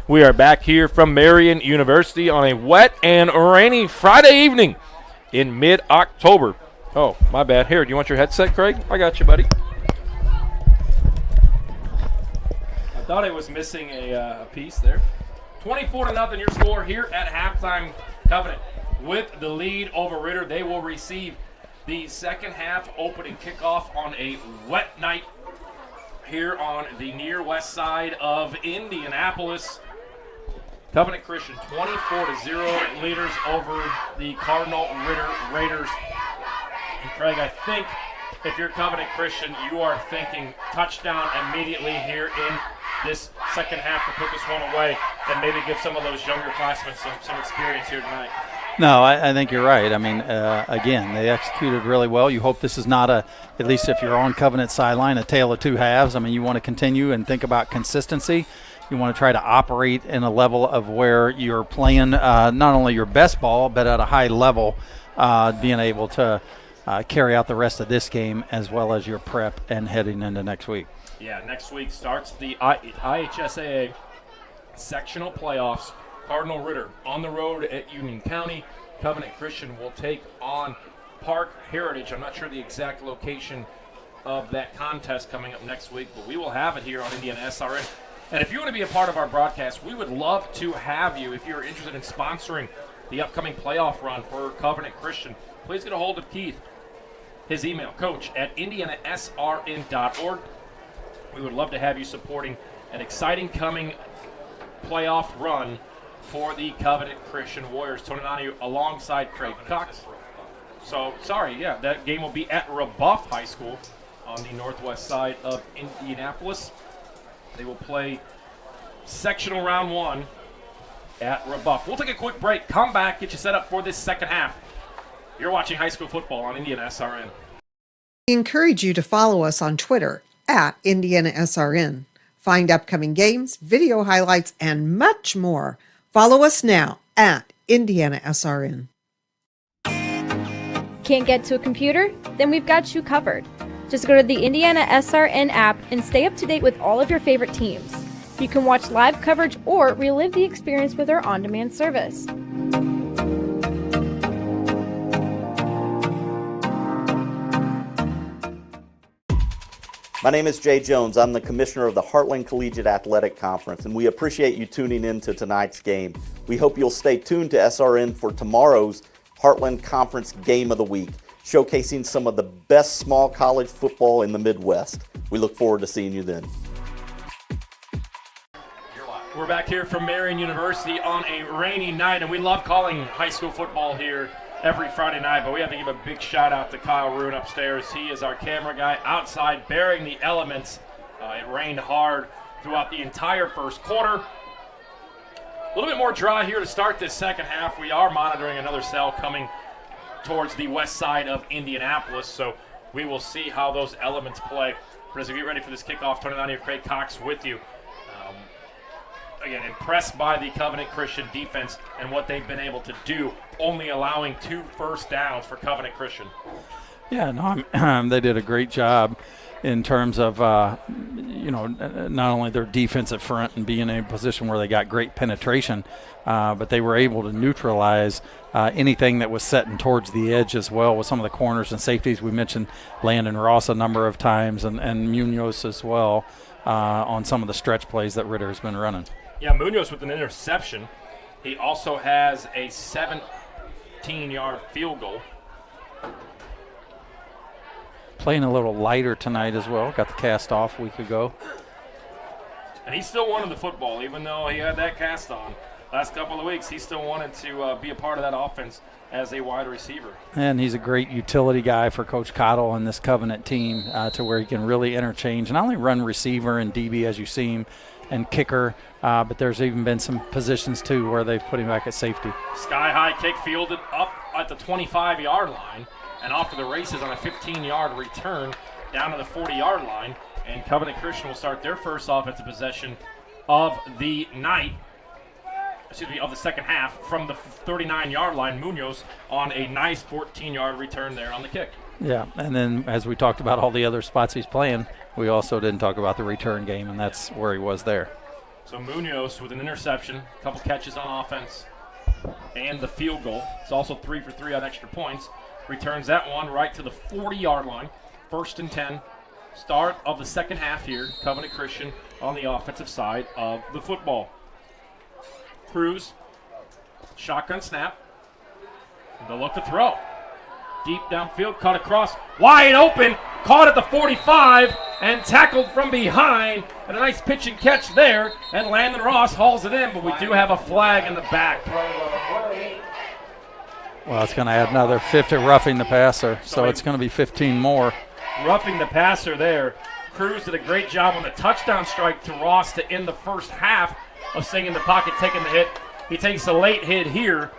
We are back here from Marian University on a wet and rainy Friday evening in mid-October. Oh, my bad. Here, do you want your headset, Craig? I got you, buddy. I thought I was missing a piece there. 24-0 your score here at halftime. Covenant with the lead over Ritter. They will receive the second half opening kickoff on a wet night here on the near west side of Indianapolis. Covenant Christian 24-0 leaders over the Cardinal Ritter Raiders. And Craig, I think if you're Covenant Christian, you are thinking touchdown immediately here in this second half to put this one away and maybe give some of those younger classmen some experience here tonight? No, I think you're right. I mean, again, they executed really well. You hope this is not at least if you're on Covenant sideline, a tale of two halves. I mean, you want to continue and think about consistency. You want to try to operate in a level of where you're playing not only your best ball, but at a high level, being able to carry out the rest of this game as well as your prep and heading into next week. Yeah, next week starts the IHSAA sectional playoffs. Cardinal Ritter on the road at Union County. Covenant Christian will take on Park Heritage. I'm not sure the exact location of that contest coming up next week, but we will have it here on IndianaSRN. And if you want to be a part of our broadcast, we would love to have you. If you're interested in sponsoring the upcoming playoff run for Covenant Christian, please get a hold of Keith. His email, coach@IndianaSRN.org. We would love to have you supporting an exciting coming playoff run for the Covenant Christian Warriors. Tony Nanu alongside Craig Cox. So, that game will be at Rebuff High School on the northwest side of Indianapolis. They will play sectional round 1 at Rebuff. We'll take a quick break, come back, get you set up for this second half. You're watching high school football on IndianaSRN. We encourage you to follow us on Twitter @IndianaSRN. Find upcoming games, video highlights, and much more. Follow us now @IndianaSRN. Can't get to a computer? Then we've got you covered. Just go to the IndianaSRN app and stay up to date with all of your favorite teams. You can watch live coverage or relive the experience with our on-demand service. My name is Jay Jones. I'm the commissioner of the Heartland Collegiate Athletic Conference, and we appreciate you tuning in to tonight's game. We hope you'll stay tuned to SRN for tomorrow's Heartland Conference Game of the Week, showcasing some of the best small college football in the Midwest. We look forward to seeing you then. We're back here from Marian University on a rainy night, and we love calling high school football here every Friday night, but we have to give a big shout out to Kyle Roon upstairs. He is our camera guy outside bearing the elements. It rained hard throughout the entire first quarter. A little bit more dry here to start this second half. We are monitoring another cell coming towards the west side of Indianapolis, so we will see how those elements play. But as we get ready for this kickoff, turning on here, Craig Cox with you. Again, impressed by the Covenant Christian defense and what they've been able to do, only allowing 2 first downs for Covenant Christian. Yeah, no, they did a great job in terms of, not only their defensive front and being in a position where they got great penetration, but they were able to neutralize anything that was setting towards the edge as well with some of the corners and safeties. We mentioned Landon Ross a number of times and Munoz as well on some of the stretch plays that Ritter has been running. Yeah, Munoz with an interception. He also has a 17-yard field goal. Playing a little lighter tonight as well. Got the cast off a week ago. And he still wanted the football, even though he had that cast on. Last couple of weeks, he still wanted to be a part of that offense as a wide receiver. And he's a great utility guy for Coach Cottle and this Covenant team to where he can really interchange, not only run receiver and DB as you see him, and kicker, but there's even been some positions too where they've put him back at safety. Sky-high kick fielded up at the 25-yard line and off to the races on a 15-yard return down to the 40-yard line. And Covenant Christian will start their first offensive possession of the night, of the second half from the 39-yard line. Munoz on a nice 14-yard return there on the kick. Yeah, and then as we talked about all the other spots he's playing, we also didn't talk about the return game, and that's where he was there. So Munoz with an interception, a couple catches on offense, and the field goal. It's also 3 for 3 on extra points. Returns that one right to the 40-yard line. 1st and 10. Start of the second half here. Covenant Christian on the offensive side of the football. Cruz, shotgun snap. The look to throw. Deep downfield, cut across, wide open, caught at the 45, and tackled from behind. And a nice pitch and catch there, and Landon Ross hauls it in, but we do have a flag in the back. Well, it's going to add another 50 roughing the passer, so it's going to be 15 more. Roughing the passer there. Cruz did a great job on the touchdown strike to Ross to end the first half of staying in the pocket, taking the hit. He takes a late hit here.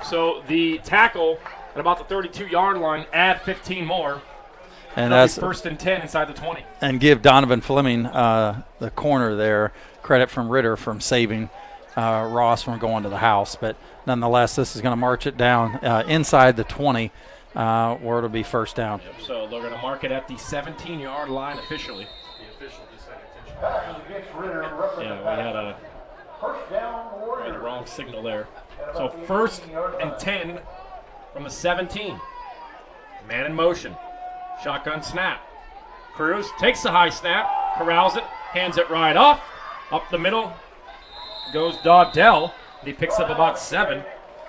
So the tackle at about the 32-yard line, add 15 more. And that's first and 10 inside the 20. And give Donovan Fleming, the corner there, credit from Ritter from saving Ross from going to the house. But nonetheless, this is going to march it down inside the 20, where it'll be first down. Yep, so they're going to mark it at the 17-yard line officially. The official just said attention. Yeah, we had a wrong signal there. So first and 10 from the 17. Man in motion. Shotgun snap. Cruz takes the high snap, corrals it, hands it right off. Up the middle goes Dowdell. He picks up about 7.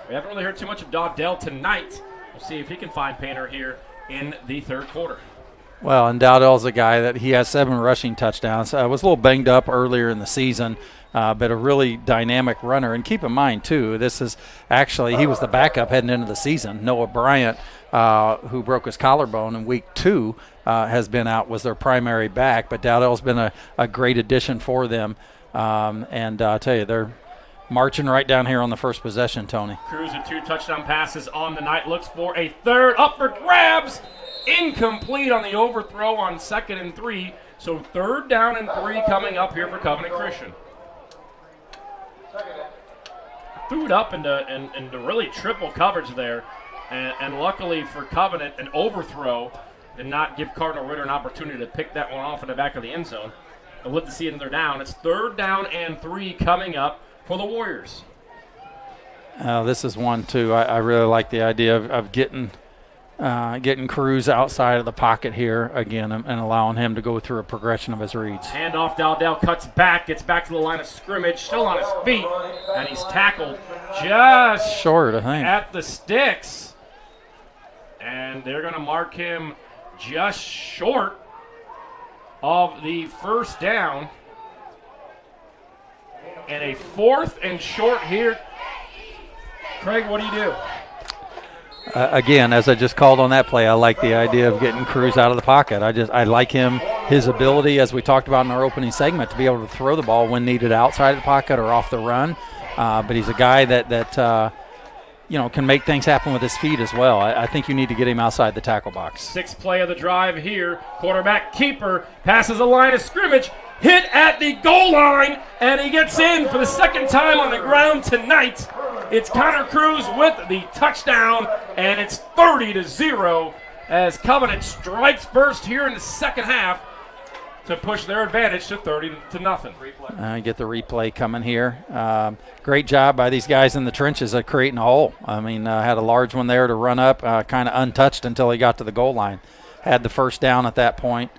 We haven't really heard too much of Dowdell tonight. We'll see if he can find Painter here in the third quarter. Well, and Dowdell's a guy that he has 7 rushing touchdowns. Was a little banged up earlier in the season, but a really dynamic runner. And keep in mind, too, this is actually, he was the backup heading into the season. Noah Bryant, who broke his collarbone in week 2, has been out, was their primary back. But Dowdell's been a great addition for them. And I'll tell you, they're marching right down here on the first possession, Tony. Cruz with 2 touchdown passes on the night. Looks for a third. Up for grabs. Incomplete on the overthrow on 2nd and 3. So 3rd down and 3 coming up here for Covenant Christian. Threw it up into really triple coverage there. And luckily for Covenant, an overthrow did not give Cardinal Ritter an opportunity to pick that one off in the back of the end zone. And look to see another down. It's 3rd down and 3 coming up for the Warriors. This is one, too. I really like the idea of getting Cruz outside of the pocket here again and allowing him to go through a progression of his reads. Handoff, Dowdell cuts back, gets back to the line of scrimmage, still on his feet, and he's tackled just short, I think, at the sticks. And they're going to mark him just short of the first down. And a 4th and short here. Craig, what do you do? Again, as I just called on that play, I like the idea of getting Cruz out of the pocket. I like his ability, as we talked about in our opening segment, to be able to throw the ball when needed outside the pocket or off the run. But he's a guy that can make things happen with his feet as well. I think you need to get him outside the tackle box. 6th play of the drive here. Quarterback keeper passes a line of scrimmage. Hit at the goal line, and he gets in for the 2nd time on the ground tonight. It's Connor Cruz with the touchdown, and it's 30-0 as Covenant strikes first here in the second half to push their advantage to 30-0. Get the replay coming here. Great job by these guys in the trenches of creating a hole. I mean, had a large one there to run up, kind of untouched until he got to the goal line. Had the first down at that point,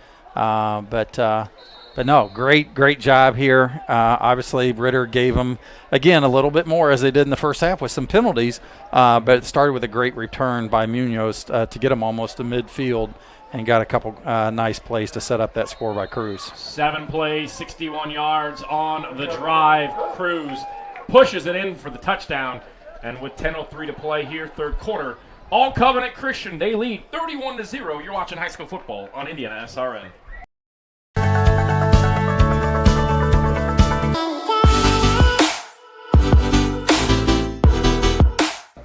But no, great job here. Obviously, Ritter gave them, again, a little bit more as they did in the first half with some penalties, but it started with a great return by Munoz to get them almost to midfield and got a couple nice plays to set up that score by Cruz. 7 plays, 61 yards on the drive. Cruz pushes it in for the touchdown, and with 10:03 to play here, third quarter, all Covenant Christian, they lead 31-0. You're watching high school football on IndianaSRN.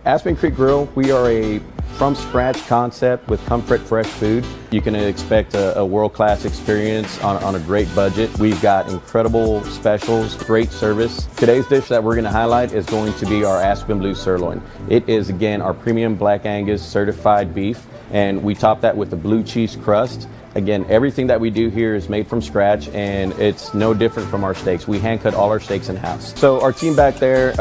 Aspen Creek Grill, we are a from-scratch concept with comfort fresh food. You can expect a world-class experience on a great budget. We've got incredible specials, great service. Today's dish that we're going to highlight is going to be our Aspen Blue Sirloin. It is, again, our premium Black Angus certified beef, and we top that with a blue cheese crust. Again, everything that we do here is made from scratch, and it's no different from our steaks. We hand cut all our steaks in-house. So our team back there,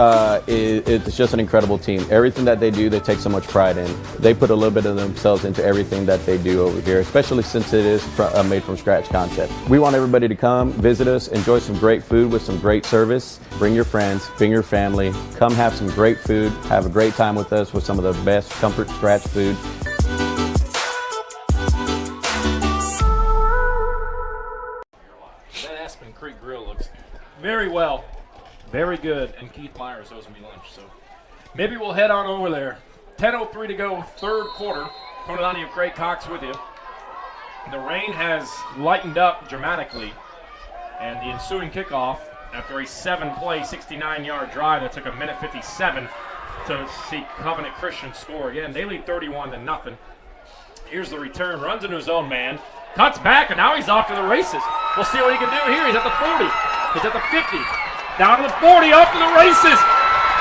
it's just an incredible team. Everything that they do, they take so much pride in. They put a little bit of themselves into everything that they do over here, especially since it is a made from scratch concept. We want everybody to come, visit us, enjoy some great food with some great service. Bring your friends, bring your family, come have some great food, have a great time with us with some of the best comfort scratch food. Aspen Creek Grill looks very well, very good, and Keith Myers owes me lunch, so maybe we'll head on over there. 10:03 to go, third quarter. Tony Donahue, Craig Cox with you. The rain has lightened up dramatically, and the ensuing kickoff after a 7-play, 69-yard drive that took 1:57 to see Covenant Christian score again. They lead 31-0. Here's the return, runs into his own man, cuts back, and now he's off to the races. We'll see what he can do here. He's at the 40, he's at the 50, down to the 40, off to the races.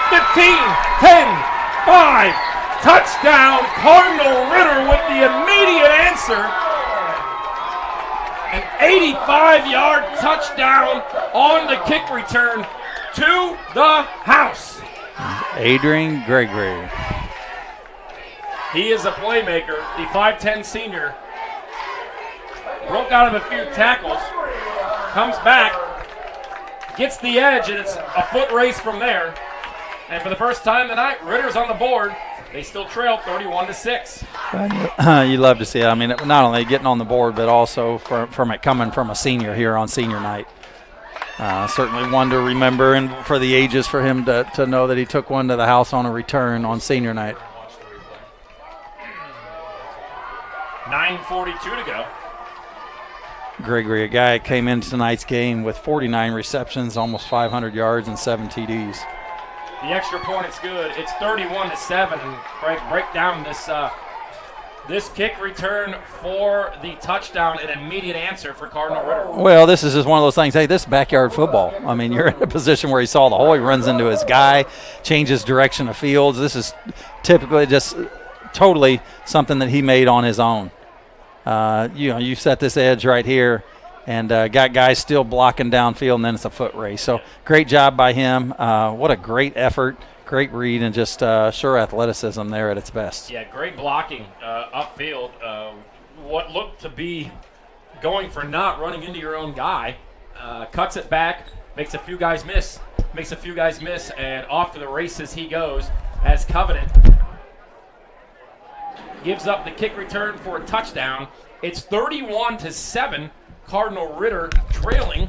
15, 10, 5, touchdown, Cardinal Ritter with the immediate answer. An 85-yard touchdown on the kick return to the house. Adrian Gregory. He is a playmaker. The 5'10 senior broke out of a few tackles, comes back, gets the edge, and it's a foot race from there. And for the first time tonight, Ritter's on the board. They still trail 31-6. You love to see it. I mean, not only getting on the board, but also from it coming from a senior here on senior night. Certainly one to remember, and for the ages for him to know that he took one to the house on a return on senior night. 9:42 to go. Gregory, a guy came into tonight's game with 49 receptions, almost 500 yards, and 7 TDs. The extra point is good. It's 31-7. Craig, break down this kick return for the touchdown, an immediate answer for Cardinal Ritter. Well, this is just one of those things. Hey, this is backyard football. I mean, you're in a position where he saw the hole, he runs into his guy, changes direction of fields. This is typically just totally something that he made on his own. You set this edge right here, and got guys still blocking downfield, and then it's a foot race. So great job by him. What a great effort, great read, and just sure athleticism there at its best. Yeah, great blocking upfield. What looked to be going for not running into your own guy, cuts it back, makes a few guys miss, and off to the races he goes as Covenant gives up the kick return for a touchdown. It's 31-7. Cardinal Ritter trailing.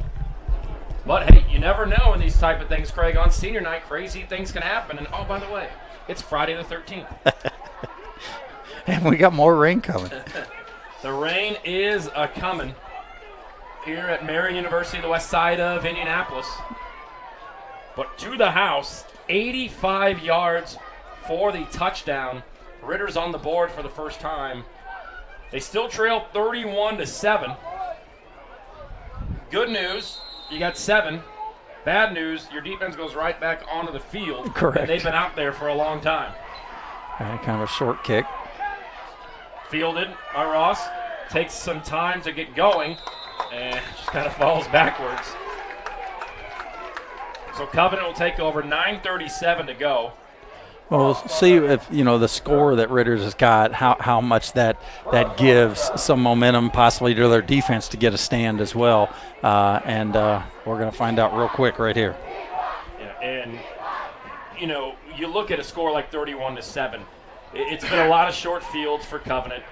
But, hey, you never know in these type of things, Craig. On senior night, crazy things can happen. And, oh, by the way, it's Friday the 13th. And we got more rain coming. The rain is a-coming here at Marion University, the west side of Indianapolis. But to the house, 85 yards for the touchdown. Ritter's on the board for the first time. They still trail 31-7. Good news, you got 7. Bad news, your defense goes right back onto the field. Correct. And they've been out there for a long time. Kind of a short kick. Fielded by Ross. Takes some time to get going and just kind of falls backwards. So Covenant will take over, 9:37 to go. Well, we'll see if, the score that Ritter's has got, how much that gives some momentum possibly to their defense to get a stand as well. And we're going to find out real quick right here. Yeah, and, you look at a score like 31-7. It's been a lot of short fields for Covenant.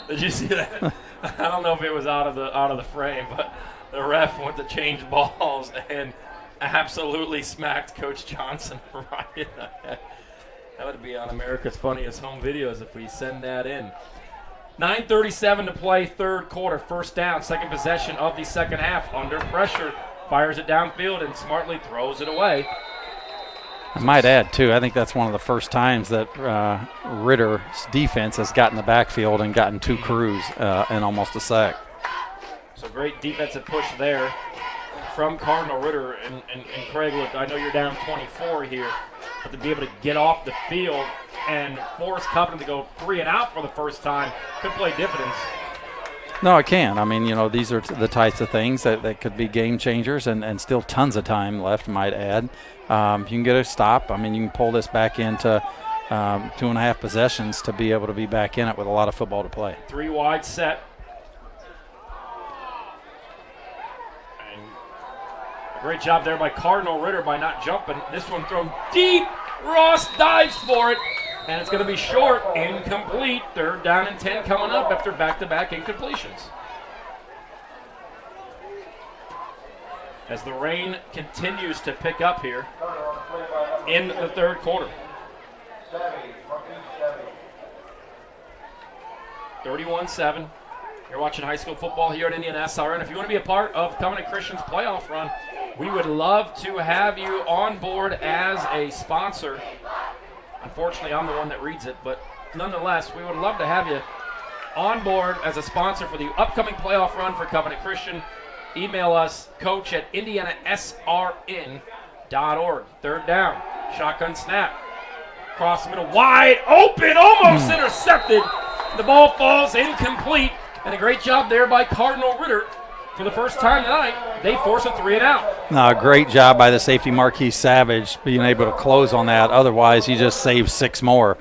Did you see that? I don't know if it was out of the frame, but the ref went to change balls and absolutely smacked Coach Johnson right in the head. That would be on America's Funniest Home Videos if we send that in. 9:37 to play, third quarter, first down, second possession of the second half. Under pressure, fires it downfield and smartly throws it away. I might add, too, I think that's one of the first times that Ritter's defense has gotten the backfield and gotten 2 crews and almost a sack. So great defensive push there from Cardinal Ritter. And Craig, look, I know you're down 24 here, but to be able to get off the field and force Covenant to go 3 and out for the first time could play dividends. No, it can. I mean, these are the types of things that could be game changers, and still tons of time left, might add. You can get a stop. I mean, you can pull this back into 2.5 possessions to be able to be back in it with a lot of football to play. 3 wide set. And a great job there by Cardinal Ritter by not jumping. This one thrown deep. Ross dives for it. And it's going to be short, incomplete. 3rd down and 10 coming up after back-to-back incompletions. As the rain continues to pick up here in the third quarter. 31-7. You're watching high school football here at IndianaSRN. If you want to be a part of Covenant Christian's playoff run, we would love to have you on board as a sponsor. Unfortunately, I'm the one that reads it, but nonetheless, we would love to have you on board as a sponsor for the upcoming playoff run for Covenant Christian. Email us, coach@IndianaSRN.org. Third down, shotgun snap. Cross the middle, wide open, almost intercepted. The ball falls incomplete, and a great job there by Cardinal Ritter. For the first time tonight, they force a 3-and-out. No, great job by the safety Marquis Savage being able to close on that. Otherwise, he just saved 6 more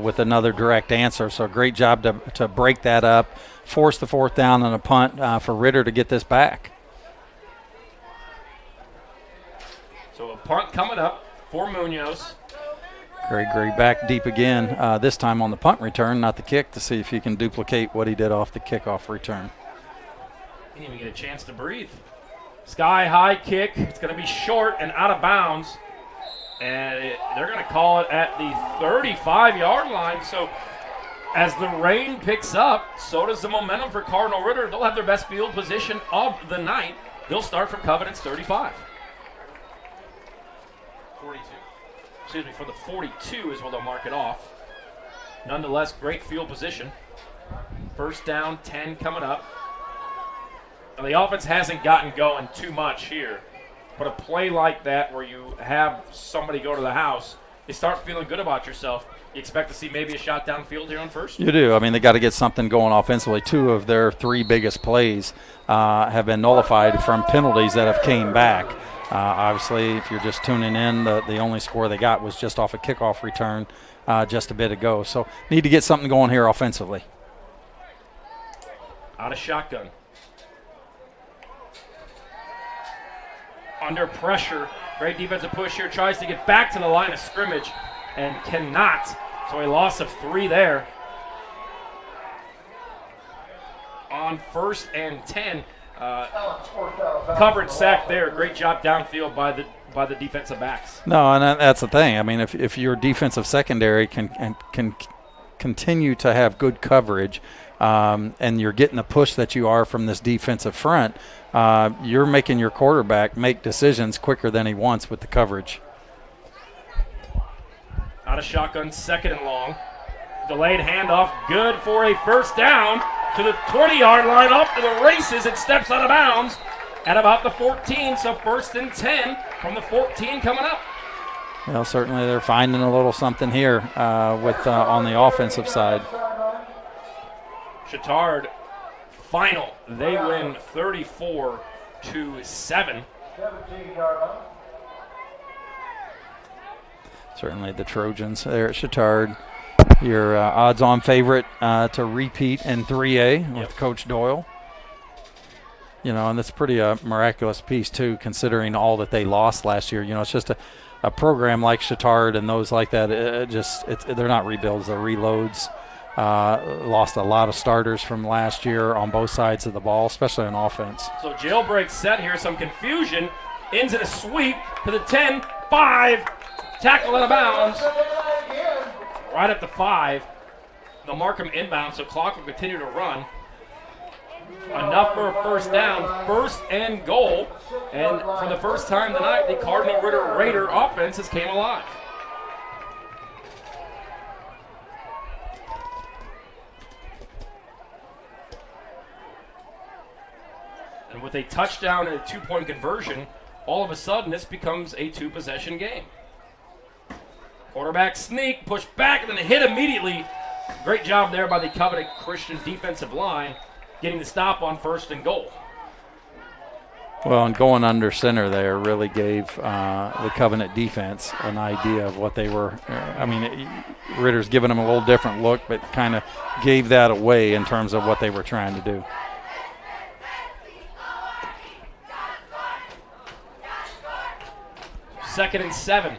with another direct answer. So great job to break that up, force the 4th down and a punt for Ritter to get this back. So a punt coming up for Munoz. Gregory back deep again, this time on the punt return, not the kick, to see if he can duplicate what he did off the kickoff return. Didn't even get a chance to breathe. Sky-high kick. It's going to be short and out of bounds. And they're going to call it at the 35-yard line. So as the rain picks up, so does the momentum for Cardinal Ritter. They'll have their best field position of the night. They'll start from Covenant's 35. 42. Excuse me, from the 42 is where they'll mark it off. Nonetheless, great field position. First down, 10 coming up. Now, the offense hasn't gotten going too much here, but a play like that where you have somebody go to the house, you start feeling good about yourself. You expect to see maybe a shot downfield here on first? You do. I mean, they got to get something going offensively. 2 of their 3 biggest plays have been nullified from penalties that have came back. Obviously, if you're just tuning in, the only score they got was just off a kickoff return just a bit ago. So need to get something going here offensively. Out of shotgun. Under pressure. Great defensive push here. Tries to get back to the line of scrimmage and cannot. So a loss of 3 there. On 1st and 10. Covered sack there. Great job downfield by the defensive backs. No, and that's the thing. I mean, if your defensive secondary can continue to have good coverage, and you're getting the push that you are from this defensive front, you're making your quarterback make decisions quicker than he wants with the coverage. Out of shotgun, 2nd and long. Delayed handoff, good for a first down to the 20-yard line, off to the races. It steps out of bounds at about the 14, so 1st and 10 from the 14 coming up. Well, certainly they're finding a little something here with on the offensive side. Chittard, final. They win 34-7. Certainly the Trojans there at Chittard. Your odds-on favorite to repeat in 3A with Coach Doyle. You know, and that's pretty miraculous piece, too, considering all that they lost last year. You know, it's just a program like Chittard and those like that, they're not rebuilds, they're reloads. Lost a lot of starters from last year on both sides of the ball, especially on offense. So jailbreak set here, some confusion. Ends in a sweep to the 10, 5, tackle out of bounds. Right at the 5. They'll mark him inbound, so clock will continue to run. Enough for a first down, 1st and goal. And for the first time tonight, the Cardinal Raider offense has came alive. And with a touchdown and a 2-point conversion, all of a sudden this becomes a 2-possession game. Quarterback sneak, push back, and then hit immediately. Great job there by the Covenant Christian defensive line, getting the stop on 1st and goal. Well, and going under center there really gave the Covenant defense an idea of what they were. Ritter's giving them a little different look, but kind of gave that away in terms of what they were trying to do. Second and 7.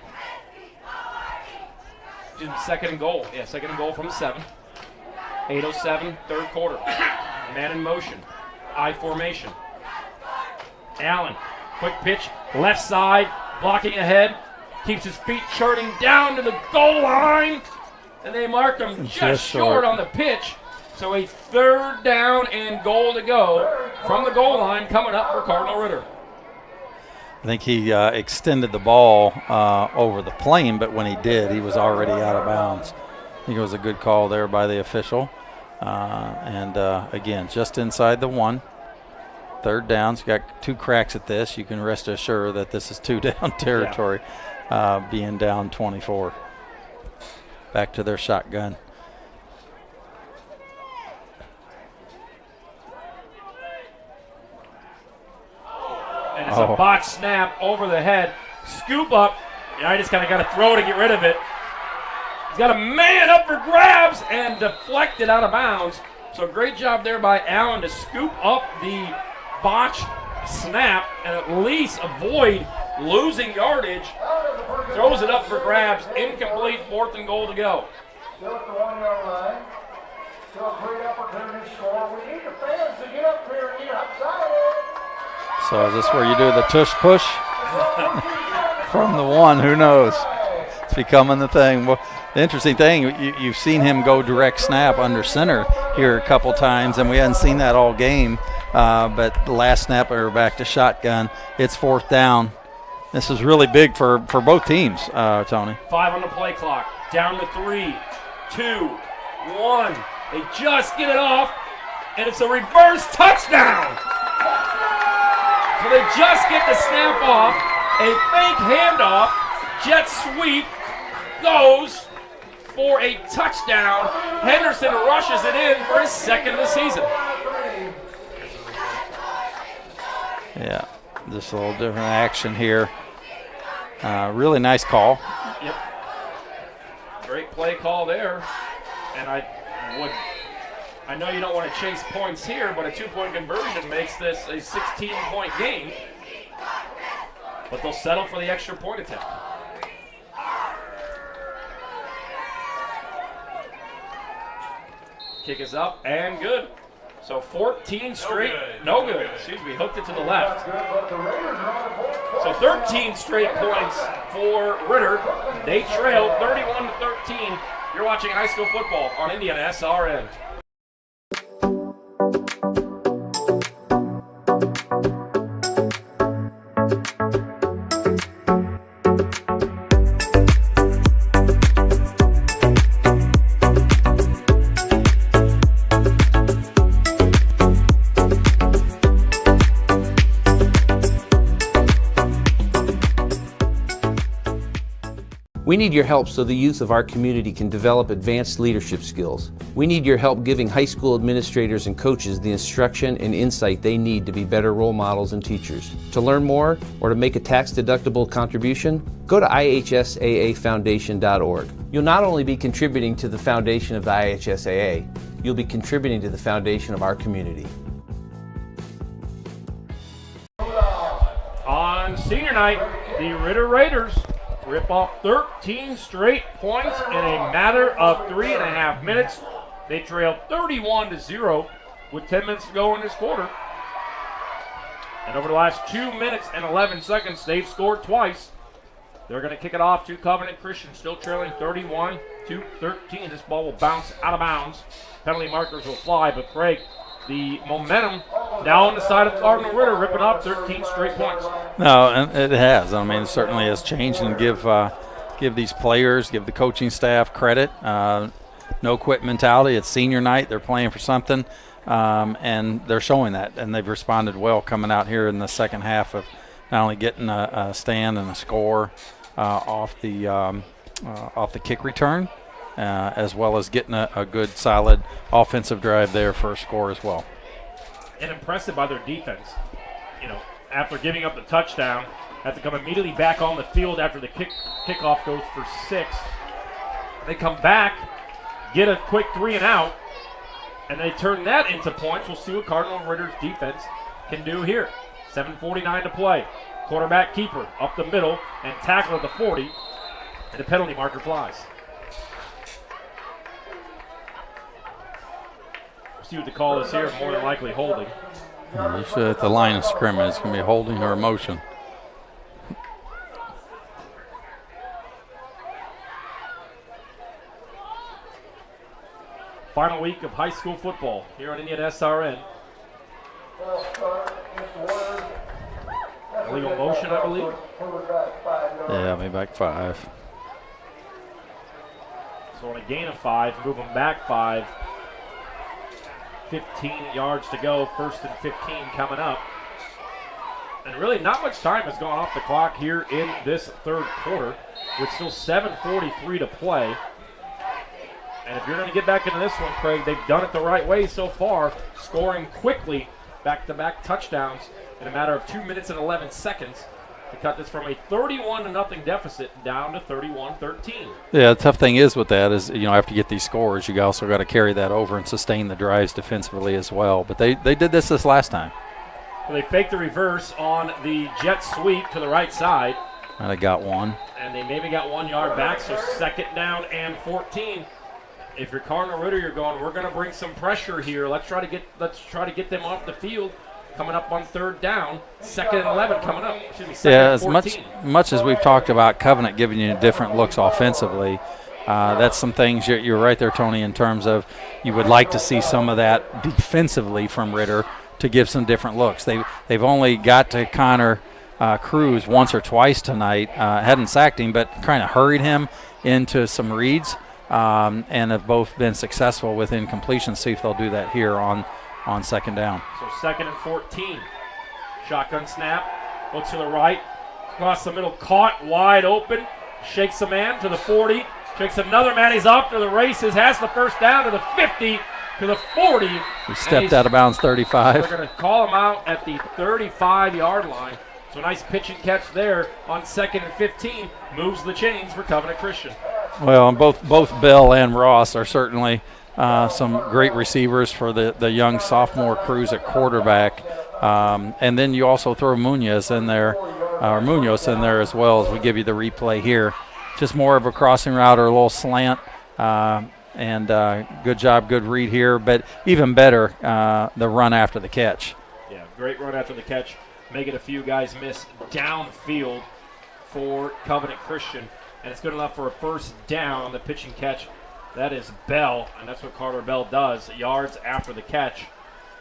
2nd and goal. Yeah, 2nd and goal from the 7. 8:07, 3rd quarter. Man in motion. I formation. Allen, quick pitch, left side, blocking ahead. Keeps his feet churning down to the goal line. And they mark him just short on the pitch. So a 3rd down and goal to go from the goal line coming up for Cardinal Ritter. I think he extended the ball over the plane, but when he did, he was already out of bounds. I think it was a good call there by the official. And again, just inside the 1. 3rd down. So you got 2 cracks at this. You can rest assured that this is 2 down territory, being down 24. Back to their shotgun. And it's a botch snap over the head. Scoop up. I just kind of got to throw to get rid of it. He's got a man up for grabs and deflected out of bounds. So great job there by Allen to scoop up the botch snap and at least avoid losing yardage. Throws it up for grabs. Incomplete. 4th and goal to go. Still at the 1-yard line. Still a great opportunity to score. We need the fans to get up here and get outside it. So is this where you do the tush push? From the 1, who knows? It's becoming the thing. Well, the interesting thing, you've seen him go direct snap under center here a couple times, and we hadn't seen that all game. But the last snap, we were back to shotgun. It's 4th down. This is really big for both teams, Tony. 5 on the play clock. Down to 3, 2, 1. They just get it off, and it's a reverse touchdown. So they just get the snap off. A fake handoff. Jet sweep goes for a touchdown. Henderson rushes it in for his 2nd of the season. Yeah, just a little different action here. Really nice call. Yep. Great play call there. And I know you don't want to chase points here, but a 2-point conversion makes this a 16-point game. But they'll settle for the extra point attempt. Kick is up and good. So 14 straight, no good. Excuse me, hooked it to the left. So 13 straight points for Ritter. They trail 31-13. You're watching high school football on IndianaSRN. We need your help so the youth of our community can develop advanced leadership skills. We need your help giving high school administrators and coaches the instruction and insight they need to be better role models and teachers. To learn more or to make a tax-deductible contribution, go to IHSAAFoundation.org. You'll not only be contributing to the foundation of the IHSAA, you'll be contributing to the foundation of our community. On senior night, the Ritter Raiders rip off 13 straight points in a matter of 3.5 minutes. They trail 31-0 with 10 minutes to go in this quarter. And over the last 2 minutes and 11 seconds, they've scored twice. They're going to kick it off to Covenant Christian, still trailing 31-13. This ball will bounce out of bounds. Penalty markers will fly, but Craig, the momentum now on the side of Cardinal Ritter, ripping up 13 straight points. No, and it has. I mean, it certainly has changed, and give these players, give the coaching staff credit. No quit mentality. It's senior night. They're playing for something, and they're showing that, and they've responded well coming out here in the second half of not only getting a stand and a score off the kick return, as well as getting a good, solid offensive drive there for a score as well. And impressive by their defense. You know, after giving up the touchdown, have to come immediately back on the field after the kickoff goes for 6. They come back, get a quick 3 and out, and they turn that into points. We'll see what Cardinal Ritter's defense can do here. 7:49 to play. Quarterback keeper up the middle and tackle at the 40, and the penalty marker flies. See what the call is here, more than likely holding. Yeah, you should at the line of scrimmage. It's going to be holding or motion. final week of high school football here on IndianaSRN. Illegal motion, I believe. Yeah, maybe back 5. So on a gain of 5, move them back 5. 15 yards to go, 1st and 15 coming up. And really not much time has gone off the clock here in this third quarter with still 7:43 to play. And if you're going to get back into this one, Craig, they've done it the right way so far, scoring quickly back-to-back touchdowns in a matter of 2 minutes and 11 seconds to cut this from a 31-0 deficit down to 31-13. Yeah, the tough thing is with that is, after you get these scores, you also got to carry that over and sustain the drives defensively as well. But they did this last time. Well, they faked the reverse on the jet sweep to the right side. And they got one. And they maybe got 1 yard back, so 2nd down and 14. If you're Cardinal Ritter, you're going, we're going to bring some pressure here. Let's try to get them off the field. Coming up on 3rd down, 2nd and 11 coming up. Excuse me, 2nd yeah, and 14. as much as we've talked about Covenant giving you different looks offensively, that's some things you're right there, Tony, in terms of you would like to see some of that defensively from Ritter to give some different looks. They've only got to Connor Cruz once or twice tonight. Hadn't sacked him, but kind of hurried him into some reads, and have both been successful with incompletion. See if they'll do that here on 2nd down. So 2nd and 14. Shotgun snap. Looks to the right. Across the middle. Caught wide open. Shakes a man to the 40. Shakes another man. He's off to the races. Has the 1st down to the 50. To the 40. He stepped out of bounds 35. They're going to call him out at the 35-yard line. So nice pitch and catch there on 2nd and 15. Moves the chains for Covenant Christian. Well, both Bell and Ross are certainly some great receivers for the young sophomore Cruz at quarterback. And then you also throw Munoz in there as well as we give you the replay here. Just more of a crossing route or a little slant. And good job, good read here. But even better, the run after the catch. Yeah, great run after the catch. Making a few guys miss downfield for Covenant Christian. And it's good enough for a 1st down on the pitch and catch. That is Bell, and that's what Carter Bell does. Yards after the catch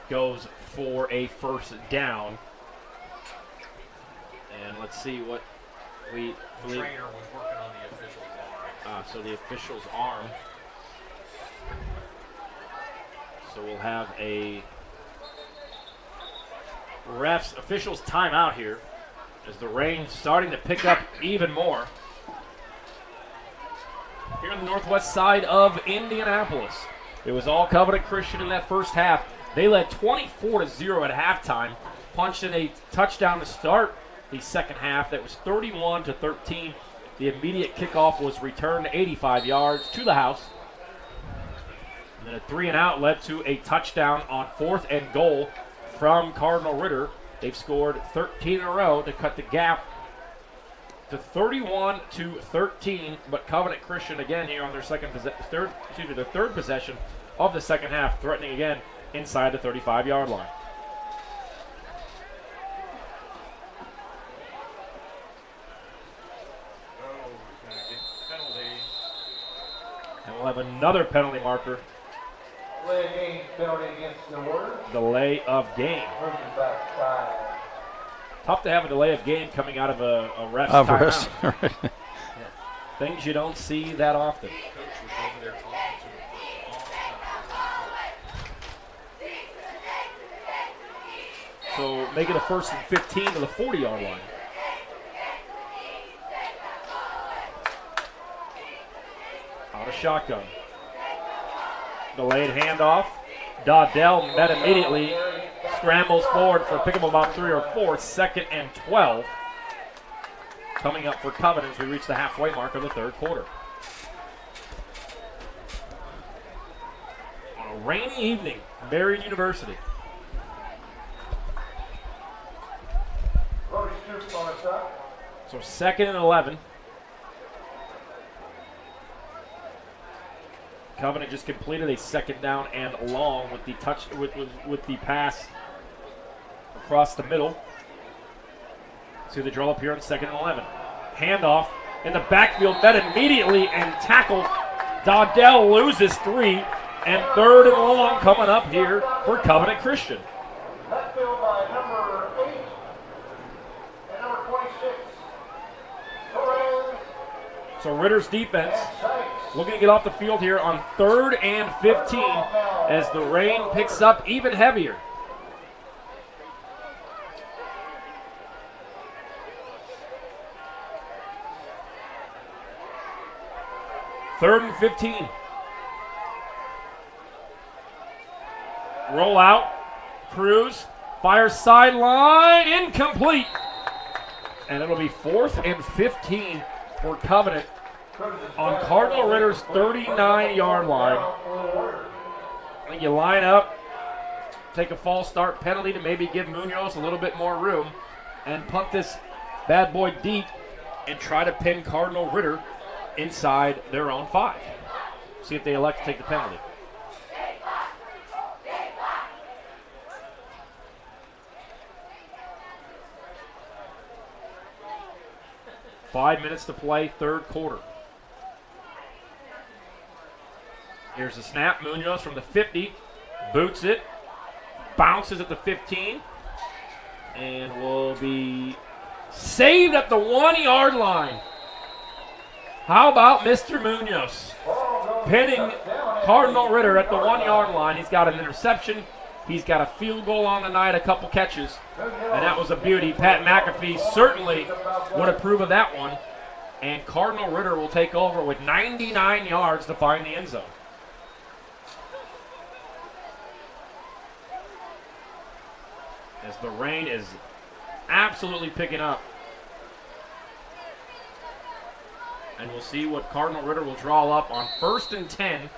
goes for a 1st down. And let's see what we believe. Trainer was working on the official's arm. So the official's arm. So we'll have a officials timeout here as the rain's starting to pick up even more. Here on the northwest side of Indianapolis. It was all Covenant Christian in that 1st half. They led 24-0 at halftime. Punched in a touchdown to start the 2nd half. That was 31-13. The immediate kickoff was returned 85 yards to the house. And then a 3-and-out led to a touchdown on 4th and goal from Cardinal Ritter. They've scored 13 in a row to cut the gap to 31-13, but Covenant Christian again here on their third possession of the 2nd half, threatening again inside the 35-yard line. And we'll have another penalty marker. Delay of game penalty against North. Delay of game. Tough to have a delay of game coming out of a ref's timeout. Right. Yeah. Things you don't see that often. So make it a 1st and 15 to the 40-yard line. Out of shotgun. Delayed handoff. Dawdell met immediately. Scrambles forward for a pick of about 3 or 4. 2nd and 12. Coming up for Covenant as we reach the halfway mark of the 3rd quarter. On a rainy evening, Marion University. So 2nd and 11. Covenant just completed a 2nd down and long with the with the pass across the middle. See the draw up here on 2nd and 11. Handoff in the backfield, met immediately and tackled. Dawdell loses 3. and 3rd and long coming up here for Covenant Christian. Left field by number 8 and number 26. So Ritter's defense looking to get off the field here on 3rd and 15 as the rain picks up even heavier. Third and 15. Roll out. Cruz fires sideline. Incomplete. And it'll be 4th and 15 for Covenant on Cardinal Ritter's 39-yard line. And you line up, take a false start penalty to maybe give Munoz a little bit more room, and punt this bad boy deep and try to pin Cardinal Ritter inside their own 5. See if they elect to take the penalty. Five minutes to play, 3rd quarter. Here's the snap. Munoz from the 50, boots it, bounces at the 15, and will be saved at the 1-yard line. How about Mr. Munoz pinning Cardinal Ritter at the 1-yard line? He's got an interception. He's got a field goal on the night, a couple catches, and that was a beauty. Pat McAfee certainly would approve of that one, and Cardinal Ritter will take over with 99 yards to find the end zone. As the rain is absolutely picking up. And we'll see what Cardinal Ritter will draw up on 1st and 10.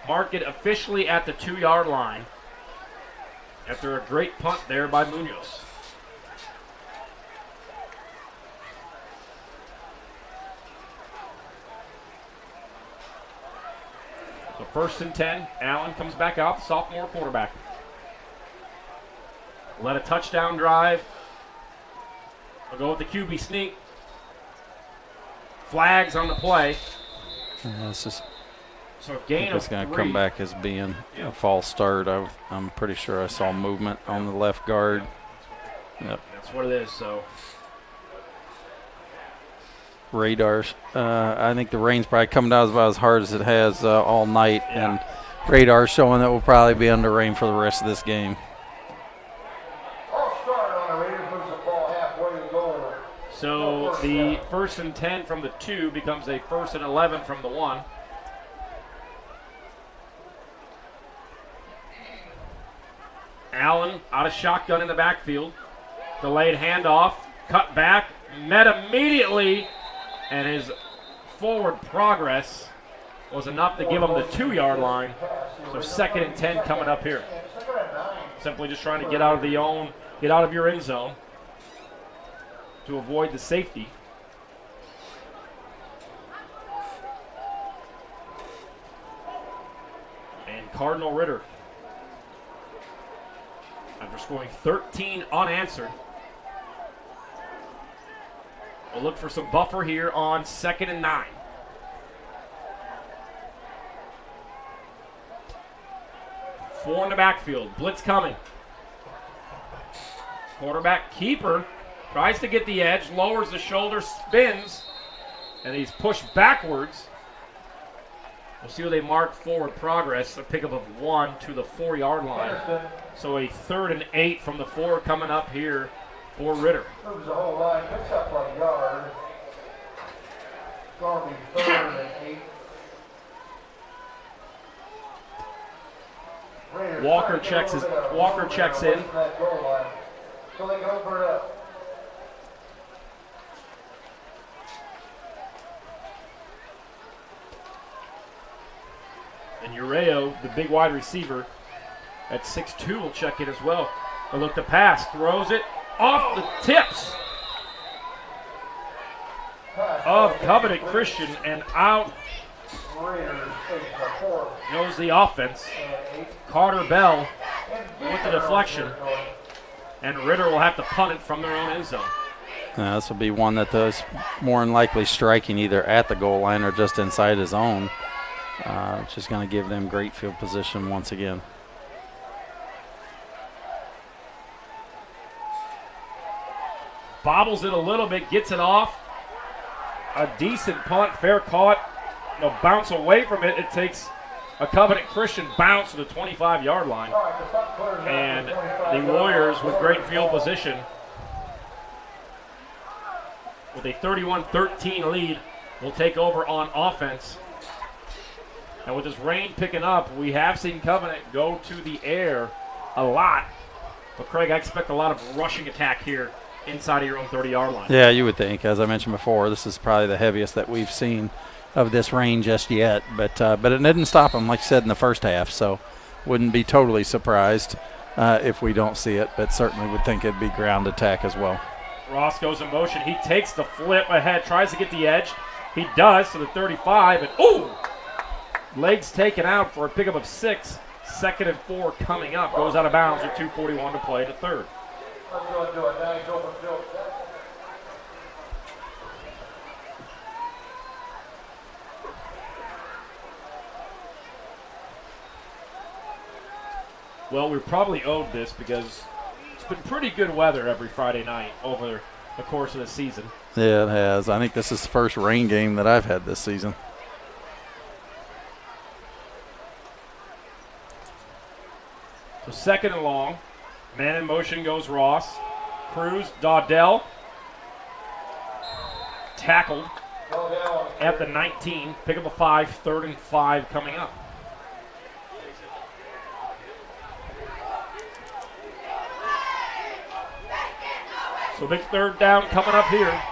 Mark it officially at the 2-yard line after a great punt there by Munoz. So 1st and 10. Allen comes back out, the sophomore quarterback. Led a touchdown drive. We'll go with the QB sneak. Flags on the play. This is, so a gain of 3. It's going to come back as being a false start. I'm pretty sure I saw movement on the left guard. Yep. That's what it is. So radars. I think the rain's probably coming down about as hard as it has all night, and radar showing that we'll probably be under rain for the rest of this game. So the 1st and 10 from the 2 becomes a 1st and 11 from the 1. Allen out of shotgun in the backfield. Delayed handoff, cut back, met immediately, and his forward progress was enough to give him the 2-yard line. So 2nd and 10 coming up here. Simply just trying to get out of your end zone to avoid the safety. And Cardinal Ritter, after scoring 13 unanswered, will look for some buffer here on 2nd and 9. Four in the backfield. Blitz coming. Quarterback keeper tries to get the edge, lowers the shoulder, spins, and he's pushed backwards. We'll see where they mark forward progress. A pickup of 1 to the 4-yard line. So a 3rd and 8 from the 4 coming up here for Ritter. Moves the whole line, picks up a yard. It's going to be 3rd and 8. Walker checks in. So they go for it up. And Ureo, the big wide receiver at 6'2", will check in as well. They'll look to pass, throws it off the tips of Covenant Christian, and out goes the offense. Carter Bell with the deflection, and Ritter will have to punt it from their own end zone. This will be one that does more than likely striking either at the goal line or just inside his own. It's just going to give them great field position once again. Bobbles it a little bit, gets it off. A decent punt, fair caught. No bounce away from it. It takes a Covenant Christian bounce to the 25-yard line. And the Warriors with great field position with a 31-13 lead will take over on offense. And with this rain picking up, we have seen Covenant go to the air a lot. But Craig, I expect a lot of rushing attack here inside of your own 30-yard line. Yeah, you would think. As I mentioned before, this is probably the heaviest that we've seen of this rain just yet. But it didn't stop them, like you said, in the first half. So wouldn't be totally surprised if we don't see it, but certainly would think it'd be ground attack as well. Ross goes in motion. He takes the flip ahead, tries to get the edge. He does to the 35, and ooh! Legs taken out for a pickup of 6. 2nd and 4 coming up. Goes out of bounds with 2:41 to play to third. Well, we're probably owed this because it's been pretty good weather every Friday night over the course of the season. Yeah, it has. I think this is the first rain game that I've had this season. So 2nd and long. Man in motion goes Ross. Cruz, Dawdell. Tackled at the 19. Pick up a 5. 3rd and 5 coming up. So big 3rd down coming up here.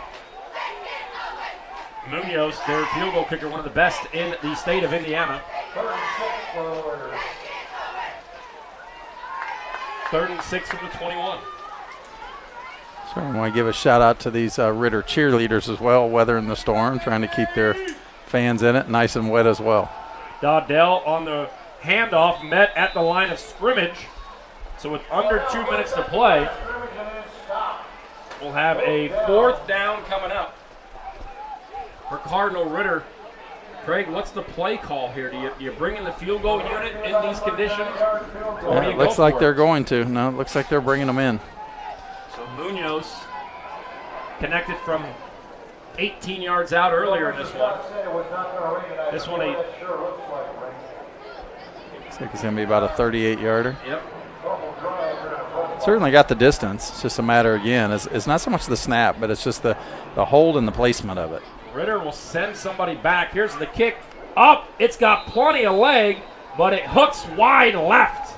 Munoz, their field goal kicker, one of the best in the state of Indiana. 3rd and 6 from the 21. So I want to give a shout out to these Ritter cheerleaders as well, weathering the storm, trying to keep their fans in it nice and wet as well. Dawdell on the handoff, met at the line of scrimmage. So with under 2 minutes to play, we'll have a 4th down coming up for Cardinal Ritter. Craig, what's the play call here? Do you bring in the field goal unit in these conditions? Yeah, it looks like they're going to. No, it looks like they're bringing them in. So Munoz connected from 18 yards out earlier in this one. This one, looks like it's going to be about a 38-yarder. Yep. Certainly got the distance. It's just a matter, again, it's not so much the snap, but it's just the hold and the placement of it. Ritter will send somebody back. Here's the kick. Up. It's got plenty of leg, but it hooks wide left.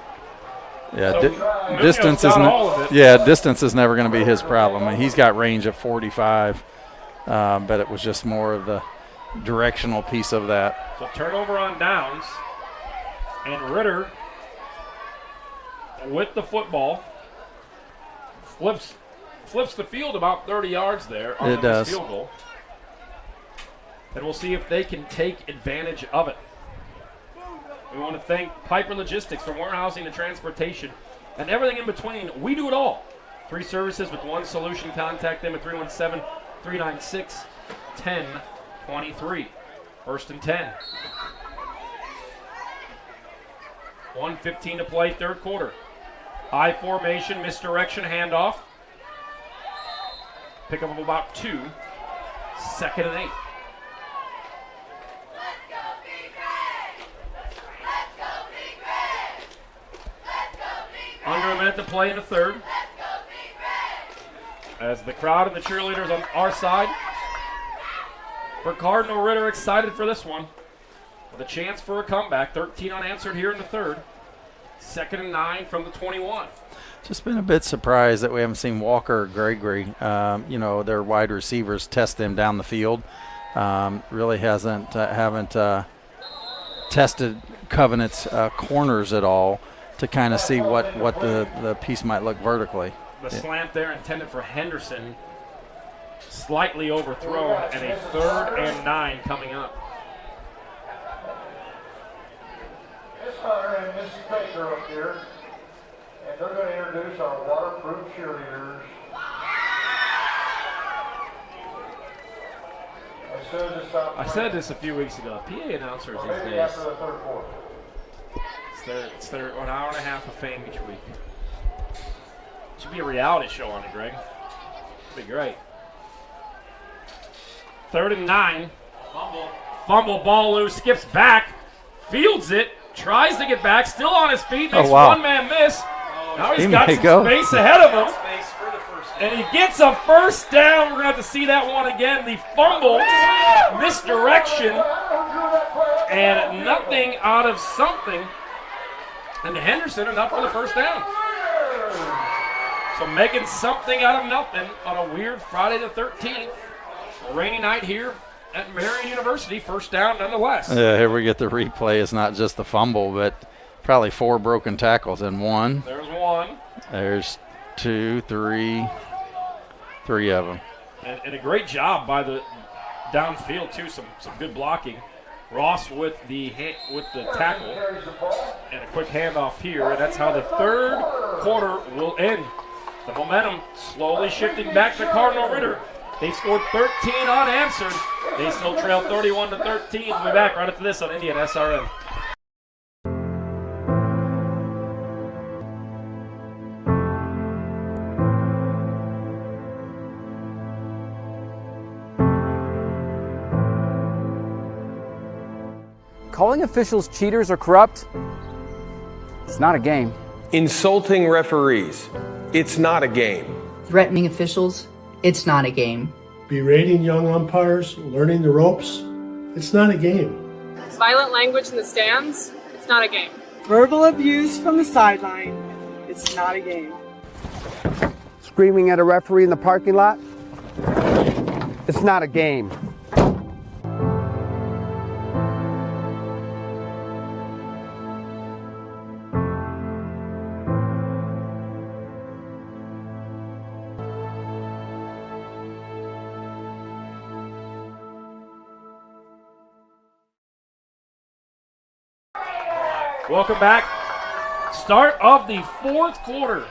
Yeah, So distance is all of it. distance is never going to be his problem. I mean, he's got range at 45, but it was just more of the directional piece of that. So turnover on downs, and Ritter with the football flips the field about 30 yards there on this field goal. And we'll see if they can take advantage of it. We want to thank Piper Logistics for warehousing and transportation and everything in between. We do it all. 3 services with 1 solution. Contact them at 317-396-1023. 1st and 10. 1:15 to play, 3rd quarter. I formation, misdirection, handoff. Pickup of about 2. 2nd and 8. Under a minute to play in the 3rd. As the crowd and the cheerleaders on our side. For Cardinal Ritter, excited for this one. With a chance for a comeback. 13 unanswered here in the 3rd. 2nd and 9 from the 21. Just been a bit surprised that we haven't seen Walker or Gregory, their wide receivers, test them down the field. Really haven't tested Covenant's corners at all to kind of see what the piece might look vertically. The slant there intended for Henderson, slightly overthrown, and a 3rd and 9 coming up. Miss Hunter and Miss Baker up here, and they're going to introduce our waterproof cheerleaders. As I said this a few weeks ago. PA announcers these days, it's their 1.5 hours of fame each week. Should be a reality show on it, Greg. Be great. 3rd and 9. Fumble, ball loose, skips back, fields it, tries to get back, still on his feet, makes one-man miss. Now he's got some space ahead of him. And he gets a first down. We're going to have to see that one again. The fumble, misdirection, and nothing out of something. And Henderson enough for the first down. So making something out of nothing on a weird Friday the 13th. Rainy night here at Marion University. First down nonetheless. Yeah, here we get the replay. It's not just the fumble, but probably 4 broken tackles in one. There's one. There's 2, 3 of them. And a great job by the downfield, too. Some good blocking. Ross with the tackle. And a quick handoff here. And that's how the third quarter will end. The momentum slowly shifting back to Cardinal Ritter. They scored 13 unanswered. They still trail 31-13. We'll be back right after this on IndianaSRN. Calling officials cheaters or corrupt, it's not a game. Insulting referees, it's not a game. Threatening officials, it's not a game. Berating young umpires, learning the ropes, it's not a game. Violent language in the stands, it's not a game. Verbal abuse from the sideline, it's not a game. Screaming at a referee in the parking lot, it's not a game. Welcome back. Start of the fourth quarter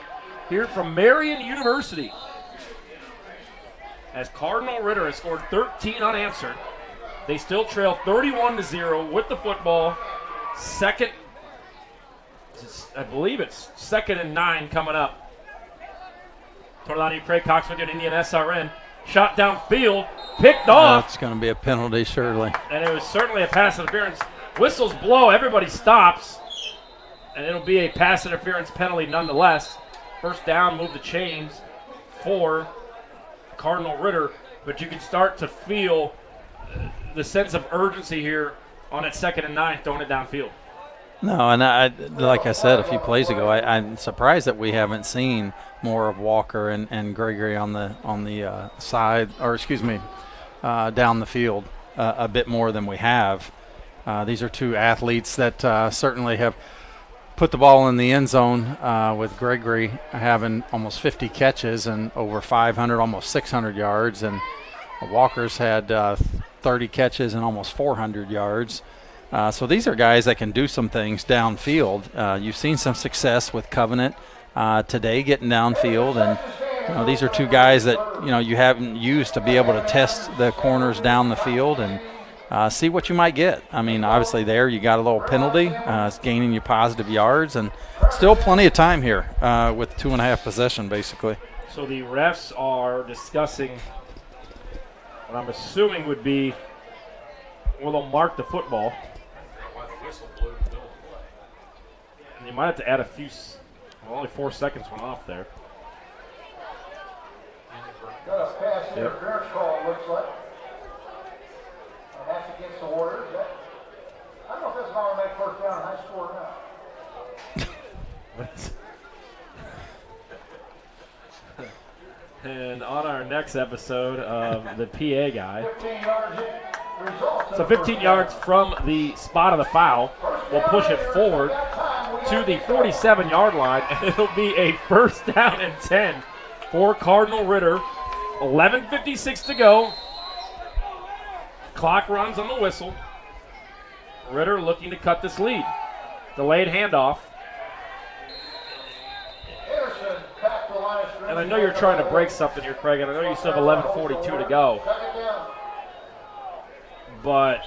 here from Marion University. As Cardinal Ritter has scored 13 unanswered. They still trail 31-0 with the football. I believe it's 2nd and 9 coming up. Torlani Craig Cox with you at IndianaSRN. Shot downfield, picked off. It's going to be a penalty, surely. And it was certainly a pass interference. Whistles blow, everybody stops. And it'll be a pass interference penalty nonetheless. First down, move the chains for Cardinal Ritter. But you can start to feel the sense of urgency here on that 2nd and 9, throwing it downfield. No, and like I said a few plays ago, I'm surprised that we haven't seen more of Walker and Gregory on the side, or excuse me, down the field a bit more than we have. These are two athletes that certainly have put the ball in the end zone, with Gregory having almost 50 catches and over 500, almost 600 yards, and Walker's had 30 catches and almost 400 yards. So these are guys that can do some things downfield. You've seen some success with Covenant today getting downfield, and these are two guys that you haven't used to be able to test the corners down the field and see what you might get. I mean, obviously there you got a little penalty. It's gaining you positive yards, and still plenty of time here with 2.5 possession, basically. So the refs are discussing what I'm assuming would be, well, they'll mark the football. And you might have to add a few, only 4 seconds went off there. Got a pass interference call, it looks like. That's against the Warriors. I don't know if this is how we make first down in high school or not. And on our next episode of the PA guy, so 15 yards from the spot of the foul, we'll push it forward to the 47-yard line, and it'll be a first down and 10 for Cardinal Ritter. 11:56 to go. Clock runs on the whistle. Ritter looking to cut this lead. Delayed handoff. And I know you're trying to break something here, Craig, and I know you still have 11:42 to go. but,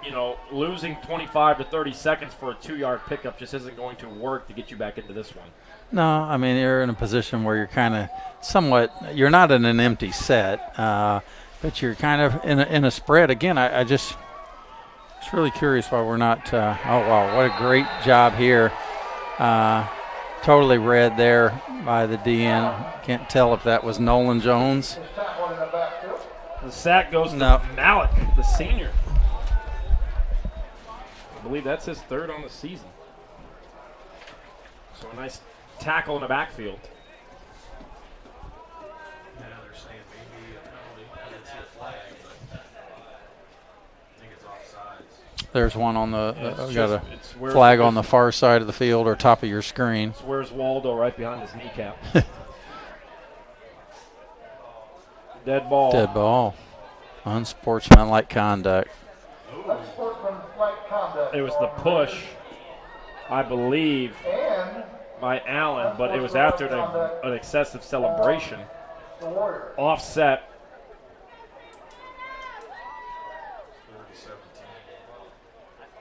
you know, losing 25 to 30 seconds for a 2-yard pickup just isn't going to work to get you back into this one. No, I mean, you're in a position where you're kind of somewhat – you're not in an empty set, but you're kind of in a spread. Again, I just – it's really curious why we're not oh, wow, what a great job here. Totally read there by the DN. Can't tell if that was Nolan Jones. The sack goes to Malik, the senior. I believe that's his 3rd on the season. So a nice tackle in the backfield. Yeah, they're saying maybe a penalty. I didn't see a flag, but I think it's offsides. There's one on the Yeah, got a flag on the far side of the field or top of your screen. Where's Waldo right behind his kneecap? Dead ball. Dead ball. Unsportsmanlike conduct. It was the push, I believe, by Allen, but it was after an excessive celebration. Offset.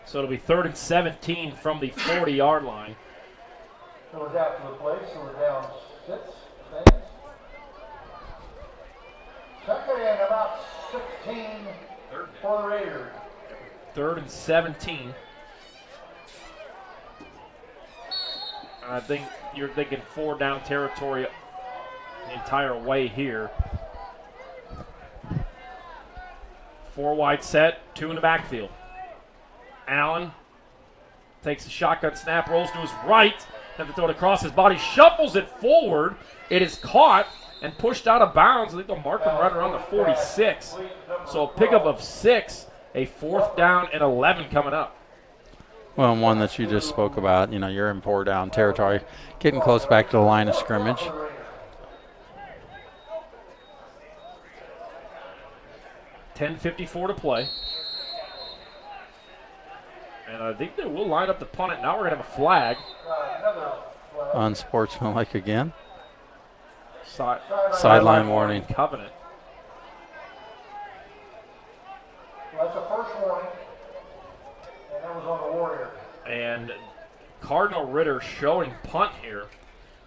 So it'll be 3rd and 17 from the 40-yard line. So it's after the play, so we're down 6. Thanks. Second and about 16 for the Raiders. 3rd and 17. I think you're thinking 4-down territory the entire way here. 4 wide set, 2 in the backfield. Allen takes the shotgun snap, rolls to his right, have to throw it across his body, shuffles it forward. It is caught and pushed out of bounds. I think they'll mark him right around the 46. So a pickup of 6, a 4th down and 11 coming up. Well, and one that you just spoke about, you know, you're in 4-down territory, getting close back to the line of scrimmage. $10:54 to play. And I think they will line up to punt it. Now we're going to have a flag. Unsportsmanlike again. Sideline warning. Covenant. That's the first warning. And that was on the Warrior. And Cardinal Ritter showing punt here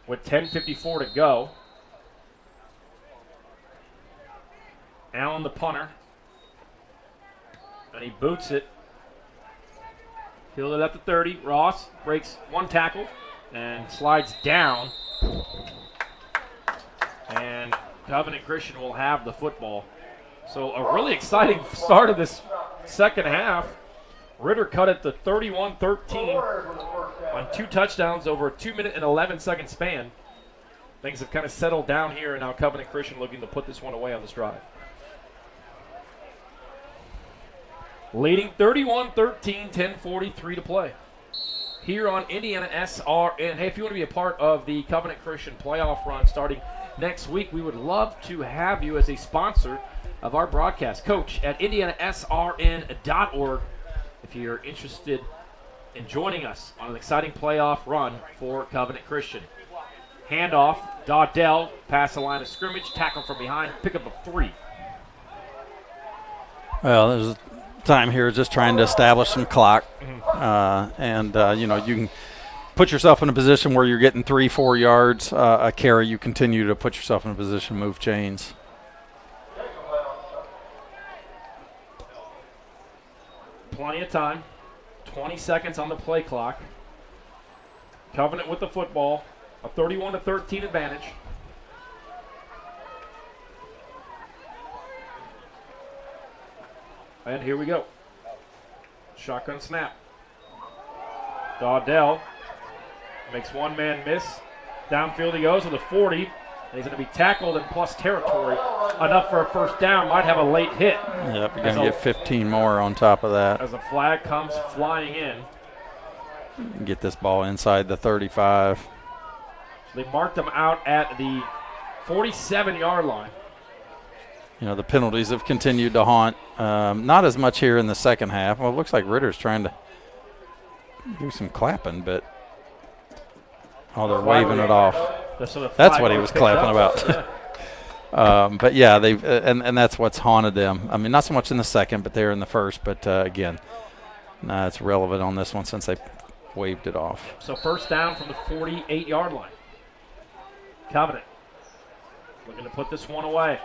with 10:54 to go. Allen the punter. And he boots it. Fielded at the 30. Ross breaks one tackle and slides down. And Covenant Christian will have the football. So a really exciting start of this second half. Ritter cut it to 31-13 on 2 touchdowns over a 2-minute and 11-second span. Things have kind of settled down here, and now Covenant Christian looking to put this one away on this drive. Leading 31-13, 10:43 to play. Here on IndianaSRN. Hey, if you want to be a part of the Covenant Christian playoff run starting next week, we would love to have you as a sponsor of our broadcast. Coach at IndianaSRN.org if you're interested in joining us on an exciting playoff run for Covenant Christian. Handoff, Dawdell, pass the line of scrimmage, tackle from behind, pickup of 3. Well, there's time here just trying to establish some clock. You know, you can put yourself in a position where you're getting 3-4 yards a carry. You continue to put yourself in a position to move chains. Plenty of time. 20 seconds on the play clock. Covenant with the football. A 31-13 advantage. And here we go. Shotgun snap. Dawdell makes one man miss. Downfield he goes with a 40. And he's going to be tackled in plus territory. Enough for a first down. Might have a late hit. Yep, you're going to get 15 more on top of that. As a flag comes flying in. Get this ball inside the 35. So they marked him out at the 47-yard line. You know, the penalties have continued to haunt. Not as much here in the second half. Well, it looks like Ritter's trying to do some clapping, but they're waving it off. That's what he was clapping about. But yeah, they've and that's what's haunted them. I mean, not so much in the second, but they're in the first. But again, it's relevant on this one since they waved it off. So first down from the 48-yard line. Covenant looking to put this one away.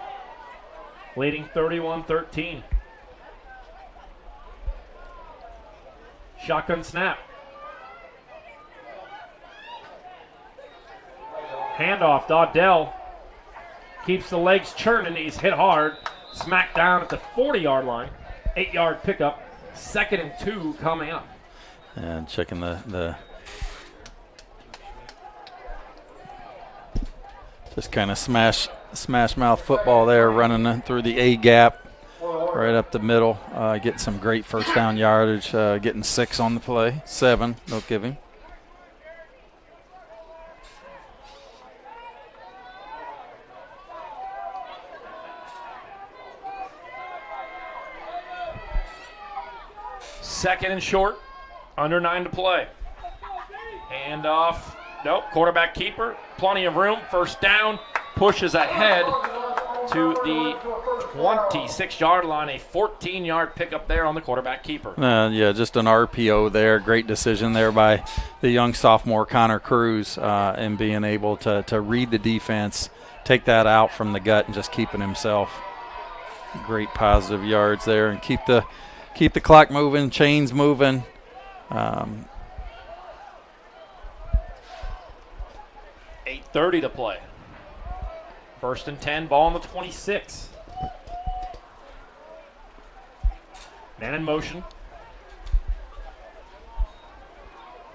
Leading 31-13. Shotgun snap. Handoff, Dawdell keeps the legs churning. He's hit hard. Smacked down at the 40-yard line. 8-yard pickup. 2nd and 2 coming up. And checking the just kind of smash mouth football there, running through the A gap, right up the middle. Getting some great first down yardage. Getting 6 on the play, 7. They'll give him. Second and short, under 9 to play. Handoff, nope, quarterback keeper, plenty of room. First down, pushes ahead to the 26-yard line, a 14-yard pickup there on the quarterback keeper. Yeah, just an RPO there. Great decision there by the young sophomore Connor Cruz and being able to read the defense, take that out from the gut and just keeping himself. Great positive yards there and keep the clock moving, chains moving. 8:30 to play. First and 10, ball on the 26. Man in motion.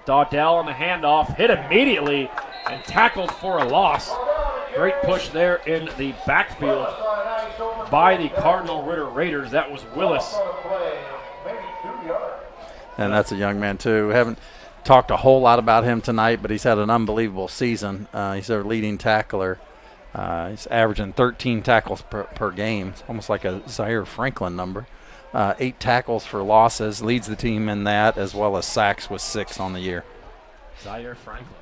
Dawdell on the handoff, hit immediately and tackled for a loss. Great push there in the backfield by the Cardinal Ritter Raiders. That was Willis. And that's a young man, too. We haven't talked a whole lot about him tonight, but he's had an unbelievable season. He's their leading tackler. He's averaging 13 tackles per game. It's almost like a Zaire Franklin number. 8 tackles for losses. Leads the team in that, as well as sacks with 6 on the year. Zaire Franklin,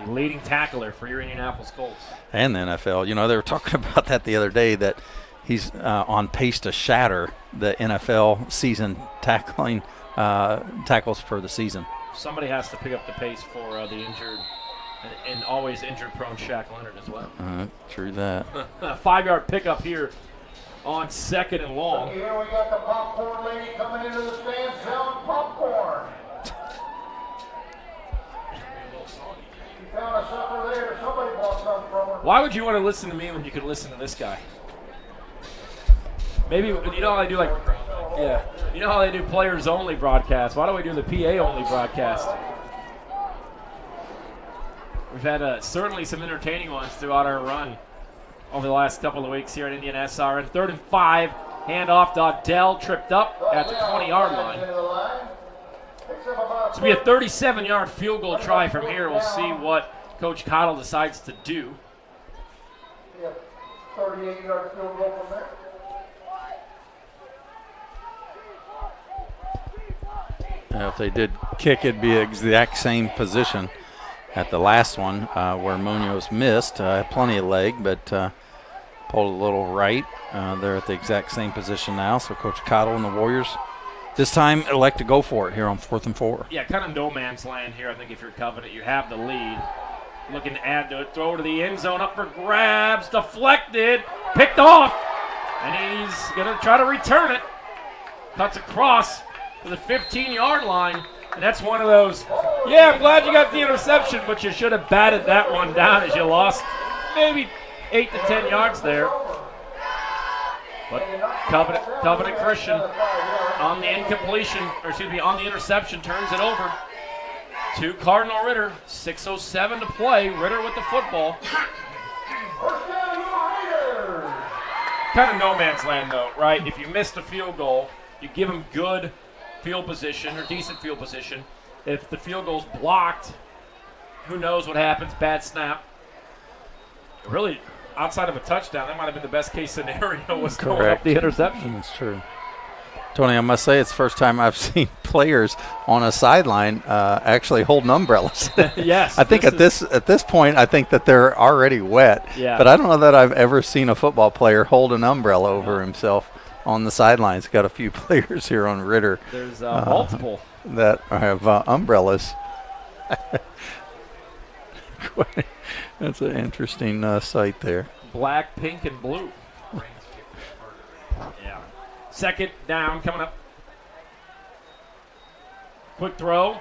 the leading tackler for your Indianapolis Colts. And the NFL. You know, they were talking about that the other day, that he's on pace to shatter the NFL season tackles for the season. Somebody has to pick up the pace for the injured and always injured-prone Shaq Leonard as well. True that. 5-yard pickup here on 2nd and long. Here we got the popcorn lady coming into the stands selling popcorn. She found a sucker there. Somebody bought something from her. Why would you want to listen to me when you could listen to this guy? Maybe, you know how they do you know how they do players only broadcasts. Why don't we do the PA only broadcast? We've had certainly some entertaining ones throughout our run over the last couple of weeks here at IndianaSRN. 3rd and 5, handoff. Dawdell tripped up at the 20-yard line. This will be a 37-yard field goal try from here. We'll see what Coach Cottle decides to do. 38-yard field goal from there. Now, if they did kick, it'd be the exact same position at the last one where Munoz missed. Plenty of leg, but pulled a little right. They're at the exact same position now. So Coach Cottle and the Warriors this time elect to go for it here on 4th and 4. Yeah, kind of no man's land here. I think if you're Covenant, you have the lead. Looking to add to it. Throw to the end zone, up for grabs. Deflected. Picked off. And he's going to try to return it. Cuts across to the 15-yard line. And that's one of those, yeah, I'm glad you got the interception, but you should have batted that one down as you lost maybe 8 to 10 yards there. But Covenant Christian on the on the interception turns it over to Cardinal Ritter. 6:07 to play. Ritter with the football. Kind of no man's land though, right? If you missed a field goal, you give them good field position or decent field position. If the field goal's blocked, who knows what happens? Bad snap. Really, outside of a touchdown, that might have been the best case scenario was going up the interception. That's true. Tony, I must say it's the first time I've seen players on a sideline actually holding umbrellas. Yes. I think at this point, I think that they're already wet. Yeah. But I don't know that I've ever seen a football player hold an umbrella over himself on the sidelines. Got a few players here on Ritter. There's multiple that have umbrellas. That's an interesting sight there. Black, pink, and blue. Yeah. Second down coming up. Quick throw.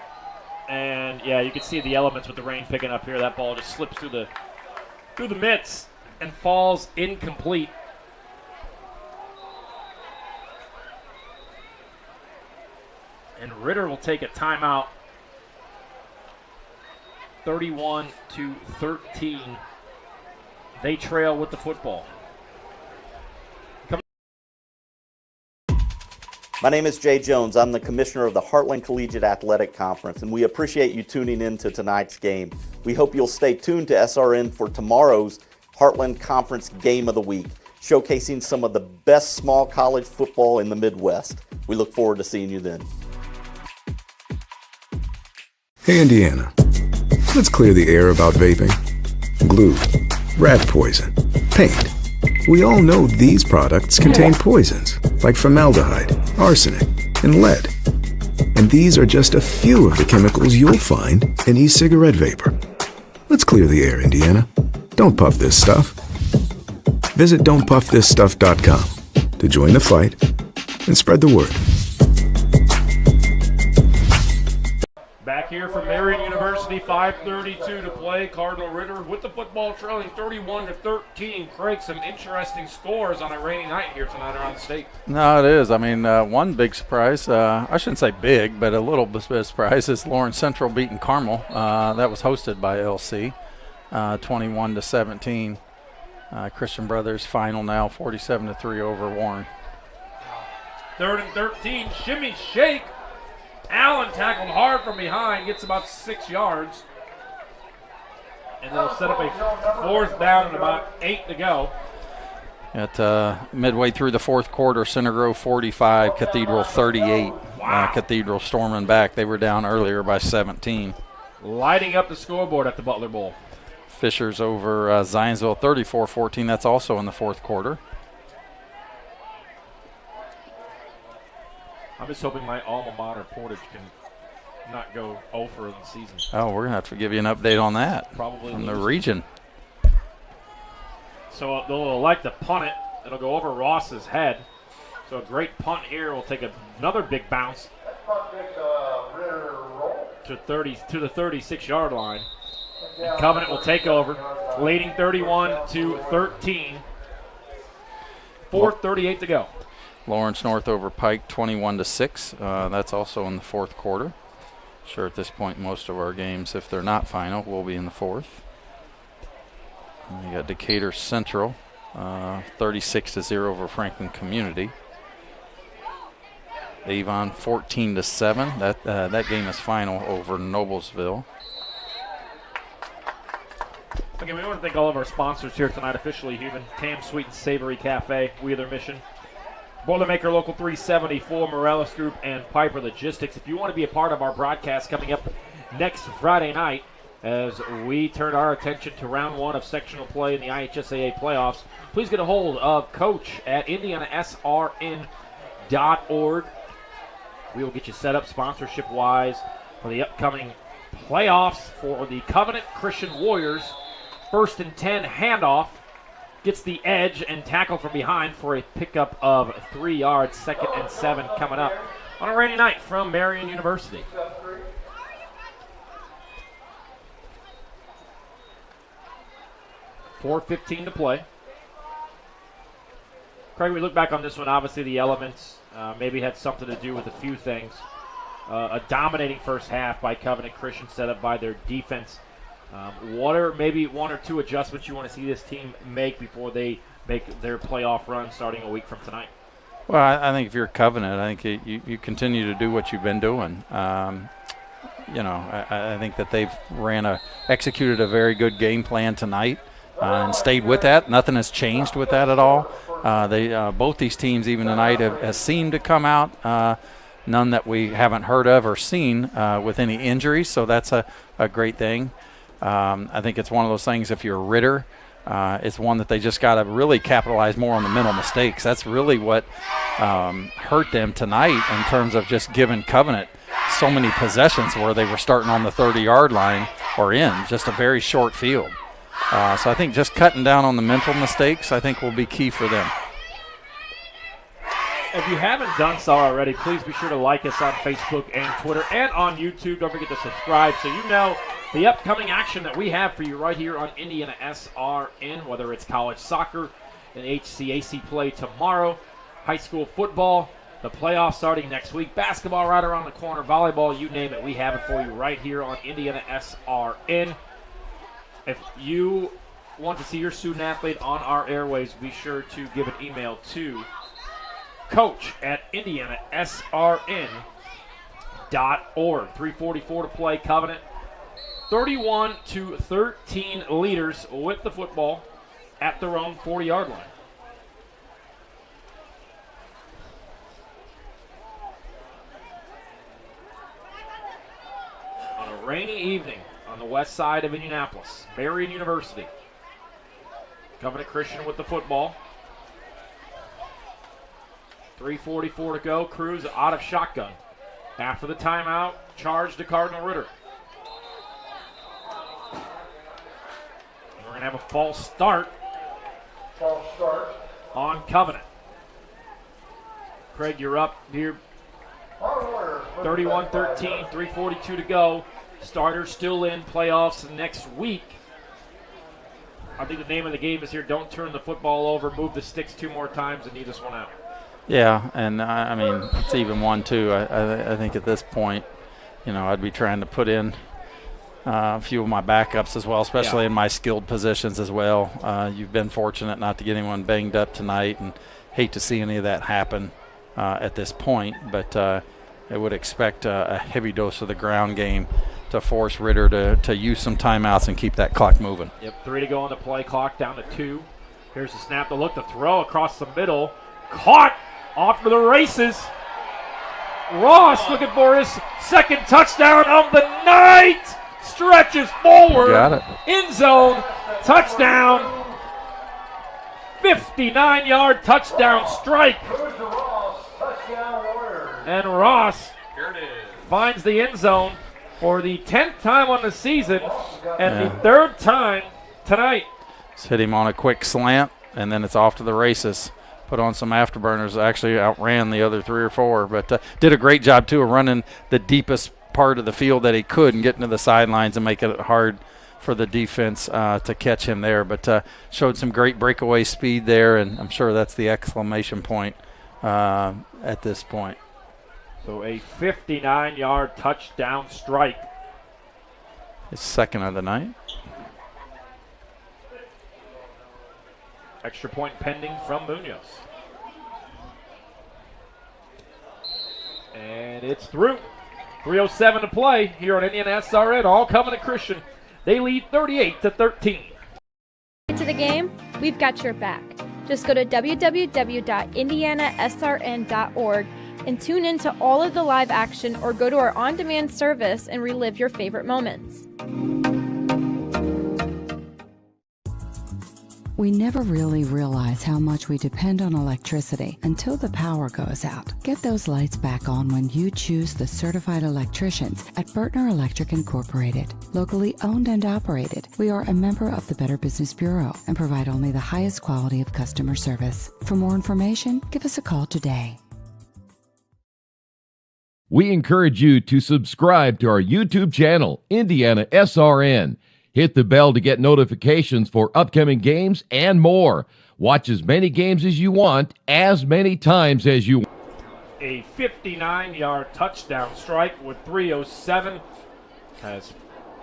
And, yeah, you can see the elements with the rain picking up here. That ball just slips through the mitts and falls incomplete. And Ritter will take a timeout. 31-13. They trail with the football. My name is Jay Jones. I'm the commissioner of the Heartland Collegiate Athletic Conference, and we appreciate you tuning in to tonight's game. We hope you'll stay tuned to SRN for tomorrow's Heartland Conference Game of the Week, showcasing some of the best small college football in the Midwest. We look forward to seeing you then. Hey, Indiana. Let's clear the air about vaping. Glue, rat poison, paint. We all know these products contain poisons like formaldehyde, arsenic, and lead. And these are just a few of the chemicals you'll find in e-cigarette vapor. Let's clear the air, Indiana. Don't puff this stuff. Visit don'tpuffthisstuff.com to join the fight and spread the word. Back here from Marion University, 5:32 to play. Cardinal Ritter with the football trailing 31-13. Craig, some interesting scores on a rainy night here tonight around the state. No, it is. I mean, one big surprise, I shouldn't say big, but a little bit of surprise is Lawrence Central beating Carmel. That was hosted by LC, 21-17. Christian Brothers final now, 47-3 over Warren. 3rd and 13, shimmy shake. Allen tackled hard from behind, gets about 6 yards. And they'll set up a 4th down and about 8 to go. At midway through the 4th quarter, Center Grove 45, Cathedral 38. Wow. Cathedral storming back. They were down earlier by 17. Lighting up the scoreboard at the Butler Bowl. Fishers over Zionsville 34-14. That's also in the 4th quarter. I'm just hoping my alma mater, Portage, can not go over in the season. Oh, we're going to have to give you an update on that. Probably from lose. the region. So they'll elect to punt it. It'll go over Ross's head. So a great punt here will take another big bounce to the 36-yard line. And Covenant will take over, leading 31-13. 4:38 to go. Lawrence North over Pike 21-6. That's also in the 4th quarter. Sure, at this point, most of our games, if they're not final, will be in the 4th. And you got Decatur Central 36-0 over Franklin Community. Avon 14-7. That game is final over Noblesville. Okay, we want to thank all of our sponsors here tonight. Officially Human, Tam Sweet and Savory Cafe, Wheeler Mission, Boilermaker Local 374, Morales Group, and Piper Logistics. If you want to be a part of our broadcast coming up next Friday night, as we turn our attention to round 1 of sectional play in the IHSAA playoffs, please get a hold of Coach at IndianaSRN.org. We will get you set up sponsorship-wise for the upcoming playoffs for the Covenant Christian Warriors. 1st and 10 handoff. Gets the edge and tackle from behind for a pickup of 3 yards. 2nd and 7 coming up on a rainy night from Marion University. .4:15 to play. Craig, we look back on this one. Obviously, the elements maybe had something to do with a few things. A dominating first half by Covenant Christian, set up by their defense. What are maybe 1 or 2 adjustments you want to see this team make before they make their playoff run starting a week from tonight? Well, I think if you're Covenant, I think you continue to do what you've been doing. I think that they've executed a very good game plan tonight and stayed with that. Nothing has changed with that at all. Both these teams, even tonight, have seemed to come out none that we haven't heard of or seen with any injuries, so that's a great thing. I think it's one of those things, if you're Ritter, it's one that they just got to really capitalize more on the mental mistakes. That's really what hurt them tonight in terms of just giving Covenant so many possessions where they were starting on the 30-yard line or in just a very short field. So I think just cutting down on the mental mistakes, I think, will be key for them. If you haven't done so already, please be sure to like us on Facebook and Twitter and on YouTube. Don't forget to subscribe so you know the upcoming action that we have for you right here on IndianaSRN, whether it's college soccer and HCAC play tomorrow, high school football, the playoffs starting next week, basketball right around the corner, volleyball, you name it, we have it for you right here on IndianaSRN. If you want to see your student athlete on our airways, be sure to give an email to coach@IndianaSRN.org. 3:44 to play. Covenant 31-13 leaders with the football at their own 40-yard line. On a rainy evening on the west side of Indianapolis, Marian University. Covenant Christian with the football. 3:44 to go. Cruz out of shotgun. After the timeout, charge to Cardinal Ritter. We're going to have a false start. False start on Covenant. Craig, you're up here. 31-13, 3:42 to go. Starters still in, playoffs next week. I think the name of the game is here, don't turn the football over, move the sticks 2 more times and need this one out. Yeah, and I mean, it's even 1-2. I think at this point, I'd be trying to put in a few of my backups as well, especially in my skilled positions as well. You've been fortunate not to get anyone banged up tonight, and hate to see any of that happen at this point, but I would expect a heavy dose of the ground game to force Ritter to use some timeouts and keep that clock moving. Yep, 3 to go on the play clock, down to 2. Here's the snap, the look, the throw across the middle. Caught off to the races. Ross looking for his second touchdown of the night. Stretches forward. Got it. End zone. Touchdown. 59-yard touchdown strike. And Ross finds the end zone for the 10th time on the season and the 3rd time tonight. Just hit him on a quick slant, and then it's off to the races. Put on some afterburners, actually outran the other 3 or 4, but did a great job, too, of running the deepest part of the field that he could and getting to the sidelines and making it hard for the defense to catch him there. But showed some great breakaway speed there, and I'm sure that's the exclamation point at this point. So a 59-yard touchdown strike. His second of the night. Extra point pending from Munoz. And it's through. 3:07 to play here on IndianaSRN. All Covenant Christian. They lead 38-13. To the game, we've got your back. Just go to www.IndianaSRN.org and tune in to all of the live action, or go to our on-demand service and relive your favorite moments. We never really realize how much we depend on electricity until the power goes out. Get those lights back on when you choose the certified electricians at Bertner Electric Incorporated. Locally owned and operated, we are a member of the Better Business Bureau and provide only the highest quality of customer service. For more information, give us a call today. We encourage you to subscribe to our YouTube channel, IndianaSRN. Hit the bell to get notifications for upcoming games and more. Watch as many games as you want, as many times as you want. A 59-yard touchdown strike with 3:07 has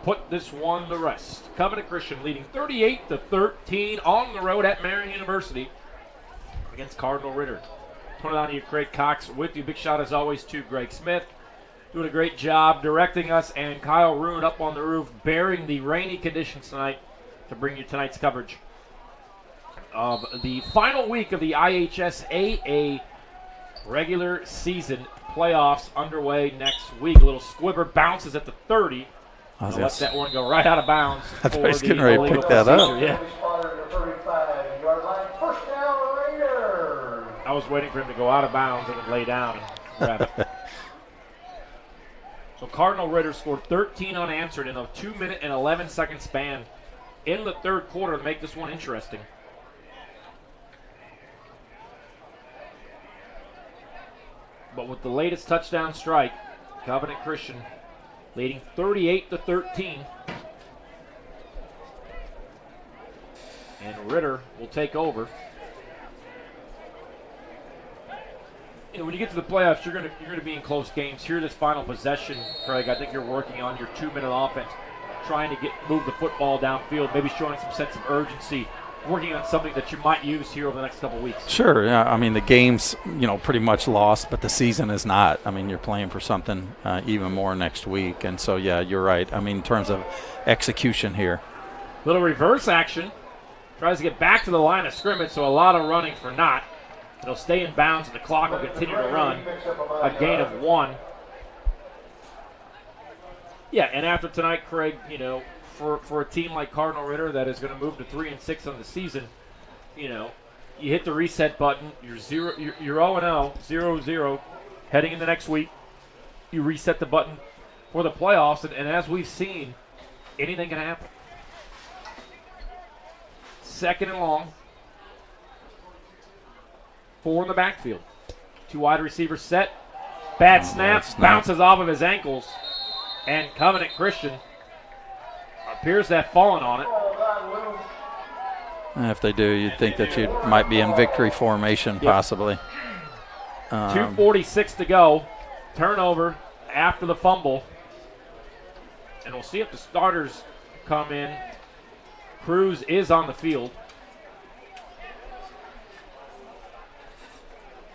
put this one to rest. Covenant Christian leading 38-13 on the road at Marian University against Cardinal Ritter. 29 to you, Craig Cox with you. Big shout as always to Greg Smith, doing a great job directing us, and Kyle Roon up on the roof, bearing the rainy conditions tonight to bring you tonight's coverage of the final week of the IHSAA regular season playoffs underway next week. A little squibber bounces at the 30. Let that one go right out of bounds. I thought he was getting ready to pick that up. Yeah. I was waiting for him to go out of bounds and then lay down and grab it. So Cardinal Ritter scored 13 unanswered in a 2-minute and 11-second span in the third quarter to make this one interesting. But with the latest touchdown strike, Covenant Christian leading 38-13. And Ritter will take over. You know, when you get to the playoffs, you're going to be in close games. Here, this final possession, Craig, I think you're working on your 2-minute offense, trying to move the football downfield, maybe showing some sense of urgency, working on something that you might use here over the next couple of weeks. Sure. Yeah. I mean, the game's, pretty much lost, but the season is not. I mean, you're playing for something even more next week. And so, yeah, you're right. I mean, in terms of execution here. Little reverse action. Tries to get back to the line of scrimmage, so a lot of running for Knott. It'll stay in bounds, and the clock will continue to run. A gain of 1. Yeah, and after tonight, Craig, for a team like Cardinal Ritter that is going to move to 3-6 on the season, you hit the reset button. You're 0-0, 0-0, heading into next week. You reset the button for the playoffs, and as we've seen, anything can happen. 2nd and long. 4 in the backfield. 2 wide receivers set. Bad snap. Bounces off of his ankles. And Covenant Christian appears to have fallen on it. If they do, you'd think that you might be in victory formation, possibly. 2:46 to go. Turnover after the fumble. And we'll see if the starters come in. Cruz is on the field.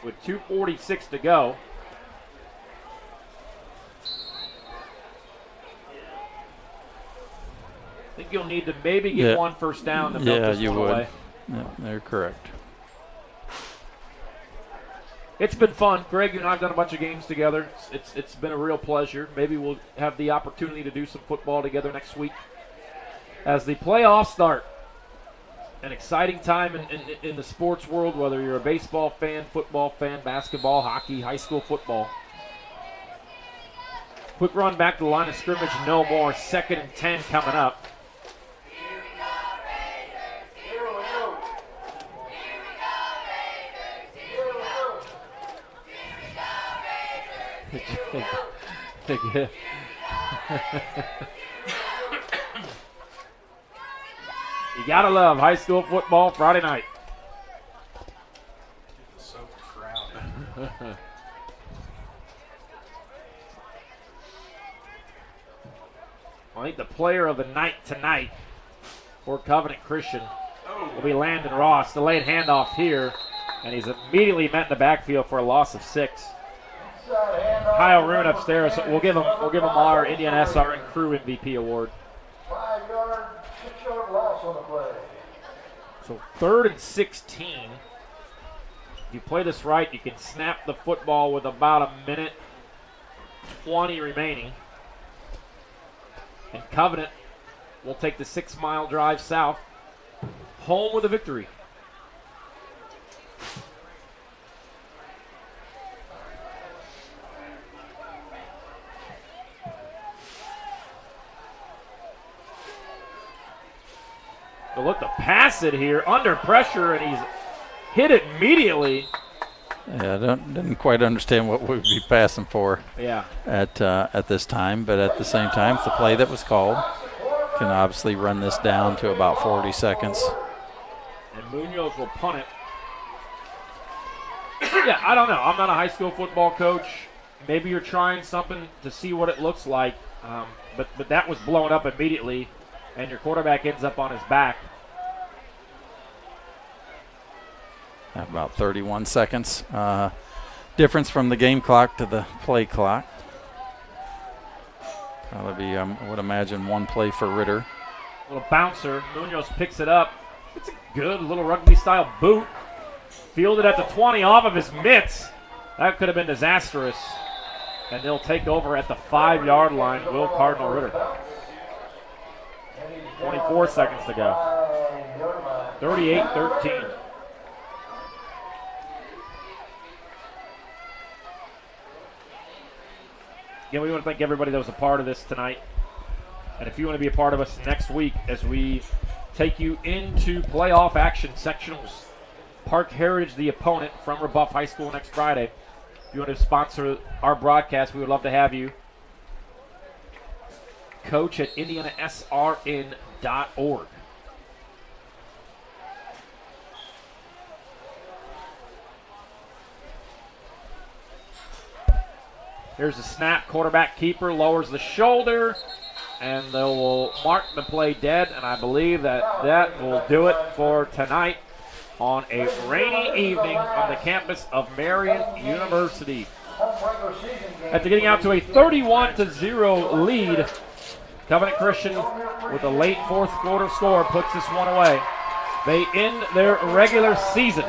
With 2:46 to go. I think you'll need to maybe get one first down to milk this one away. Yeah, they're correct. It's been fun. Greg, you and I have done a bunch of games together. It's been a real pleasure. Maybe we'll have the opportunity to do some football together next week. As the playoffs start, an exciting time in the sports world, whether you're a baseball fan, football fan, basketball, hockey, high school football. Quick run back to the line of scrimmage, no more. 2nd and 10 coming up. You gotta love high school football Friday night. So crowded. I think the player of the night tonight for Covenant Christian will be Landon Ross. Delayed handoff here, and he's immediately met in the backfield for a loss of 6. Kyle Roon upstairs. We'll give him our IndianaSRN Crew MVP award. 5-yard, 6-yard loss on the play. So 3rd and 16. If you play this right, you can snap the football with about 1:20 remaining. And Covenant will take the 6-mile drive south, home with a victory. They'll look to pass it here under pressure, and he's hit it immediately. Yeah, I didn't quite understand what we'd be passing for at this time, but at the same time, it's the play that was called. Can obviously run this down to about 40 seconds. And Munoz will punt it. Yeah, I don't know. I'm not a high school football coach. Maybe you're trying something to see what it looks like, but that was blown up immediately, and your quarterback ends up on his back. About 31 seconds difference from the game clock to the play clock. That'll be, I would imagine, one play for Ritter. Little bouncer. Munoz picks it up. It's a good little rugby-style boot. Fielded at the 20 off of his mitts. That could have been disastrous. and they'll take over at the 5-yard line. Will Cardinal Ritter. 24 seconds to go. 38-13. Again, we want to thank everybody that was a part of this tonight. And if you want to be a part of us next week as we take you into playoff action sectionals, Park Heritage, the opponent from Rebuff High School next Friday. If you want to sponsor our broadcast, we would love to have you. Coach at IndianaSRN.org. Here's the snap. Quarterback keeper lowers the shoulder, and they will mark the play dead, and I believe that will do it for tonight on a rainy evening on the campus of Marion University. After getting out to a 31-0 lead, Covenant Christian, with a late fourth quarter score, puts this one away. They end their regular season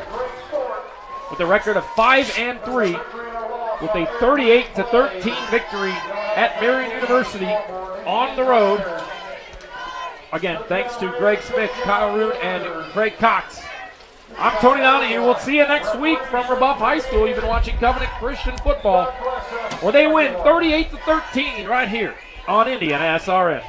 with a record of 5-3, with a 38-13 victory at Marion University on the road. Again, thanks to Greg Smith, Kyle Root, and Craig Cox. I'm Tony Donahue. We'll see you next week from Rebuff High School. You've been watching Covenant Christian football, where they win 38-13 right here on IndianaSRN.